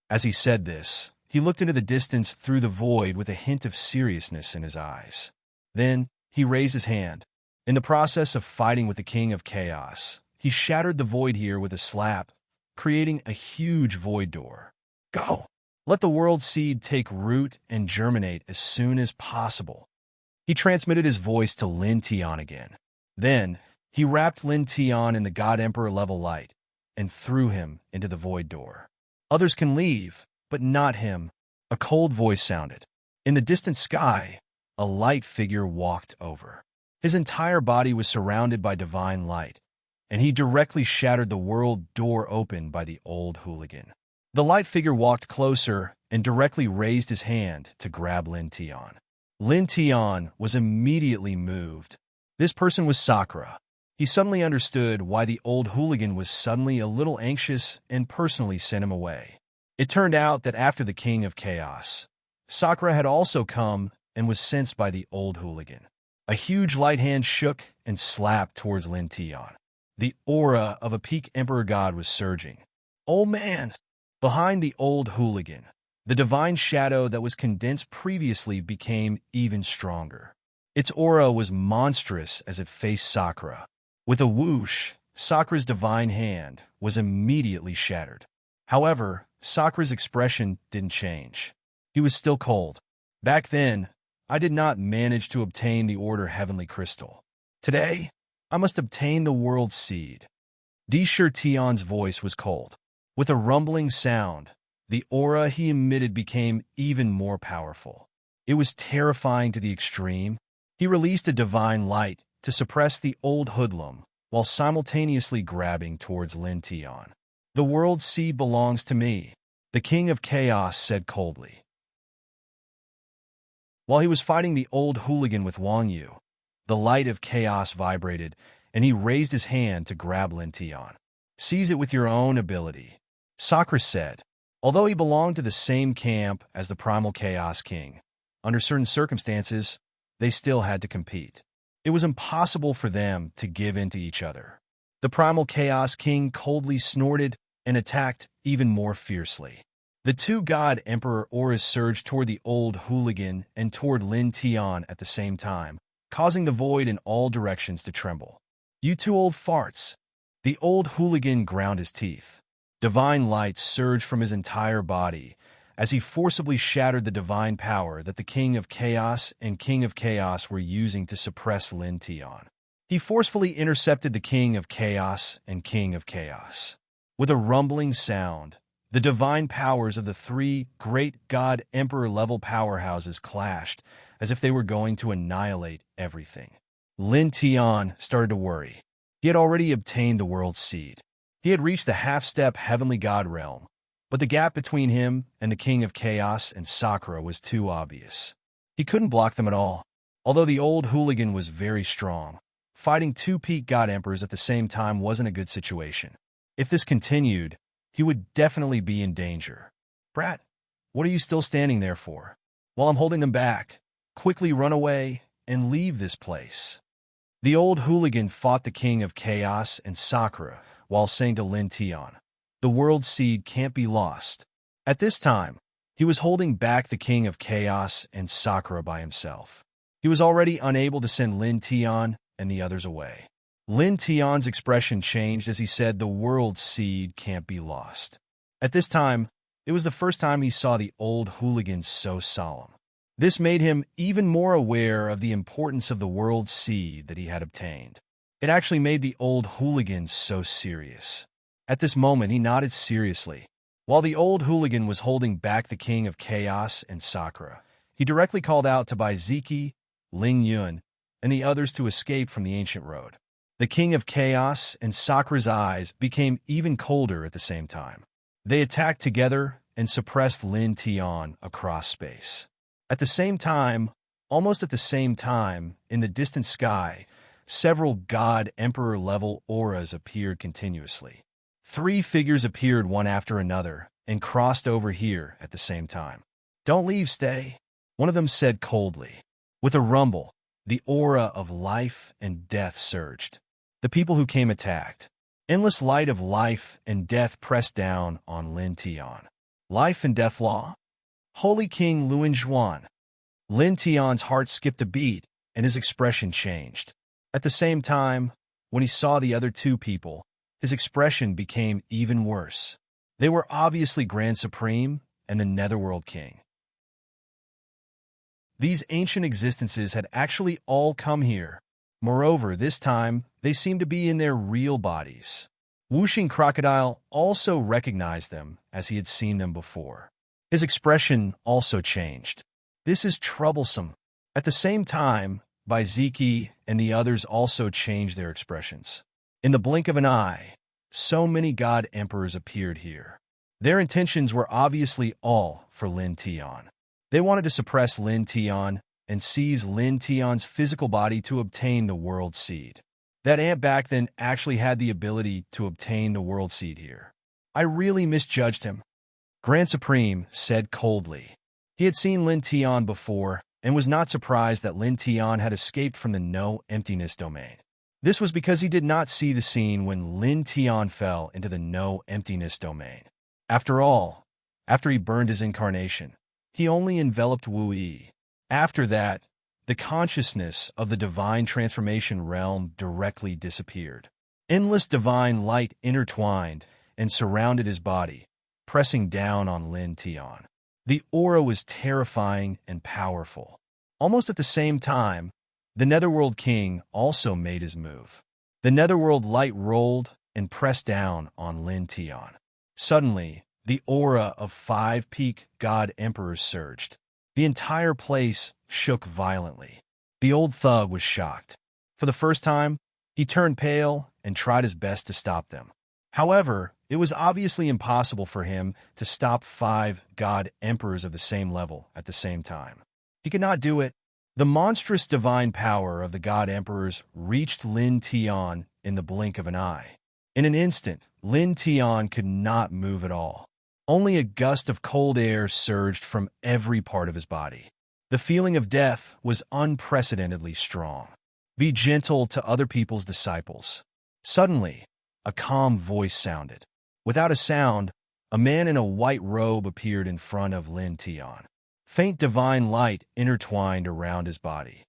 As he said this, he looked into the distance through the void with a hint of seriousness in his eyes. Then, he raised his hand. In the process of fighting with the King of Chaos, he shattered the void here with a slap, creating a huge void door. Go! Let the World Seed take root and germinate as soon as possible. He transmitted his voice to Lin Tian again. Then, he wrapped Lin Tian in the God Emperor level light and threw him into the void door. Others can leave, but not him. A cold voice sounded. In the distant sky, a light figure walked over. His entire body was surrounded by divine light, and he directly shattered the world door opened by the old hooligan. The light figure walked closer and directly raised his hand to grab Lin Tian. Lin Tian was immediately moved. This person was Sakura. He suddenly understood why the old hooligan was suddenly a little anxious and personally sent him away. It turned out that after the King of Chaos, Sakura had also come and was sensed by the old hooligan. A huge light hand shook and slapped towards Lin Tian. The aura of a peak emperor god was surging. Oh man! Behind the old hooligan, the divine shadow that was condensed previously became even stronger. Its aura was monstrous as it faced Sakura. With a whoosh, Sakura's divine hand was immediately shattered. However, Sakura's expression didn't change. He was still cold. Back then, I did not manage to obtain the Order Heavenly Crystal. Today, I must obtain the World Seed. Tion's voice was cold. With a rumbling sound, the aura he emitted became even more powerful. It was terrifying to the extreme. He released a divine light to suppress the old hoodlum while simultaneously grabbing towards Tion. The World Seed belongs to me, the King of Chaos said coldly. While he was fighting the old hooligan with Wang Yu, the light of chaos vibrated, and he raised his hand to grab Tion. Seize it with your own ability, Sakura said. Although he belonged to the same camp as the Primal Chaos King, under certain circumstances, they still had to compete. It was impossible for them to give in to each other. The Primal Chaos King coldly snorted and attacked even more fiercely. The two God Emperor auras surged toward the old hooligan and toward Tion at the same time, causing the void in all directions to tremble. You two old farts. The old hooligan ground his teeth. Divine light surged from his entire body as he forcibly shattered the divine power that the King of Chaos and King of Chaos were using to suppress Tion. He forcefully intercepted the King of Chaos and King of Chaos. With a rumbling sound, the divine powers of the three great God Emperor-level powerhouses clashed as if they were going to annihilate everything. Tion started to worry. He had already obtained the World Seed. He had reached the half-step Heavenly God realm, but the gap between him and the King of Chaos and Sakura was too obvious. He couldn't block them at all. Although the old hooligan was very strong, fighting two peak God Emperors at the same time wasn't a good situation. If this continued, he would definitely be in danger. Brat, what are you still standing there for? While I'm holding them back, quickly run away and leave this place. The old hooligan fought the King of Chaos and Sakura while saying to Tion, the World Seed can't be lost. At this time, he was holding back the King of Chaos and Sakura by himself. He was already unable to send Tion and the others away. Tion's expression changed as he said the World Seed can't be lost. At this time, it was the first time he saw the old hooligan so solemn. This made him even more aware of the importance of the World Seed that he had obtained. It actually made the old hooligan so serious. At this moment, he nodded seriously. While the old hooligan was holding back the King of Chaos and Sakura, he directly called out to Baiziki, Ling Yun, and the others to escape from the ancient road. The King of Chaos and Sakura's eyes became even colder at the same time. They attacked together and suppressed Tion across space. At the same time, almost at the same time, in the distant sky, several God Emperor-level auras appeared continuously. Three figures appeared one after another and crossed over here at the same time. Don't leave, stay, one of them said coldly. With a rumble, the aura of life and death surged. The people who came attacked. Endless light of life and death pressed down on Tion. Life and death law? Holy King Luan Zhuan. Tion's heart skipped a beat and his expression changed. At the same time, when he saw the other two people, his expression became even worse. They were obviously Grand Supreme and the Netherworld King. These ancient existences had actually all come here. Moreover, this time, they seemed to be in their real bodies. Whooshing Crocodile also recognized them as he had seen them before. His expression also changed. This is troublesome. At the same time, Baiziki and the others also changed their expressions. In the blink of an eye, so many God Emperors appeared here. Their intentions were obviously all for Tion. They wanted to suppress Tion and seize Tion's physical body to obtain the World Seed. That ant back then actually had the ability to obtain the World Seed here. I really misjudged him, Grand Supreme said coldly. He had seen Tion before and was not surprised that Tion had escaped from the no-emptiness domain. This was because he did not see the scene when Tion fell into the no-emptiness domain. After all, after he burned his incarnation, he only enveloped Wu Yi. After that, the consciousness of the divine transformation realm directly disappeared. Endless divine light intertwined and surrounded his body, pressing down on Lin Tian. The aura was terrifying and powerful. Almost at the same time, the Netherworld King also made his move. The Netherworld light rolled and pressed down on Lin Tian. Suddenly, the aura of 5 peak god emperors surged. The entire place shook violently. The old thug was shocked. For the first time, he turned pale and tried his best to stop them. However, it was obviously impossible for him to stop 5 god emperors of the same level at the same time. He could not do it. The monstrous divine power of the god emperors reached Lin Tian in the blink of an eye. In an instant, Lin Tian could not move at all. Only a gust of cold air surged from every part of his body. The feeling of death was unprecedentedly strong. Be gentle to other people's disciples. Suddenly, a calm voice sounded. Without a sound, a man in a white robe appeared in front of Lin Tian. Faint divine light intertwined around his body.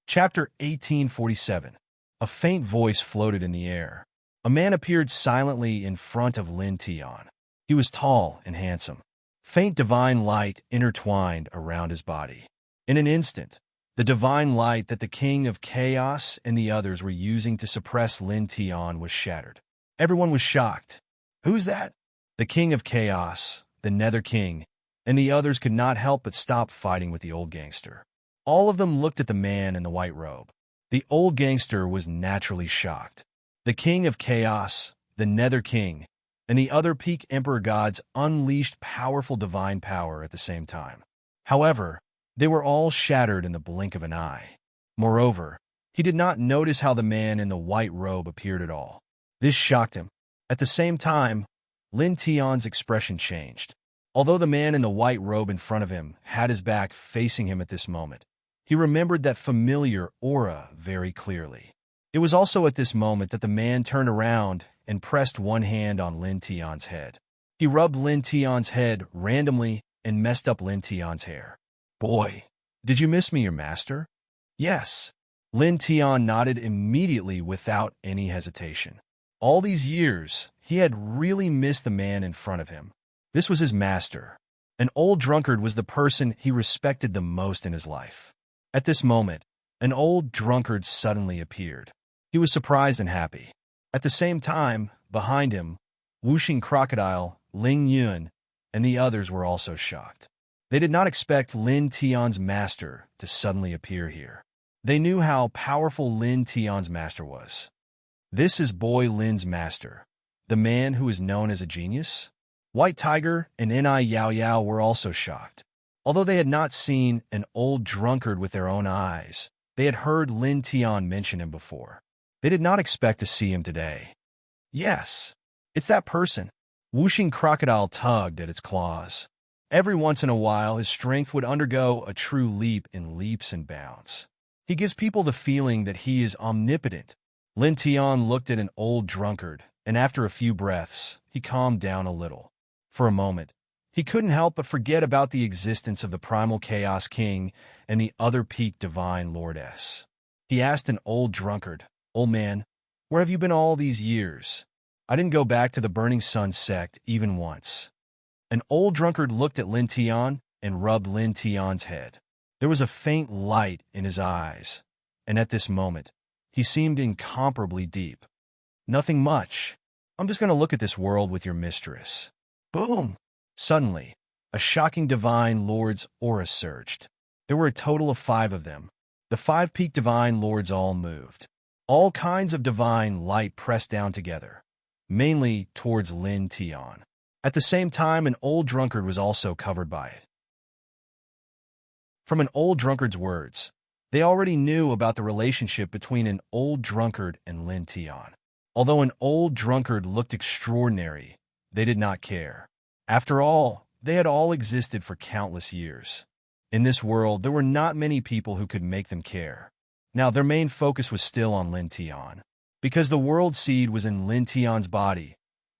Chapter 1847. A faint voice floated in the air. A man appeared silently in front of Lin Tian. He was tall and handsome. Faint divine light intertwined around his body. In an instant, the divine light that the King of Chaos and the others were using to suppress Lin Tian was shattered. Everyone was shocked. Who's that? The King of Chaos, the Nether King, and the others could not help but stop fighting with the old gangster. All of them looked at the man in the white robe. The old gangster was naturally shocked. The King of Chaos, the Nether King, and the other peak emperor gods unleashed powerful divine power at the same time. However, they were all shattered in the blink of an eye. Moreover, he did not notice how the man in the white robe appeared at all. This shocked him. At the same time, Lin Tian's expression changed. Although the man in the white robe in front of him had his back facing him at this moment, he remembered that familiar aura very clearly. It was also at this moment that the man turned around and pressed one hand on Lin Tian's head. He rubbed Lin Tian's head randomly and messed up Lin Tian's hair. "Boy, did you miss me, your master?" "Yes." Lin Tian nodded immediately without any hesitation. All these years, he had really missed the man in front of him. This was his master. An old drunkard was the person he respected the most in his life. At this moment, an old drunkard suddenly appeared. He was surprised and happy. At the same time, behind him, Whooshing Crocodile, Ling Yun, and the others were also shocked. They did not expect Lin Tian's master to suddenly appear here. They knew how powerful Lin Tian's master was. This is Boy Lin's master, the man who is known as a genius. White Tiger and Ni Yao Yao were also shocked. Although they had not seen an old drunkard with their own eyes, they had heard Lin Tian mention him before. They did not expect to see him today. Yes, it's that person. Whooshing Crocodile tugged at its claws. Every once in a while, his strength would undergo a true leap in leaps and bounds. He gives people the feeling that he is omnipotent. Lin Tian looked at an old drunkard, and after a few breaths, he calmed down a little. For a moment, he couldn't help but forget about the existence of the Primal Chaos King and the other peak Divine Lordess. He asked an old drunkard, "Old man, where have you been all these years?" "I didn't go back to the Burning Sun sect even once." An old drunkard looked at Lin Tian and rubbed Lin Tian's head. There was a faint light in his eyes, and at this moment, he seemed incomparably deep. "Nothing much. I'm just going to look at this world with your mistress." Boom! Suddenly, a shocking Divine Lord's aura surged. There were a total of 5 of them. The 5 peak Divine Lords all moved. All kinds of divine light pressed down together, mainly towards Lin Tian. At the same time, an old drunkard was also covered by it. From an old drunkard's words, they already knew about the relationship between an old drunkard and Lin Tian. Although an old drunkard looked extraordinary, they did not care. After all, they had all existed for countless years. In this world, there were not many people who could make them care. Now, their main focus was still on Lin Tian. Because the world seed was in Lin Tian's body,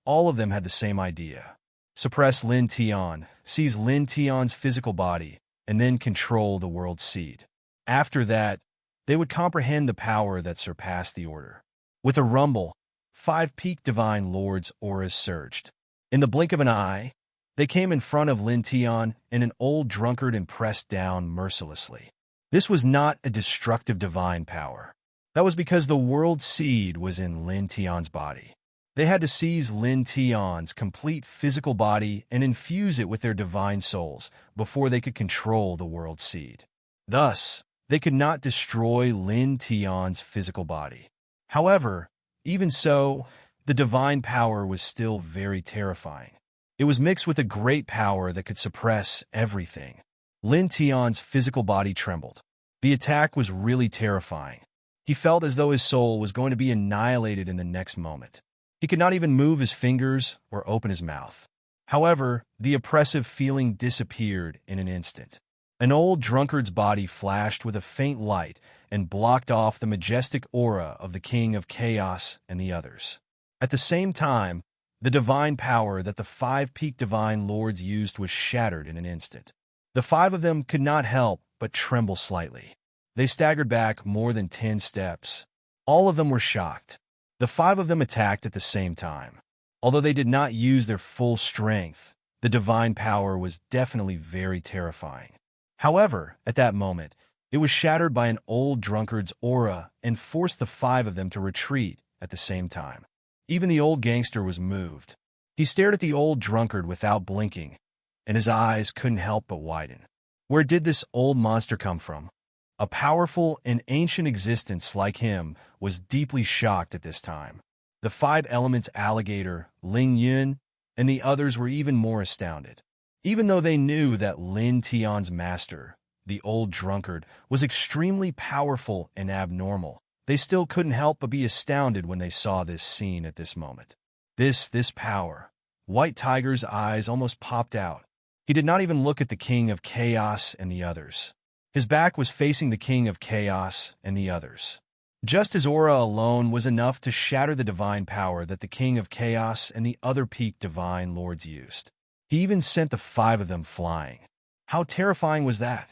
all of them had the same idea. suppress Lin Tian, seize Lin Tian's physical body, and then control the world's seed. After that, they would comprehend the power that surpassed the order. With a rumble, 5 peak divine lords' auras surged. In the blink of an eye, they came in front of Lin Tian and an old drunkard and pressed down mercilessly. This was not a destructive divine power. That was because the world's seed was in Lin Tian's body. They had to seize Lin Tian's complete physical body and infuse it with their divine souls before they could control the world's seed. Thus, they could not destroy Lin Tian's physical body. However, even so, the divine power was still very terrifying. It was mixed with a great power that could suppress everything. Lin Tian's physical body trembled. The attack was really terrifying. He felt as though his soul was going to be annihilated in the next moment. He could not even move his fingers or open his mouth. However, the oppressive feeling disappeared in an instant. An old drunkard's body flashed with a faint light and blocked off the majestic aura of the King of Chaos and the others. At the same time, the divine power that the 5 peak divine lords used was shattered in an instant. The 5 of them could not help but tremble slightly. They staggered back more than 10 steps. All of them were shocked. The 5 of them attacked at the same time. Although they did not use their full strength, the divine power was definitely very terrifying. However, at that moment, it was shattered by an old drunkard's aura and forced the 5 of them to retreat at the same time. Even the old gangster was moved. He stared at the old drunkard without blinking, and his eyes couldn't help but widen. Where did this old monster come from? A powerful and ancient existence like him was deeply shocked at this time. The 5 elements alligator, Ling Yun, and the others were even more astounded. Even though they knew that Lin Tian's master, the old drunkard, was extremely powerful and abnormal, they still couldn't help but be astounded when they saw this scene at this moment. This power. White Tiger's eyes almost popped out. He did not even look at the King of Chaos and the others. His back was facing the King of Chaos and the others. Just his aura alone was enough to shatter the divine power that the King of Chaos and the other peak divine lords used. He even sent the 5 of them flying. How terrifying was that?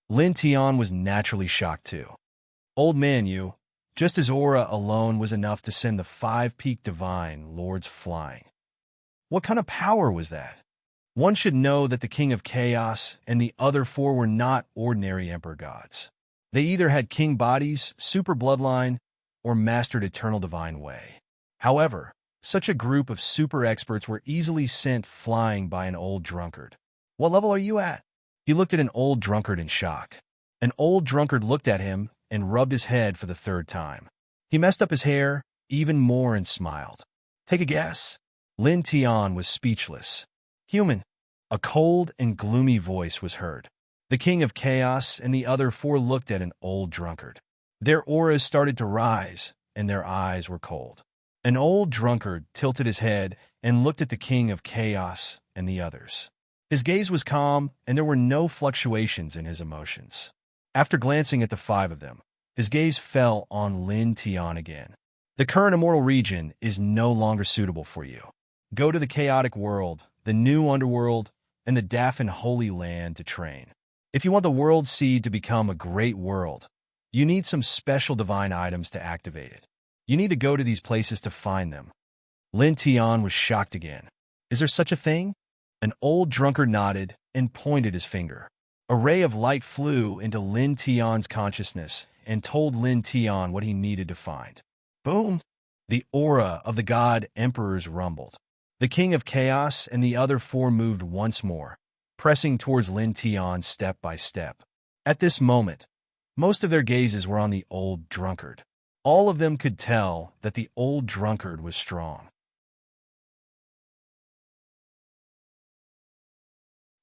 Lin Tian was naturally shocked too. Old man, just his aura alone was enough to send the 5 peak divine lords flying. What kind of power was that? One should know that the King of Chaos and the other 4 were not ordinary emperor gods. They either had king bodies, super bloodline, or mastered eternal divine way. However, such a group of super experts were easily sent flying by an old drunkard. What level are you at? He looked at an old drunkard in shock. An old drunkard looked at him and rubbed his head for the 3rd time. He messed up his hair even more and smiled. Take a guess. Lin Tian was speechless. Human. A cold and gloomy voice was heard. The King of Chaos and the other 4 looked at an old drunkard. Their auras started to rise, and their eyes were cold. An old drunkard tilted his head and looked at the King of Chaos and the others. His gaze was calm, and there were no fluctuations in his emotions. After glancing at the 5 of them, his gaze fell on Lin Tian again. The current immortal region is no longer suitable for you. Go to the chaotic world, the new underworld, and the Daffin Holy Land to train. If you want the world seed to become a great world, you need some special divine items to activate it. You need to go to these places to find them. Lin Tian was shocked again. Is there such a thing? An old drunkard nodded and pointed his finger. A ray of light flew into Lin Tian's consciousness and told Lin Tian what he needed to find. Boom! The aura of the god emperors rumbled. The King of Chaos and the other 4 moved once more, pressing towards Lin Tian step by step. At this moment, most of their gazes were on the old drunkard. All of them could tell that the old drunkard was strong.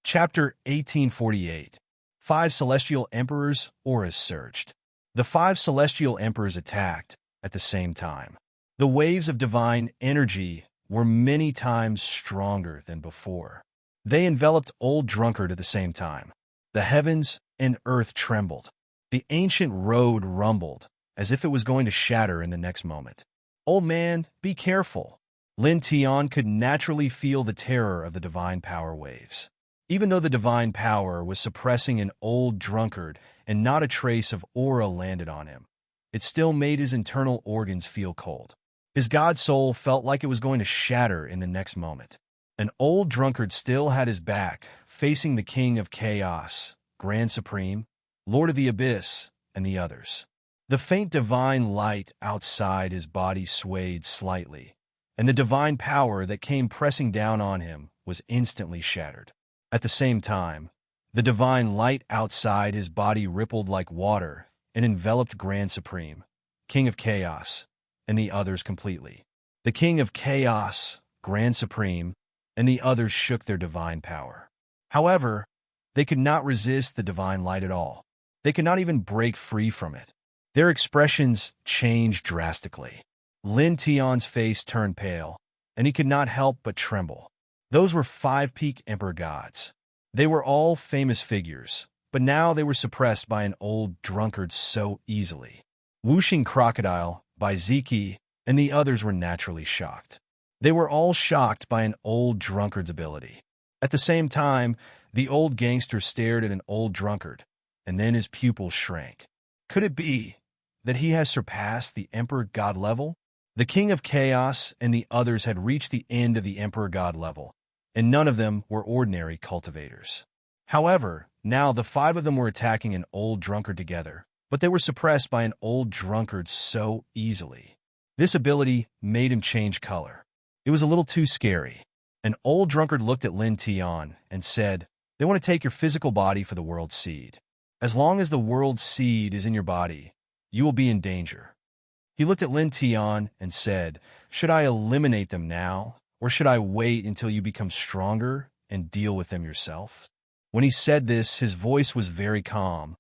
Chapter 1848. 5 Celestial Emperors' auras surged. The 5 Celestial Emperors attacked at the same time. The waves of divine energy were many times stronger than before. They enveloped old drunkard at the same time. The heavens and earth trembled. The ancient road rumbled, as if it was going to shatter in the next moment. Old man, be careful. Lin Tian could naturally feel the terror of the divine power waves. Even though the divine power was suppressing an old drunkard and not a trace of aura landed on him, it still made his internal organs feel cold. His god soul felt like it was going to shatter in the next moment. An old drunkard still had his back, facing the King of Chaos, Grand Supreme, Lord of the Abyss, and the others. The faint divine light outside his body swayed slightly, and the divine power that came pressing down on him was instantly shattered. At the same time, the divine light outside his body rippled like water and enveloped Grand Supreme, King of Chaos, and the others completely. The King of Chaos, Grand Supreme, and the others shook their divine power. However, they could not resist the divine light at all. They could not even break free from it. Their expressions changed drastically. Lin Tian's face turned pale, and he could not help but tremble. Those were 5 peak emperor gods. They were all famous figures, but now they were suppressed by an old drunkard so easily. Whooshing Crocodile, by Ziki, and the others were naturally shocked. They were all shocked by an old drunkard's ability. At the same time, the old gangster stared at an old drunkard, and then his pupils shrank. Could it be that he has surpassed the Emperor God level? The King of Chaos and the others had reached the end of the Emperor God level, and none of them were ordinary cultivators. However, now the 5 of them were attacking an old drunkard together, but they were suppressed by an old drunkard so easily. This ability made him change color. It was a little too scary. An old drunkard looked at Lin Tian and said, "They want to take your physical body for the world's seed. As long as the world's seed is in your body, you will be in danger." He looked at Lin Tian and said, "Should I eliminate them now, or should I wait until you become stronger and deal with them yourself?" When he said this, his voice was very calm,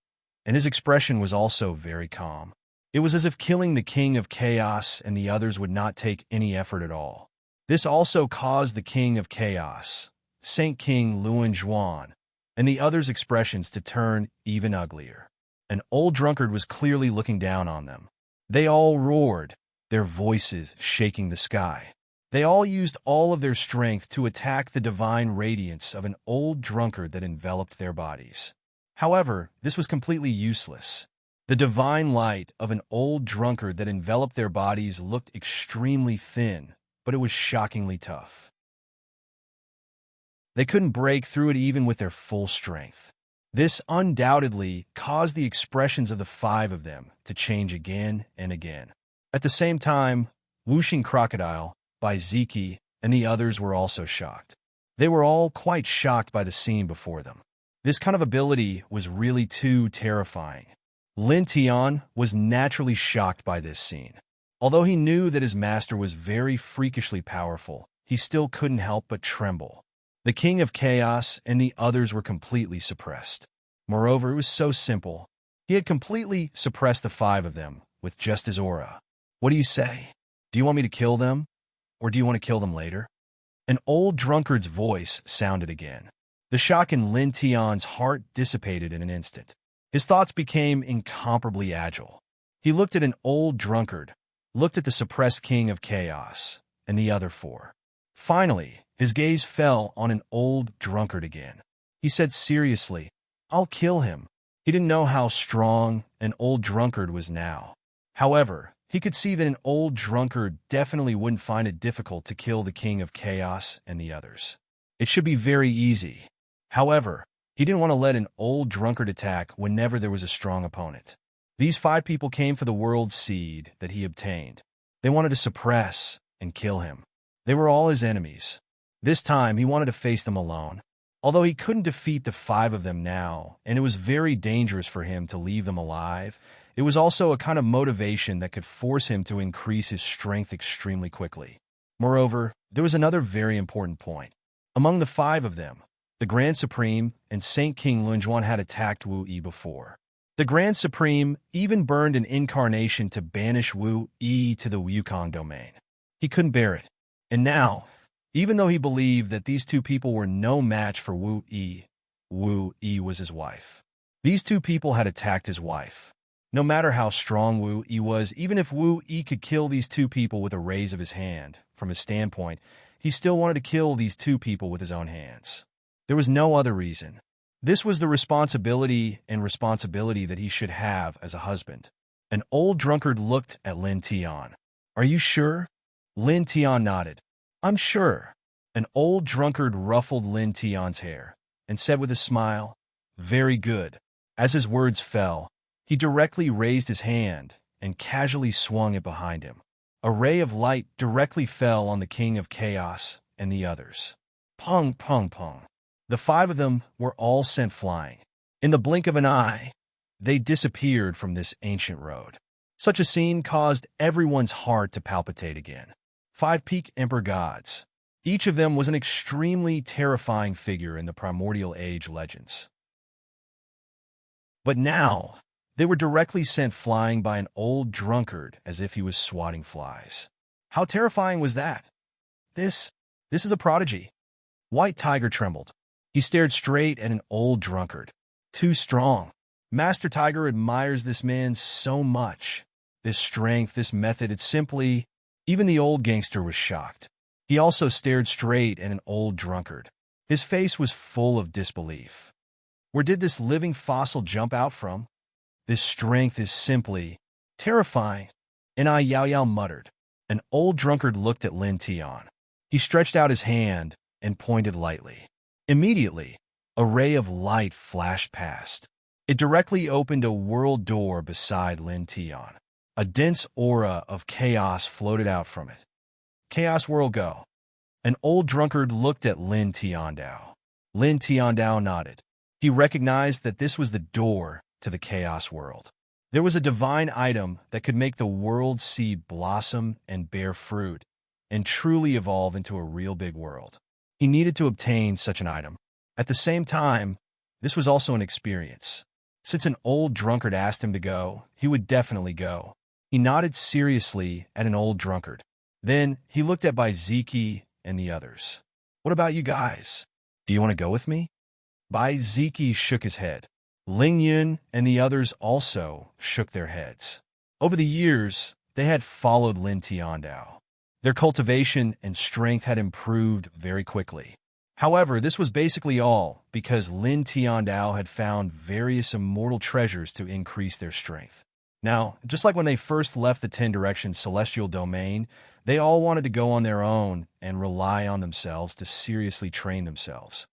and his expression was also very calm. It was as if killing the King of Chaos and the others would not take any effort at all. This also caused the King of Chaos, Saint King Luan Zhuan, and the others' expressions to turn even uglier. An old drunkard was clearly looking down on them. They all roared, their voices shaking the sky. They all used all of their strength to attack the divine radiance of an old drunkard that enveloped their bodies. However, this was completely useless. The divine light of an old drunkard that enveloped their bodies looked extremely thin, but it was shockingly tough. They couldn't break through it even with their full strength. This undoubtedly caused the expressions of the 5 of them to change again and again. At the same time, Whooshing Crocodile, by Ziki, and the others were also shocked. They were all quite shocked by the scene before them. This kind of ability was really too terrifying. Lin Tian was naturally shocked by this scene. Although he knew that his master was very freakishly powerful, he still couldn't help but tremble. The King of Chaos and the others were completely suppressed. Moreover, it was so simple. He had completely suppressed the 5 of them with just his aura. "What do you say? Do you want me to kill them? Or do you want to kill them later?" An old drunkard's voice sounded again. The shock in Lin Tian's heart dissipated in an instant. His thoughts became incomparably agile. He looked at an old drunkard, looked at the suppressed King of Chaos, and the other 4. Finally, his gaze fell on an old drunkard again. He said seriously, "I'll kill him." He didn't know how strong an old drunkard was now. However, he could see that an old drunkard definitely wouldn't find it difficult to kill the King of Chaos and the others. It should be very easy. However, he didn't want to let an old drunkard attack whenever there was a strong opponent. These 5 people came for the world seed that he obtained. They wanted to suppress and kill him. They were all his enemies. This time, he wanted to face them alone. Although he couldn't defeat the 5 of them now, and it was very dangerous for him to leave them alive, it was also a kind of motivation that could force him to increase his strength extremely quickly. Moreover, there was another very important point. Among the 5 of them, the Grand Supreme and Saint King Lunjuan had attacked Wu Yi before. The Grand Supreme even burned an incarnation to banish Wu Yi to the Yukong domain. He couldn't bear it. And now, even though he believed that these 2 people were no match for Wu Yi was his wife. These 2 people had attacked his wife. No matter how strong Wu Yi was, even if Wu Yi could kill these 2 people with a raise of his hand, from his standpoint, he still wanted to kill these two people with his own hands. There was no other reason. This was the responsibility that he should have as a husband. An old drunkard looked at Lin Tian. "Are you sure?" Lin Tian nodded. "I'm sure." An old drunkard ruffled Lin Tian's hair and said with a smile, "Very good." As his words fell, he directly raised his hand and casually swung it behind him. A ray of light directly fell on the King of Chaos and the others. Pung, pung, pung. The five of them were all sent flying. In the blink of an eye, they disappeared from this ancient road. Such a scene caused everyone's heart to palpitate again. Five peak emperor gods. Each of them was an extremely terrifying figure in the primordial age legends. But now, they were directly sent flying by an old drunkard as if he was swatting flies. How terrifying was that? This is a prodigy. White Tiger trembled. He stared straight at an old drunkard. Too strong. Master Tiger admires this man so much. This strength, this method, it's simply... Even the old gangster was shocked. He also stared straight at an old drunkard. His face was full of disbelief. Where did this living fossil jump out from? This strength is simply terrifying. And I Yao Yao muttered. An old drunkard looked at Lin Tian. He stretched out his hand and pointed lightly. Immediately, a ray of light flashed past. It directly opened a world door beside Lin Tian. A dense aura of chaos floated out from it. Chaos world go. An old drunkard looked at Lin Tiandao. Lin Tiandao nodded. He recognized that this was the door to the chaos world. There was a divine item that could make the world seed blossom and bear fruit and truly evolve into a real big world. He needed to obtain such an item. At the same time, this was also an experience. Since an old drunkard asked him to go, he would definitely go. He nodded seriously at an old drunkard. Then he looked at Bai Ziki and the others. "What about you guys? Do you want to go with me?" Bai Ziki shook his head. Ling Yun and the others also shook their heads. Over the years, they had followed Lin Tiandao. Their cultivation and strength had improved very quickly. However, this was basically all because Lin Tiandao had found various immortal treasures to increase their strength. Now, just like when they first left the 10 Directions Celestial Domain, they all wanted to go on their own and rely on themselves to seriously train themselves.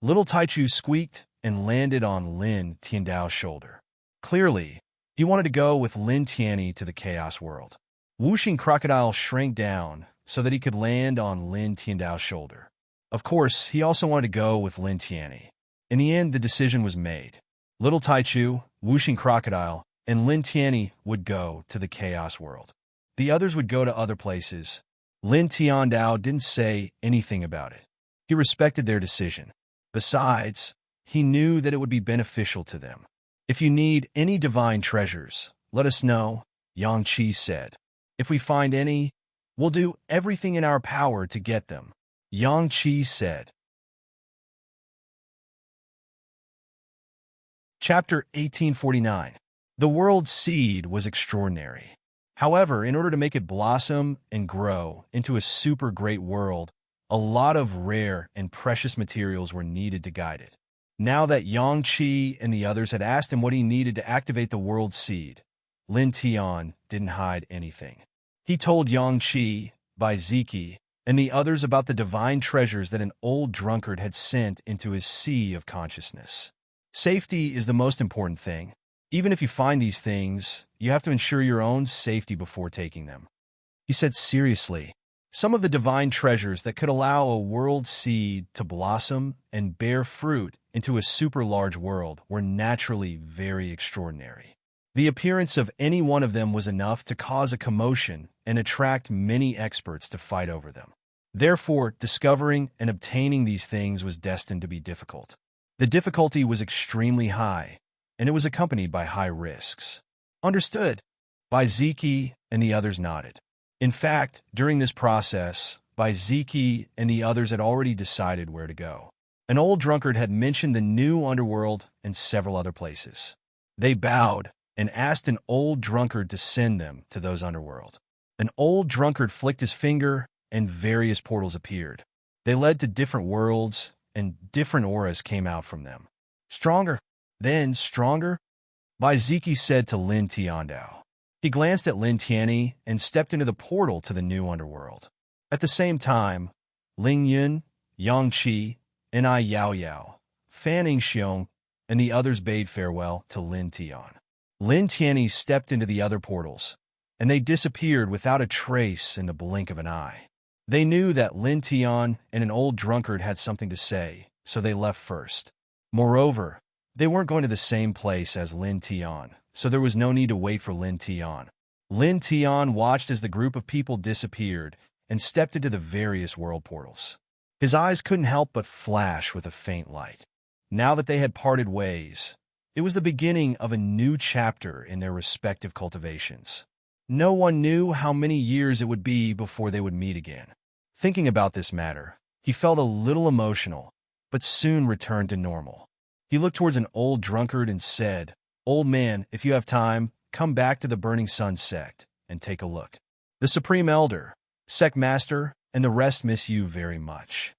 Little Taichu squeaked and landed on Lin Tiandao's shoulder. Clearly, he wanted to go with Lin Tianyi to the Chaos World. Whooshing Crocodile shrank down so that he could land on Lin Tiandao's shoulder. Of course, he also wanted to go with Lin Tianyi. In the end, the decision was made. Little Taichu, Whooshing Crocodile, and Lin Tianyi would go to the Chaos World. The others would go to other places. Lin Tiandao didn't say anything about it. He respected their decision. Besides, he knew that it would be beneficial to them. "If you need any divine treasures, let us know," Yang Qi said. "If we find any, we'll do everything in our power to get them," Yang Qi said. Chapter 1849. The world's seed was extraordinary. However, in order to make it blossom and grow into a super great world, a lot of rare and precious materials were needed to guide it. Now that Yang Qi and the others had asked him what he needed to activate the world's seed, Lin Tian didn't hide anything. He told Yang Qi, Bai Ziki, and the others about the divine treasures that an old drunkard had sent into his sea of consciousness. Safety is the most important thing. Even if you find these things, you have to ensure your own safety before taking them. He said seriously, some of the divine treasures that could allow a world seed to blossom and bear fruit into a super large world were naturally very extraordinary. The appearance of any one of them was enough to cause a commotion and attract many experts to fight over them. Therefore, discovering and obtaining these things was destined to be difficult. The difficulty was extremely high, and it was accompanied by high risks. Understood. Bai Ziki and the others nodded. In fact, during this process, Bai Ziki and the others had already decided where to go. An old drunkard had mentioned the new underworld and several other places. They bowed and asked an old drunkard to send them to those underworld. An old drunkard flicked his finger, and various portals appeared. They led to different worlds, and different auras came out from them. Stronger, then stronger, Ziki said to Lin Tiandao. He glanced at Lin Tianyi and stepped into the portal to the new underworld. At the same time, Ling Yun, Yang Qi, and I Yao Yao, Fanning Xiong, and the others bade farewell to Lin Tian. Lin Tianyi stepped into the other portals, and they disappeared without a trace in the blink of an eye. They knew that Lin Tian and an old drunkard had something to say, so they left first. Moreover, they weren't going to the same place as Lin Tian, so there was no need to wait for Lin Tian. Lin Tian watched as the group of people disappeared and stepped into the various world portals. His eyes couldn't help but flash with a faint light. Now that they had parted ways, it was the beginning of a new chapter in their respective cultivations. No one knew how many years it would be before they would meet again. Thinking about this matter, he felt a little emotional, but soon returned to normal. He looked towards an old drunkard and said, "Old man, if you have time, come back to the Burning Sun sect and take a look. The Supreme Elder, Sect Master, and the rest miss you very much."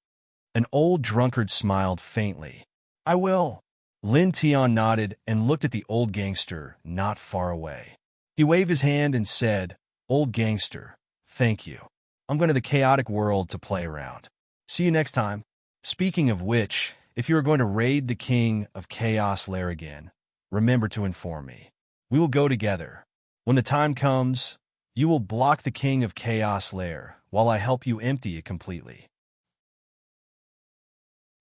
An old drunkard smiled faintly. "I will." Lin Tian nodded and looked at the old gangster not far away. He waved his hand and said, "Old gangster, thank you. I'm going to the chaotic world to play around. See you next time. Speaking of which, if you are going to raid the King of Chaos Lair again, remember to inform me. We will go together. When the time comes, you will block the King of Chaos Lair while I help you empty it completely."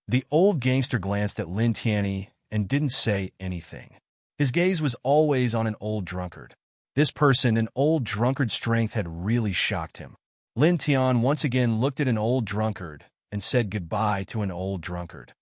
The old gangster glanced at Lin Tianyi and didn't say anything. His gaze was always on an old drunkard. This person, an old drunkard's strength had really shocked him. Lin Tian once again looked at an old drunkard and said goodbye to an old drunkard.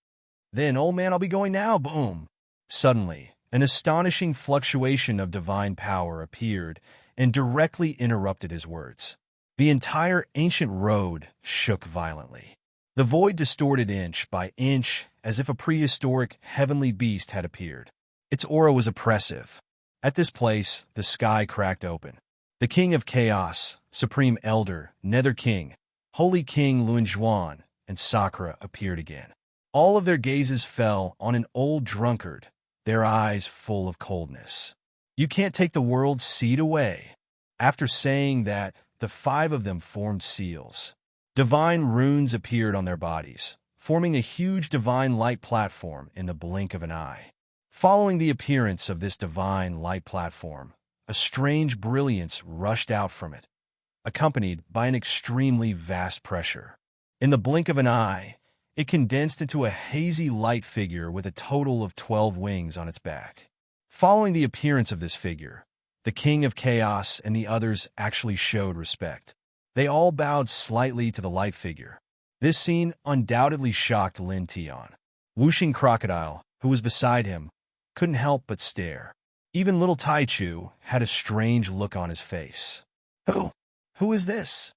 "Then, old man, I'll be going now, boom." Suddenly, an astonishing fluctuation of divine power appeared and directly interrupted his words. The entire ancient road shook violently. The void distorted inch by inch as if a prehistoric heavenly beast had appeared. Its aura was oppressive. At this place, the sky cracked open. The King of Chaos, Supreme Elder, Nether King, Holy King Luanzhuan, and Sakura appeared again. All of their gazes fell on an old drunkard, their eyes full of coldness. "You can't take the world's seed away." After saying that, the five of them formed seals. Divine runes appeared on their bodies, forming a huge divine light platform in the blink of an eye. Following the appearance of this divine light platform, a strange brilliance rushed out from it, accompanied by an extremely vast pressure. In the blink of an eye, it condensed into a hazy light figure with a total of 12 wings on its back. Following the appearance of this figure, the King of Chaos and the others actually showed respect. They all bowed slightly to the light figure. This scene undoubtedly shocked Lin Tian. Wuxing Crocodile, who was beside him, couldn't help but stare. Even little Taichu had a strange look on his face. Who is this?"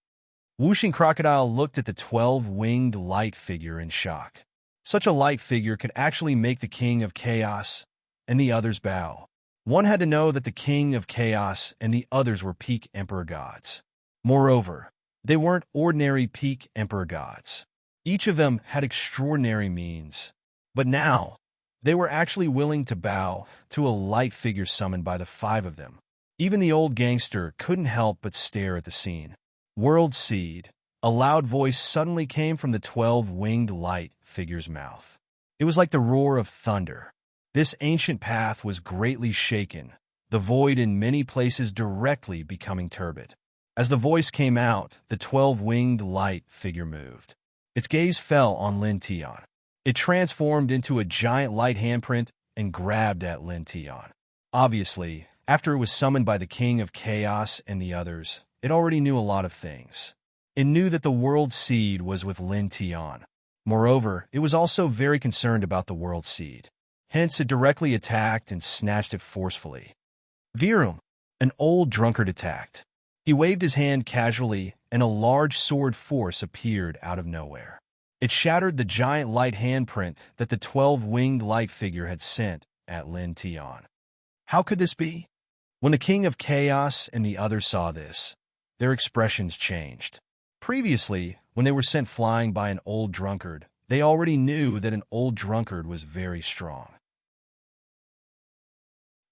Wuxing Crocodile looked at the 12-winged light figure in shock. Such a light figure could actually make the King of Chaos and the others bow. One had to know that the King of Chaos and the others were peak Emperor gods. Moreover, they weren't ordinary peak Emperor gods. Each of them had extraordinary means. But now, they were actually willing to bow to a light figure summoned by the five of them. Even the old gangster couldn't help but stare at the scene. "World Seed." A loud voice suddenly came from the 12-winged light figure's mouth. It was like the roar of thunder. This ancient path was greatly shaken, the void in many places directly becoming turbid. As the voice came out, the 12-winged light figure moved. Its gaze fell on Lin Tian. It transformed into a giant light handprint and grabbed at Lin Tian. Obviously, after it was summoned by the King of Chaos and the others, it already knew a lot of things. It knew that the World Seed was with Lin Tian. Moreover, it was also very concerned about the World Seed. Hence, it directly attacked and snatched it forcefully. Virum, an old drunkard, attacked. He waved his hand casually, and a large sword force appeared out of nowhere. It shattered the giant light handprint that the 12-winged light figure had sent at Lin Tian. How could this be? When the King of Chaos and the others saw this, their expressions changed. Previously, when they were sent flying by an old drunkard, they already knew that an old drunkard was very strong.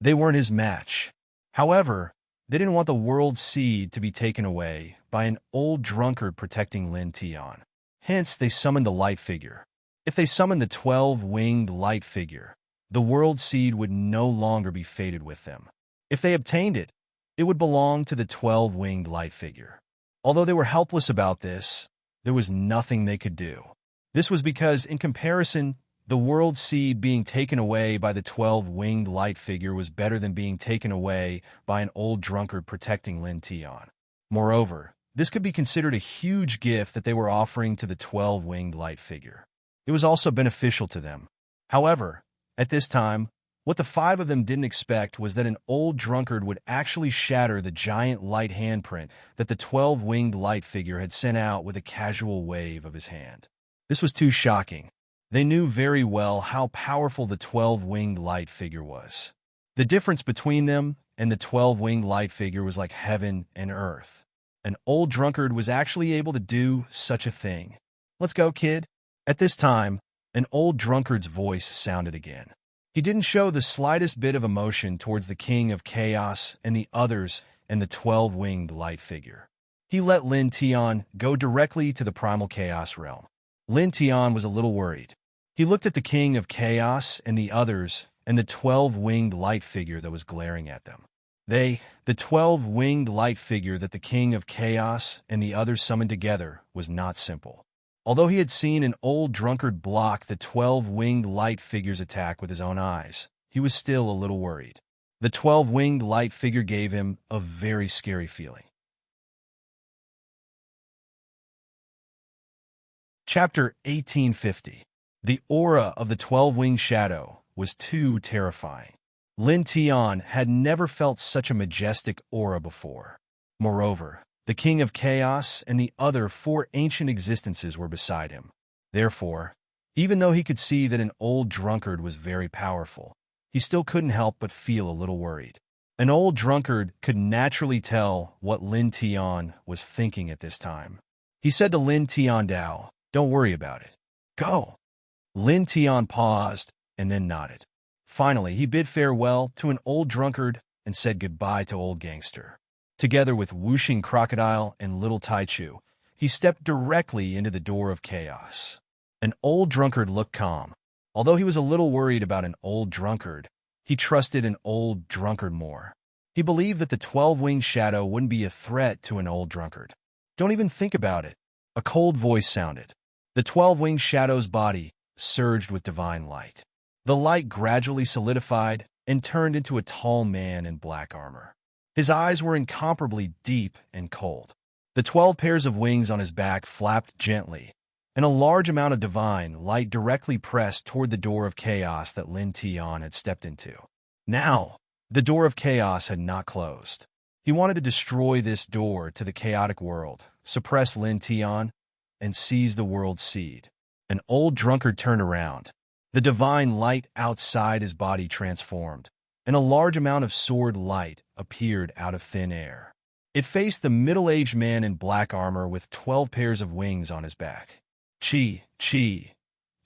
They weren't his match. However, they didn't want the world's seed to be taken away by an old drunkard protecting Lin Tian. Hence, they summoned the light figure. If they summoned the 12-winged light figure, the world seed would no longer be fated with them. If they obtained it, it would belong to the 12-winged light figure. Although they were helpless about this, there was nothing they could do. This was because, in comparison, the world seed being taken away by the 12-winged light figure was better than being taken away by an old drunkard protecting Lin Tian. Moreover, this could be considered a huge gift that they were offering to the 12-winged light figure. It was also beneficial to them. However, at this time, what the 5 of them didn't expect was that an old drunkard would actually shatter the giant light handprint that the 12-winged light figure had sent out with a casual wave of his hand. This was too shocking. They knew very well how powerful the 12-winged light figure was. The difference between them and the 12-winged light figure was like heaven and earth. An old drunkard was actually able to do such a thing. "Let's go, kid." At this time, an old drunkard's voice sounded again. He didn't show the slightest bit of emotion towards the King of Chaos and the others and the 12-winged light figure. He let Lin Tian go directly to the primal chaos realm. Lin Tian was a little worried. He looked at the King of Chaos and the others and the 12-winged light figure that was glaring at them. The 12-winged light figure that the King of Chaos and the others summoned together was not simple. Although he had seen an old drunkard block the 12-winged light figure's attack with his own eyes, he was still a little worried. The 12-winged light figure gave him a very scary feeling. Chapter 1850. The aura of the 12-winged shadow was too terrifying. Lin Tian had never felt such a majestic aura before. Moreover, the King of Chaos and the other 4 ancient existences were beside him. Therefore, even though he could see that an old drunkard was very powerful, he still couldn't help but feel a little worried. An old drunkard could naturally tell what Lin Tian was thinking at this time. He said to Lin Tian Dao, "Don't worry about it. Go." Lin Tian paused and then nodded. Finally, he bid farewell to an old drunkard and said goodbye to old gangster. Together with Whooshing Crocodile and Little Taichu, he stepped directly into the door of chaos. An old drunkard looked calm. Although he was a little worried about an old drunkard, he trusted an old drunkard more. He believed that the 12-winged shadow wouldn't be a threat to an old drunkard. "Don't even think about it." A cold voice sounded. The 12-winged shadow's body surged with divine light. The light gradually solidified and turned into a tall man in black armor. His eyes were incomparably deep and cold. The 12 pairs of wings on his back flapped gently, and a large amount of divine light directly pressed toward the door of chaos that Lin Tian had stepped into. Now, the door of chaos had not closed. He wanted to destroy this door to the chaotic world, suppress Lin Tian, and seize the world's seed. An old drunkard turned around. The divine light outside his body transformed, and a large amount of sword light appeared out of thin air. It faced the middle-aged man in black armor with 12 pairs of wings on his back. Chi, chi,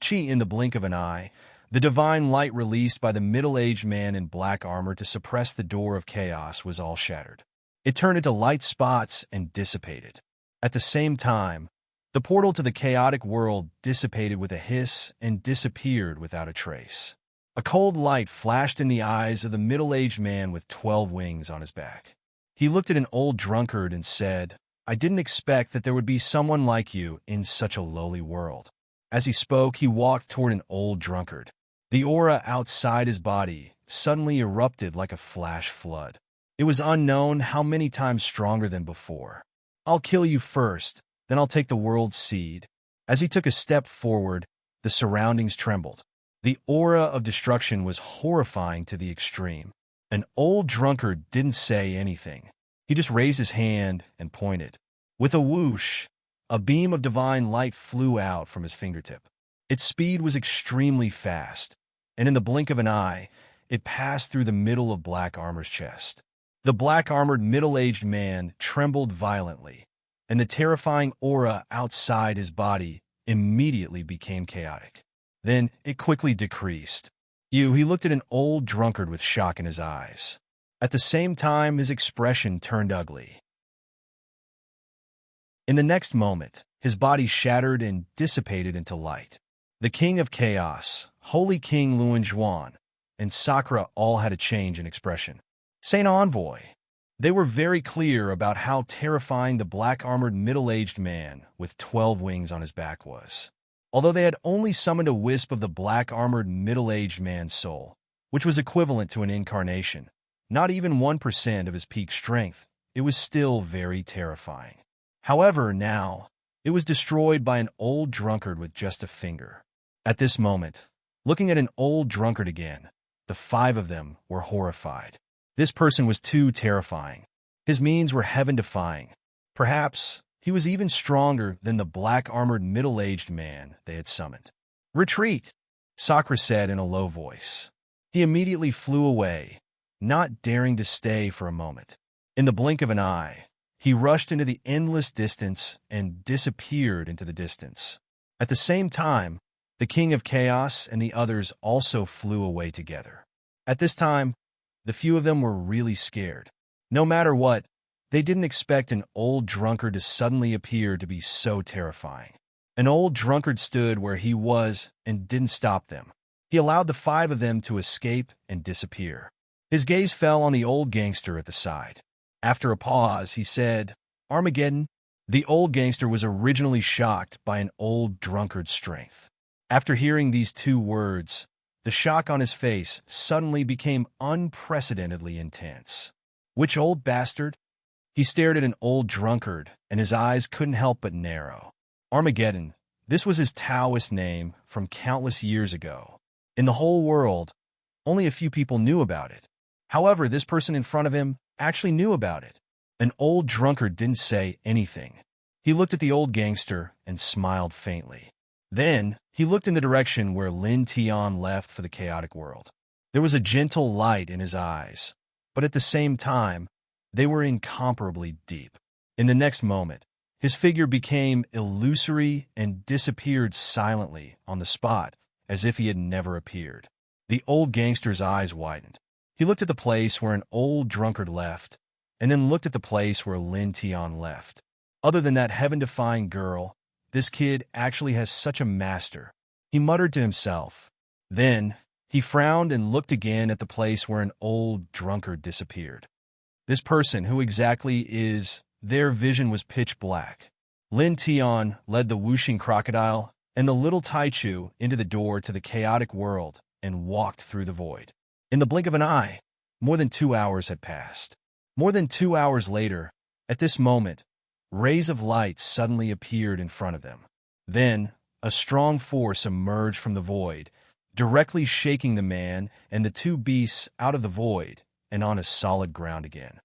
chi in the blink of an eye, the divine light released by the middle-aged man in black armor to suppress the door of chaos was all shattered. It turned into light spots and dissipated. At the same time, the portal to the chaotic world dissipated with a hiss and disappeared without a trace. A cold light flashed in the eyes of the middle-aged man with 12 wings on his back. He looked at an old drunkard and said, "I didn't expect that there would be someone like you in such a lowly world." As he spoke, he walked toward an old drunkard. The aura outside his body suddenly erupted like a flash flood. It was unknown how many times stronger than before. "I'll kill you first, then I'll take the world's seed." As he took a step forward, the surroundings trembled. The aura of destruction was horrifying to the extreme. An old drunkard didn't say anything. He just raised his hand and pointed. With a whoosh, a beam of divine light flew out from his fingertip. Its speed was extremely fast, and in the blink of an eye, it passed through the middle of Black Armor's chest. The black-armored middle-aged man trembled violently, and the terrifying aura outside his body immediately became chaotic. Then it quickly decreased. He looked at an old drunkard with shock in his eyes. At the same time, his expression turned ugly. In the next moment, his body shattered and dissipated into light. The King of Chaos, Holy King Luanjuan, and Sakura all had a change in expression. Saint Envoy. They were very clear about how terrifying the black-armored middle-aged man with 12 wings on his back was. Although they had only summoned a wisp of the black-armored middle-aged man's soul, which was equivalent to an incarnation, not even 1% of his peak strength, it was still very terrifying. However, now, it was destroyed by an old drunkard with just a finger. At this moment, looking at an old drunkard again, the 5 of them were horrified. This person was too terrifying. His means were heaven-defying. Perhaps he was even stronger than the black-armored middle-aged man they had summoned. "Retreat," Sakura said in a low voice. He immediately flew away, not daring to stay for a moment. In the blink of an eye, he rushed into the endless distance and disappeared into the distance. At the same time, the King of Chaos and the others also flew away together. At this time, the few of them were really scared. No matter what, they didn't expect an old drunkard to suddenly appear to be so terrifying. An old drunkard stood where he was and didn't stop them. He allowed the 5 of them to escape and disappear. His gaze fell on the old gangster at the side. After a pause, he said, "Armageddon." The old gangster was originally shocked by an old drunkard's strength. After hearing these 2 words, the shock on his face suddenly became unprecedentedly intense. "Which old bastard?" He stared at an old drunkard, and his eyes couldn't help but narrow. Armageddon, this was his Taoist name from countless years ago. In the whole world, only a few people knew about it. However, this person in front of him actually knew about it. An old drunkard didn't say anything. He looked at the old gangster and smiled faintly. Then, he looked in the direction where Lin Tian left for the chaotic world. There was a gentle light in his eyes, but at the same time, they were incomparably deep. In the next moment, his figure became illusory and disappeared silently on the spot, as if he had never appeared. The old gangster's eyes widened. He looked at the place where an old drunkard left, and then looked at the place where Lin Tian left. Other than that heaven-defying girl, this kid actually has such a master, he muttered to himself. Then, he frowned and looked again at the place where an old drunkard disappeared. This person, who exactly is, their vision was pitch black. Lin Tian led the whooshing crocodile and the little Taichu into the door to the chaotic world and walked through the void. In the blink of an eye, more than 2 hours had passed. More than 2 hours later, at this moment, rays of light suddenly appeared in front of them. Then, a strong force emerged from the void, directly shaking the man and the 2 beasts out of the void and on a solid ground again.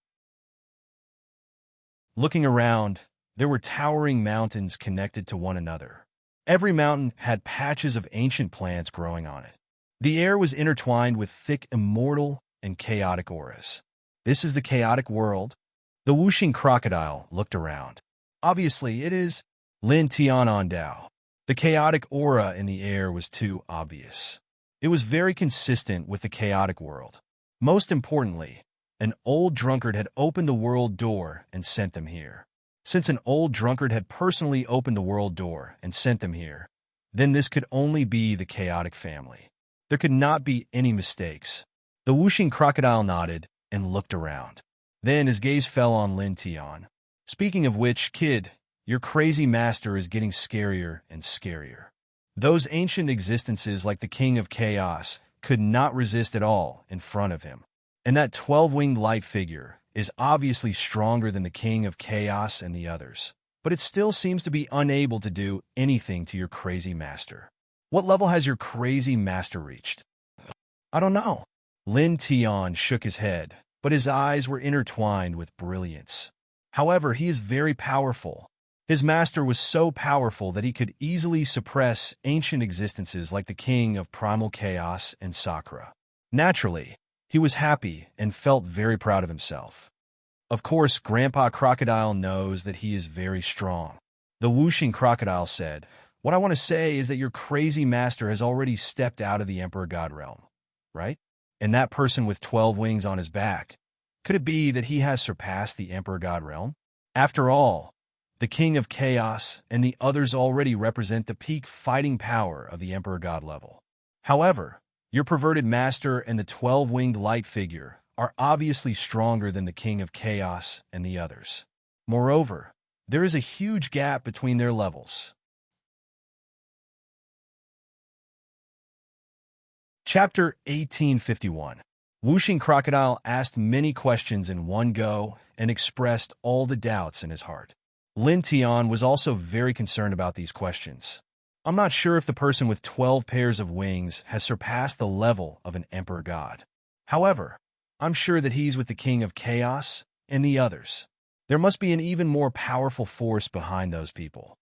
Looking around, there were towering mountains connected to one another. Every mountain had patches of ancient plants growing on it. The air was intertwined with thick, immortal, and chaotic auras. This is the chaotic world? The whooshing crocodile looked around. Obviously, it is Lin Tianandao. The chaotic aura in the air was too obvious. It was very consistent with the chaotic world. Most importantly, an old drunkard had opened the world door and sent them here. Since an old drunkard had personally opened the world door and sent them here, then this could only be the chaotic family. There could not be any mistakes. The whooshing crocodile nodded and looked around. Then his gaze fell on Lin Tian. "Speaking of which, kid, your crazy master is getting scarier and scarier." Those ancient existences like the King of Chaos could not resist at all in front of him. And that 12-winged light figure is obviously stronger than the King of Chaos and the others, but it still seems to be unable to do anything to your crazy master. What level has your crazy master reached? I don't know. Lin Tian shook his head, but his eyes were intertwined with brilliance. However, he is very powerful. His master was so powerful that he could easily suppress ancient existences like the King of Primal Chaos and Sakura. Naturally, he was happy and felt very proud of himself. Of course, Grandpa Crocodile knows that he is very strong. The whooshing crocodile said, "What I want to say is that your crazy master has already stepped out of the Emperor God realm, right? And that person with 12 wings on his back, could it be that he has surpassed the Emperor God realm? After all, the King of Chaos and the others already represent the peak fighting power of the Emperor God level. However, your perverted master and the 12-winged light figure are obviously stronger than the King of Chaos and the others. Moreover, there is a huge gap between their levels." Chapter 1851. Whooshing Crocodile asked many questions in one go and expressed all the doubts in his heart. Lin Tian was also very concerned about these questions. "I'm not sure if the person with 12 pairs of wings has surpassed the level of an Emperor God. However, I'm sure that he's with the King of Chaos and the others. There must be an even more powerful force behind those people."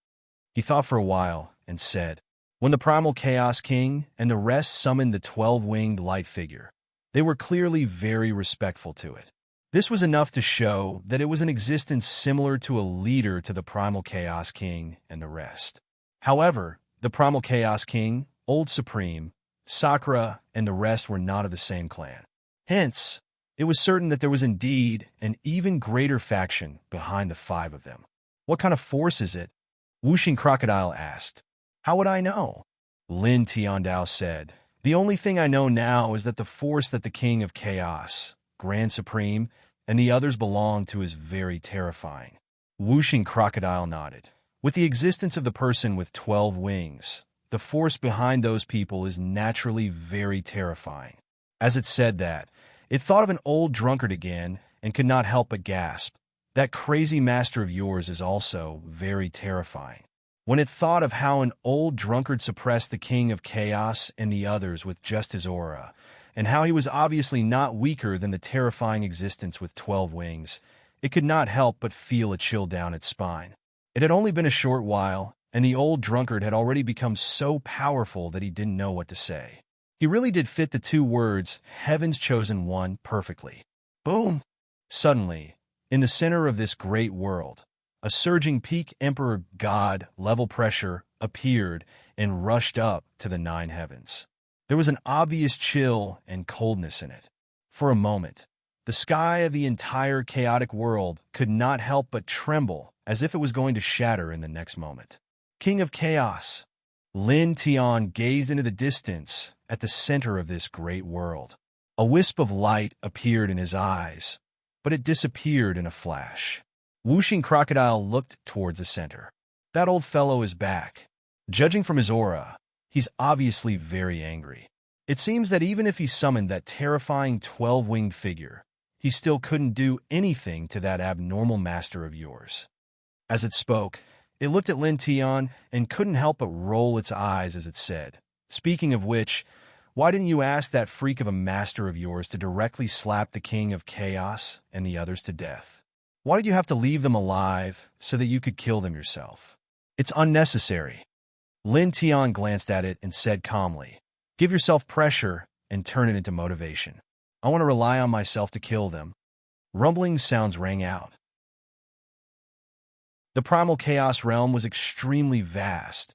He thought for a while and said, "When the Primal Chaos King and the rest summoned the 12-winged light figure, they were clearly very respectful to it. This was enough to show that it was an existence similar to a leader to the Primal Chaos King and the rest. However, the Primal Chaos King, Old Supreme, Sakura, and the rest were not of the same clan. Hence, it was certain that there was indeed an even greater faction behind the 5 of them." "What kind of force is it?" Whooshing Crocodile asked. "How would I know?" Lin Tiandao said, "The only thing I know now is that the force that the King of Chaos, Grand Supreme, and the others belong to is very terrifying." Whooshing Crocodile nodded. "With the existence of the person with 12 wings, the force behind those people is naturally very terrifying." As it said that, it thought of an old drunkard again and could not help but gasp. "That crazy master of yours is also very terrifying." When it thought of how an old drunkard suppressed the King of Chaos and the others with just his aura, and how he was obviously not weaker than the terrifying existence with 12 wings, it could not help but feel a chill down its spine. It had only been a short while, and the old drunkard had already become so powerful that he didn't know what to say. He really did fit the 2 words, "Heaven's Chosen One," perfectly. Boom! Suddenly, in the center of this great world, a surging peak Emperor God level pressure appeared and rushed up to the 9 heavens. There was an obvious chill and coldness in it. For a moment, the sky of the entire chaotic world could not help but tremble as if it was going to shatter in the next moment. "King of Chaos." Lin Tian gazed into the distance at the center of this great world. A wisp of light appeared in his eyes, but it disappeared in a flash. Whooshing Crocodile looked towards the center. "That old fellow is back. Judging from his aura, he's obviously very angry. It seems that even if he summoned that terrifying 12-winged figure, he still couldn't do anything to that abnormal master of yours." As it spoke, it looked at Lin Tian and couldn't help but roll its eyes as it said, "Speaking of which, why didn't you ask that freak of a master of yours to directly slap the King of Chaos and the others to death? Why did you have to leave them alive so that you could kill them yourself? It's unnecessary." Lin Tian glanced at it and said calmly, "Give yourself pressure and turn it into motivation. I want to rely on myself to kill them." Rumbling sounds rang out. The Primal Chaos realm was extremely vast,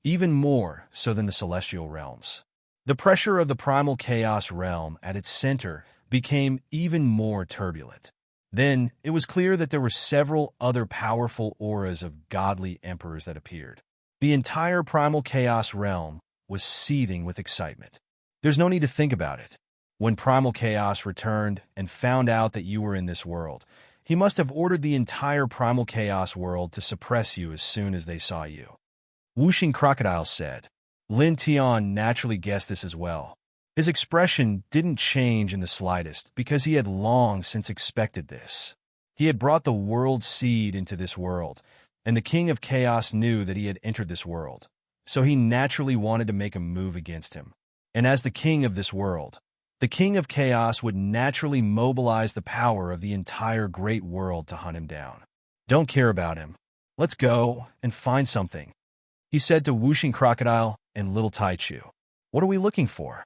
even more so than the celestial realms. The pressure of the Primal Chaos realm at its center became even more turbulent. Then, it was clear that there were several other powerful auras of godly emperors that appeared. The entire Primal Chaos realm was seething with excitement. There's no need to think about it. When Primal Chaos returned and found out that you were in this world, he must have ordered the entire Primal Chaos world to suppress you as soon as they saw you. Whooshing Crocodile said. Lin Tian naturally guessed this as well. His expression didn't change in the slightest because he had long since expected this. He had brought the world seed into this world, and the King of Chaos knew that he had entered this world, so he naturally wanted to make a move against him. And as the king of this world, the King of Chaos would naturally mobilize the power of the entire great world to hunt him down. "Don't care about him. Let's go and find something," he said to Whooshing Crocodile and Little Taichu. "What are we looking for?"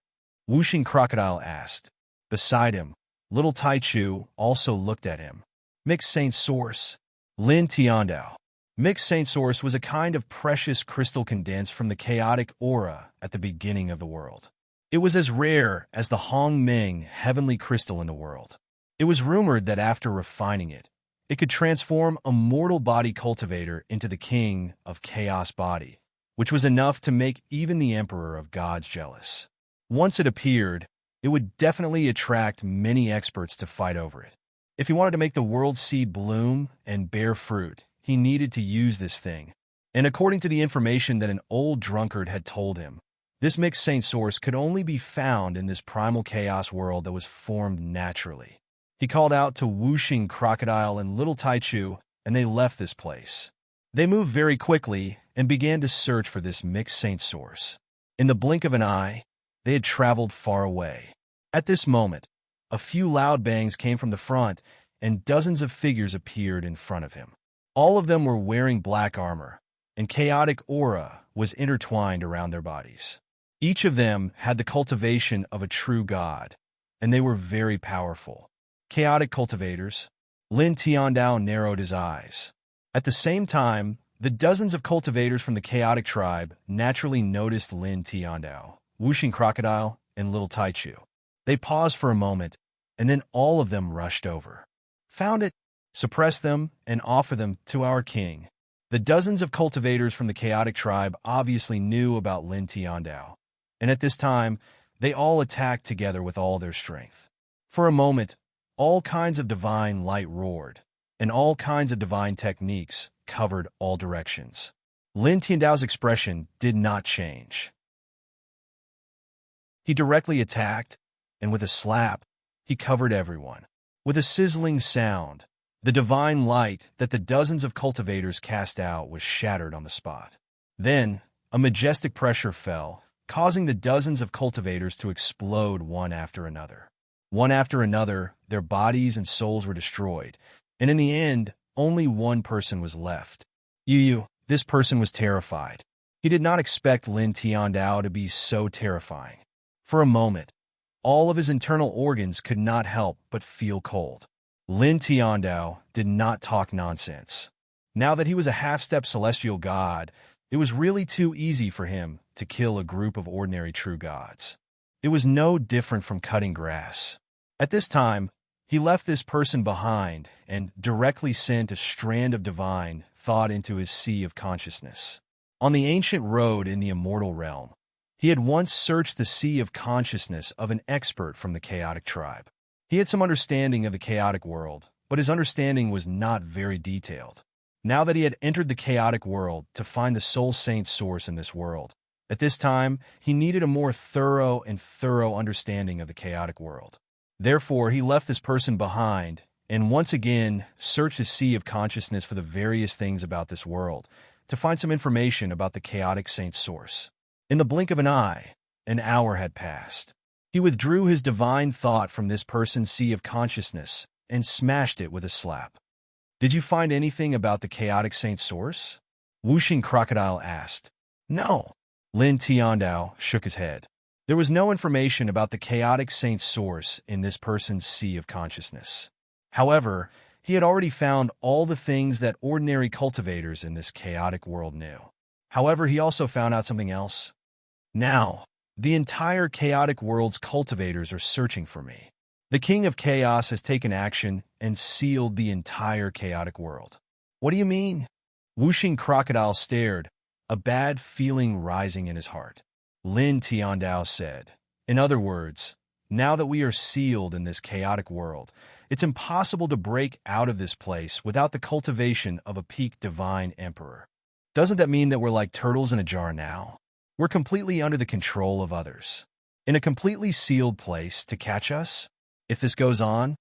Whooshing Crocodile asked. Beside him, Little Taichu also looked at him. Mixed Saint Source. Lin Tiandao. Mixed Saint Source was a kind of precious crystal condensed from the chaotic aura at the beginning of the world. It was as rare as the Hong Ming heavenly crystal in the world. It was rumored that after refining it, it could transform a mortal body cultivator into the king of chaos body, which was enough to make even the emperor of gods jealous. Once it appeared, it would definitely attract many experts to fight over it. If he wanted to make the world seed bloom and bear fruit, he needed to use this thing. And according to the information that an old drunkard had told him, this mixed saint source could only be found in this primal chaos world that was formed naturally. He called out to Wuxing Crocodile and Little Taichu, and they left this place. They moved very quickly and began to search for this mixed saint source. In the blink of an eye, they had traveled far away. At this moment, a few loud bangs came from the front, and dozens of figures appeared in front of him. All of them were wearing black armor, and chaotic aura was intertwined around their bodies. Each of them had the cultivation of a true god, and they were very powerful. Chaotic cultivators. Lin Tiandao narrowed his eyes. At the same time, the dozens of cultivators from the chaotic tribe naturally noticed Lin Tiandao, Wuxing Crocodile, and Little Taichu. They paused for a moment, and then all of them rushed over. Found it, suppress them, and offer them to our king. The dozens of cultivators from the chaotic tribe obviously knew about Lin Tiandao, and at this time, they all attacked together with all their strength. For a moment, all kinds of divine light roared, and all kinds of divine techniques covered all directions. Lin Tiandao's expression did not change. He directly attacked, and with a slap, he covered everyone. With a sizzling sound, the divine light that the dozens of cultivators cast out was shattered on the spot. Then, a majestic pressure fell, causing the dozens of cultivators to explode one after another. One after another, their bodies and souls were destroyed, and in the end, only one person was left. Yu. This person was terrified. He did not expect Lin Tiandao to be so terrifying. For a moment, all of his internal organs could not help but feel cold. Lin Tiandao did not talk nonsense. Now that he was a half-step celestial god, it was really too easy for him to kill a group of ordinary true gods. It was no different from cutting grass. At this time, he left this person behind and directly sent a strand of divine thought into his sea of consciousness. On the ancient road in the immortal realm, he had once searched the sea of consciousness of an expert from the chaotic tribe. He had some understanding of the chaotic world, but his understanding was not very detailed. Now that he had entered the chaotic world to find the soul saint source in this world, at this time, he needed a more thorough understanding of the chaotic world. Therefore, he left this person behind and once again searched his sea of consciousness for the various things about this world to find some information about the chaotic saint source. In the blink of an eye, an hour had passed. He withdrew his divine thought from this person's sea of consciousness and smashed it with a slap. Did you find anything about the chaotic saint source? Wuxing Crocodile asked. No. Lin Tiandao shook his head. There was no information about the chaotic saint source in this person's sea of consciousness. However, he had already found all the things that ordinary cultivators in this chaotic world knew. However, he also found out something else. Now, the entire chaotic world's cultivators are searching for me. The King of Chaos has taken action and sealed the entire chaotic world. What do you mean? Wuxing Crocodile stared, a bad feeling rising in his heart. Lin Tiandao said, in other words, now that we are sealed in this chaotic world, it's impossible to break out of this place without the cultivation of a peak divine emperor. Doesn't that mean that we're like turtles in a jar now? We're completely under the control of others. In a completely sealed place to catch us? If this goes on,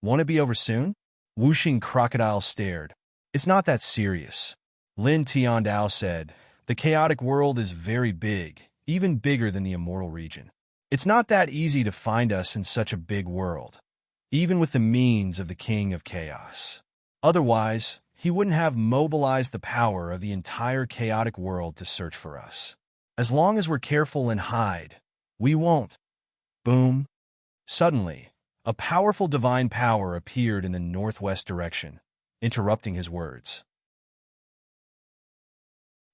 won't it be over soon? Wuxing Crocodile stared. It's not that serious. Lin Tiandao said, the chaotic world is very big, even bigger than the immortal region. It's not that easy to find us in such a big world, even with the means of the King of Chaos. Otherwise, he wouldn't have mobilized the power of the entire chaotic world to search for us. As long as we're careful and hide, we won't. Boom. Suddenly, A powerful divine power appeared in the northwest direction, interrupting his words.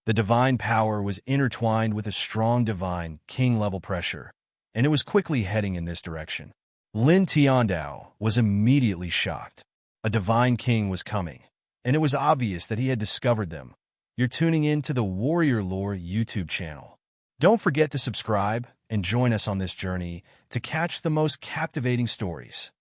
The divine power was intertwined with a strong divine, king-level pressure, and it was quickly heading in this direction. Lin Tiandao was immediately shocked. A divine king was coming, and it was obvious that he had discovered them. You're tuning in to the Warrior Lore YouTube channel. Don't forget to subscribe and join us on this journey to catch the most captivating stories.